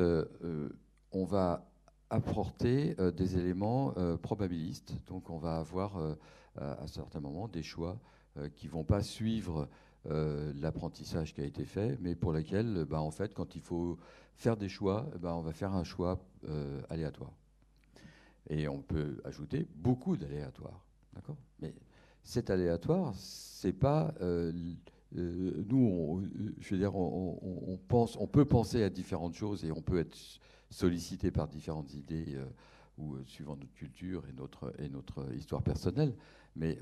on va apporter des éléments probabilistes. Donc, on va avoir à certains moments des choix qui ne vont pas suivre l'apprentissage qui a été fait, mais pour lesquels, en fait, quand il faut faire des choix, on va faire un choix aléatoire. Et on peut ajouter beaucoup d'aléatoires, d'accord ? Mais cet aléatoire, c'est pas nous. Je veux dire, on peut penser à différentes choses et on peut être sollicité par différentes idées ou suivant notre culture et notre histoire personnelle. Mais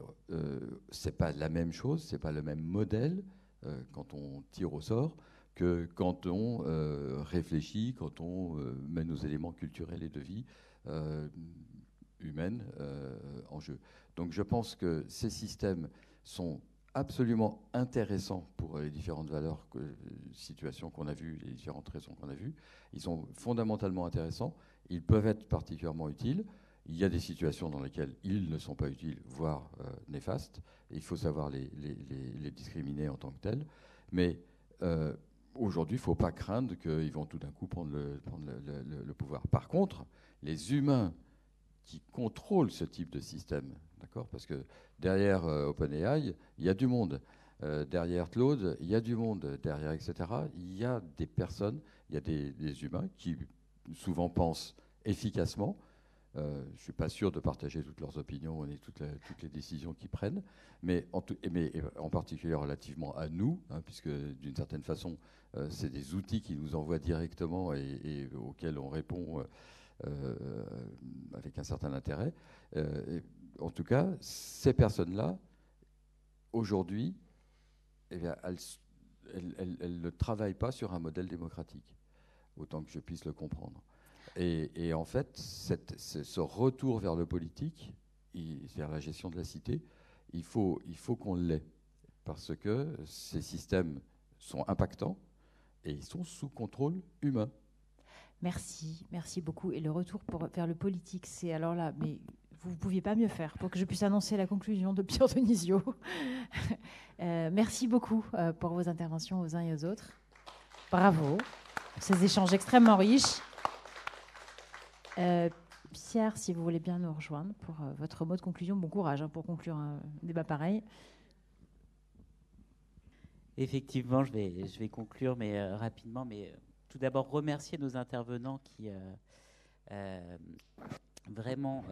c'est pas la même chose, c'est pas le même modèle quand on tire au sort que quand on réfléchit, quand on met nos éléments culturels et de vie humaine en jeu. Donc je pense que ces systèmes sont absolument intéressants pour les différentes valeurs, situations qu'on a vues, les différentes raisons qu'on a vues. Ils sont fondamentalement intéressants, ils peuvent être particulièrement utiles. Il y a des situations dans lesquelles ils ne sont pas utiles, voire néfastes. Et il faut savoir les discriminer en tant que tels. Mais aujourd'hui, il ne faut pas craindre qu'ils vont tout d'un coup prendre le pouvoir. Par contre, les humains qui contrôlent ce type de système, d'accord ? Parce que derrière OpenAI, il y a du monde. Derrière Claude, il y a du monde. Derrière, etc., il y a des personnes, il y a des humains qui souvent pensent efficacement. Je ne suis pas sûr de partager toutes leurs opinions et toutes les décisions qu'ils prennent, mais en particulier relativement à nous, puisque d'une certaine façon, c'est des outils qui nous envoient directement et auxquels on répond avec un certain intérêt. En tout cas, ces personnes-là, aujourd'hui, elles ne travaillent pas sur un modèle démocratique, autant que je puisse le comprendre. Et en fait, ce retour vers le politique, vers la gestion de la cité, il faut qu'on l'ait, parce que ces systèmes sont impactants et ils sont sous contrôle humain. Merci beaucoup. Et le retour vers le politique, c'est alors là, mais vous ne pouviez pas mieux faire pour que je puisse annoncer la conclusion de Pierre Denisio. Merci beaucoup pour vos interventions aux uns et aux autres. Bravo. Ces échanges extrêmement riches. Pierre, si vous voulez bien nous rejoindre pour votre mot de conclusion. Bon courage pour conclure un débat pareil. Effectivement, je vais conclure, mais rapidement. Mais tout d'abord, remercier nos intervenants qui vraiment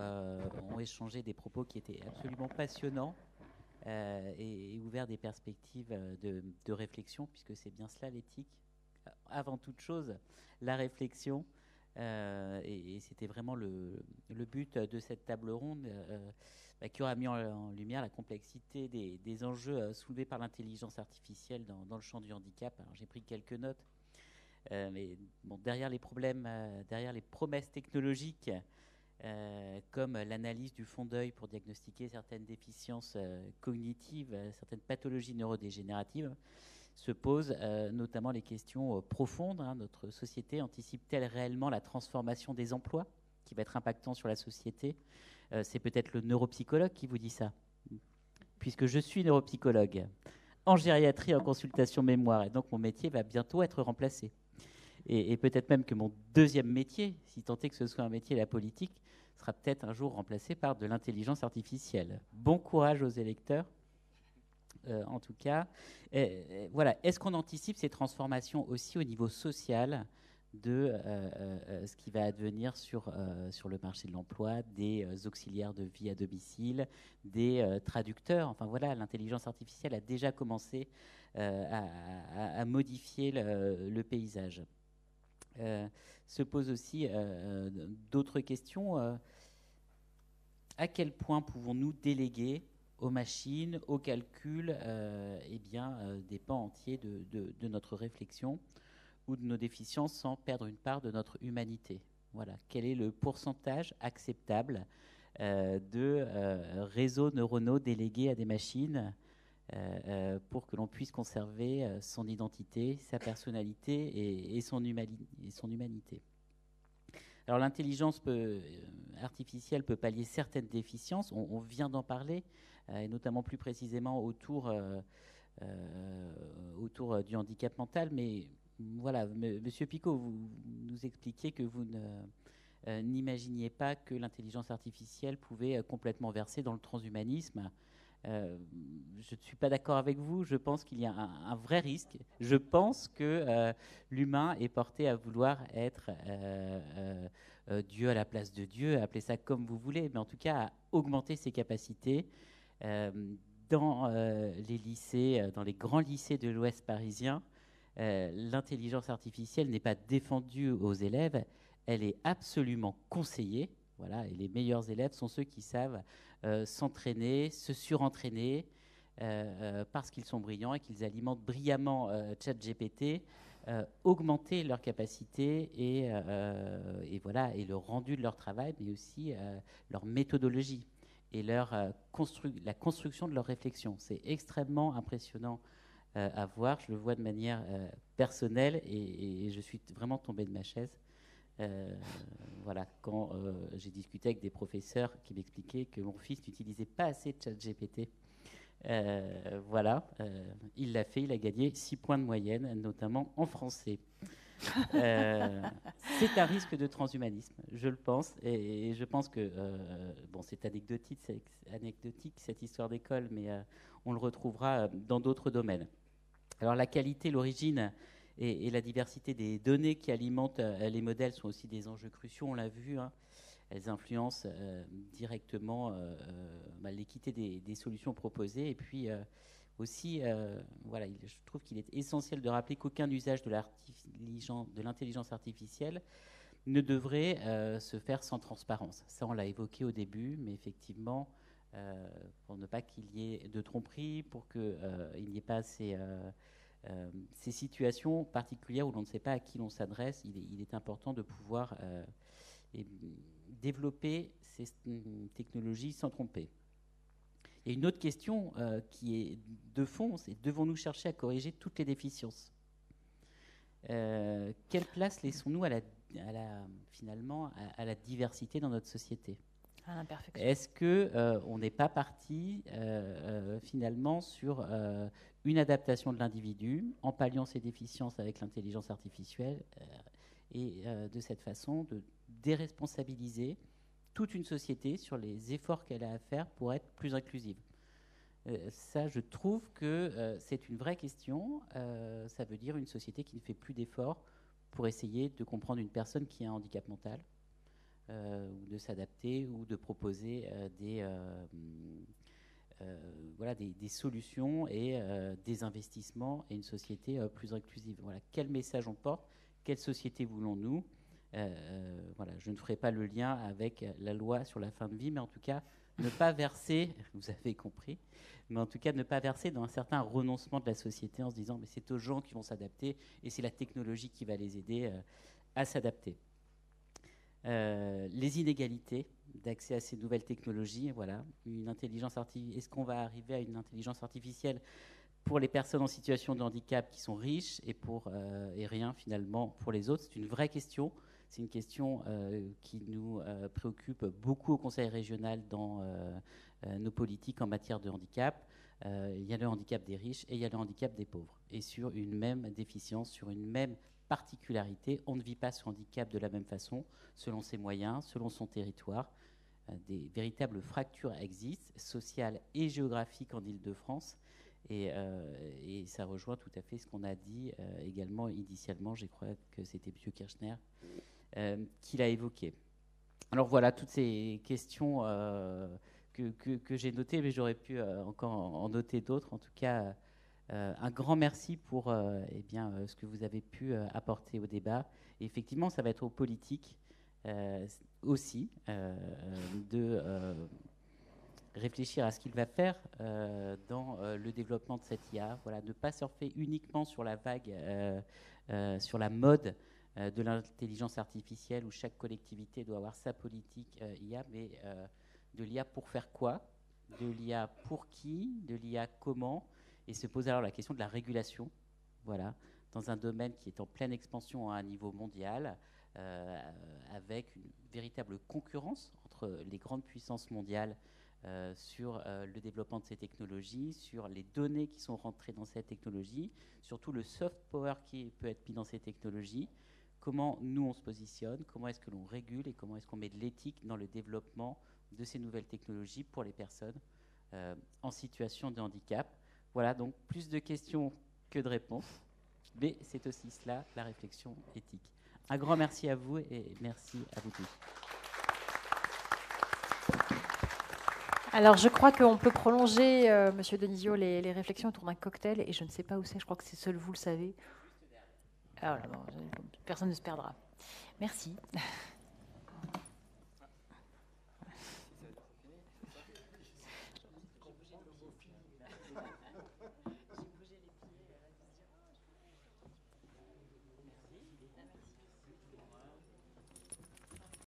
ont échangé des propos qui étaient absolument passionnants et ouverts des perspectives de réflexion, puisque c'est bien cela l'éthique. Avant toute chose, la réflexion. Et c'était vraiment le but de cette table ronde qui aura mis en lumière la complexité des enjeux soulevés par l'intelligence artificielle dans le champ du handicap. Alors, j'ai pris quelques notes, mais bon, derrière les problèmes, derrière les promesses technologiques, comme l'analyse du fond d'œil pour diagnostiquer certaines déficiences cognitives, certaines pathologies neurodégénératives, se posent notamment les questions profondes. Notre société anticipe-t-elle réellement la transformation des emplois qui va être impactant sur la société ? C'est peut-être le neuropsychologue qui vous dit ça, puisque je suis neuropsychologue en gériatrie, en consultation mémoire, et donc mon métier va bientôt être remplacé. Et peut-être même que mon deuxième métier, si tant est que ce soit un métier, la politique, sera peut-être un jour remplacé par de l'intelligence artificielle. Bon courage aux électeurs. En tout cas, voilà. Est-ce qu'on anticipe ces transformations aussi au niveau social de ce qui va advenir sur le marché de l'emploi, des auxiliaires de vie à domicile, des traducteurs. Enfin voilà, l'intelligence artificielle a déjà commencé à modifier le paysage. Se posent aussi d'autres questions. À quel point pouvons-nous déléguer aux machines, aux calculs, des pans entiers de notre réflexion ou de nos déficiences sans perdre une part de notre humanité. Voilà. Quel est le pourcentage acceptable de réseaux neuronaux délégués à des machines pour que l'on puisse conserver son identité, sa personnalité et son humanité. Alors l'intelligence artificielle peut pallier certaines déficiences, on vient d'en parler, et notamment plus précisément autour du handicap mental, mais voilà, Monsieur Picot, vous nous expliquiez que vous n'imaginiez pas que l'intelligence artificielle pouvait complètement verser dans le transhumanisme. Je ne suis pas d'accord avec vous. Je pense qu'il y a un vrai risque. Je pense que l'humain est porté à vouloir être Dieu à la place de Dieu, appelez ça comme vous voulez, mais en tout cas à augmenter ses capacités. Dans les lycées, dans les grands lycées de l'Ouest parisien, l'intelligence artificielle n'est pas défendue aux élèves, elle est absolument conseillée. Voilà, et les meilleurs élèves sont ceux qui savent s'entraîner, se surentraîner, parce qu'ils sont brillants et qu'ils alimentent brillamment ChatGPT, augmenter leurs capacités et voilà, et le rendu de leur travail, mais aussi leur méthodologie et la construction de leur réflexion. C'est extrêmement impressionnant à voir. Je le vois de manière personnelle et je suis vraiment tombé de ma chaise. Voilà, quand j'ai discuté avec des professeurs qui m'expliquaient que mon fils n'utilisait pas assez de ChatGPT. Voilà, il l'a fait, il a gagné 6 points de moyenne, notamment en français. C'est un risque de transhumanisme, je le pense, et je pense que bon, c'est anecdotique cette histoire d'école, mais on le retrouvera dans d'autres domaines. Alors la qualité, l'origine et la diversité des données qui alimentent les modèles sont aussi des enjeux cruciaux, on l'a vu, hein. Elles influencent directement l'équité des solutions proposées. Et puis aussi, voilà, je trouve qu'il est essentiel de rappeler qu'aucun usage de l'intelligence artificielle ne devrait se faire sans transparence. Ça, on l'a évoqué au début, mais effectivement, pour ne pas qu'il y ait de tromperie, pour qu'il n'y ait pas ces situations particulières où l'on ne sait pas à qui l'on s'adresse, il est important de pouvoir développer ces technologies sans tromper. Il y a une autre question qui est de fond, c'est devons-nous chercher à corriger toutes les déficiences ? Quelle place laissons-nous finalement à la diversité dans notre société ? À l'imperfection. Est-ce qu'on n'est pas parti finalement sur une adaptation de l'individu en palliant ses déficiences avec l'intelligence artificielle et de cette façon de déresponsabiliser toute une société sur les efforts qu'elle a à faire pour être plus inclusive. Ça, je trouve que c'est une vraie question. Ça veut dire une société qui ne fait plus d'efforts pour essayer de comprendre une personne qui a un handicap mental, ou de s'adapter, ou de proposer des solutions et des investissements et une société plus inclusive. Voilà. Quel message on porte ? Quelle société voulons-nous ? Voilà, je ne ferai pas le lien avec la loi sur la fin de vie, mais en tout cas, ne pas verser, vous avez compris, mais en tout cas, ne pas verser dans un certain renoncement de la société en se disant mais c'est aux gens qui vont s'adapter et c'est la technologie qui va les aider à s'adapter. Les inégalités d'accès à ces nouvelles technologies, voilà, est-ce qu'on va arriver à une intelligence artificielle pour les personnes en situation de handicap qui sont riches et rien finalement pour les autres? C'est une vraie question. C'est une question qui nous préoccupe beaucoup au Conseil régional dans nos politiques en matière de handicap. Il y a le handicap des riches et il y a le handicap des pauvres. Et sur une même déficience, sur une même particularité, on ne vit pas ce handicap de la même façon, selon ses moyens, selon son territoire. Des véritables fractures existent, sociales et géographiques en Île-de-France. Et ça rejoint tout à fait ce qu'on a dit également initialement, je crois que c'était M. Kirchner qui l'a évoqué. Alors voilà, toutes ces questions que j'ai notées, mais j'aurais pu encore en noter d'autres. En tout cas, un grand merci pour ce que vous avez pu apporter au débat. Et effectivement, ça va être aux politiques aussi de réfléchir à ce qu'il va faire dans le développement de cette IA. Voilà, ne pas surfer uniquement sur la vague, sur la mode de l'intelligence artificielle où chaque collectivité doit avoir sa politique IA, mais de l'IA pour faire quoi, de l'IA pour qui, de l'IA comment, et se poser alors la question de la régulation, voilà, dans un domaine qui est en pleine expansion à un niveau mondial, avec une véritable concurrence entre les grandes puissances mondiales sur le développement de ces technologies, sur les données qui sont rentrées dans ces technologies, surtout le soft power qui peut être mis dans ces technologies, comment nous on se positionne, comment est-ce que l'on régule et comment est-ce qu'on met de l'éthique dans le développement de ces nouvelles technologies pour les personnes en situation de handicap. Voilà, donc plus de questions que de réponses, mais c'est aussi cela, la réflexion éthique. Un grand merci à vous et merci à vous tous. Alors, je crois qu'on peut prolonger, Monsieur Denizio, les réflexions autour d'un cocktail, et je ne sais pas où c'est, je crois que c'est seul vous le savez. Ah, voilà, bon, personne ne se perdra. Merci.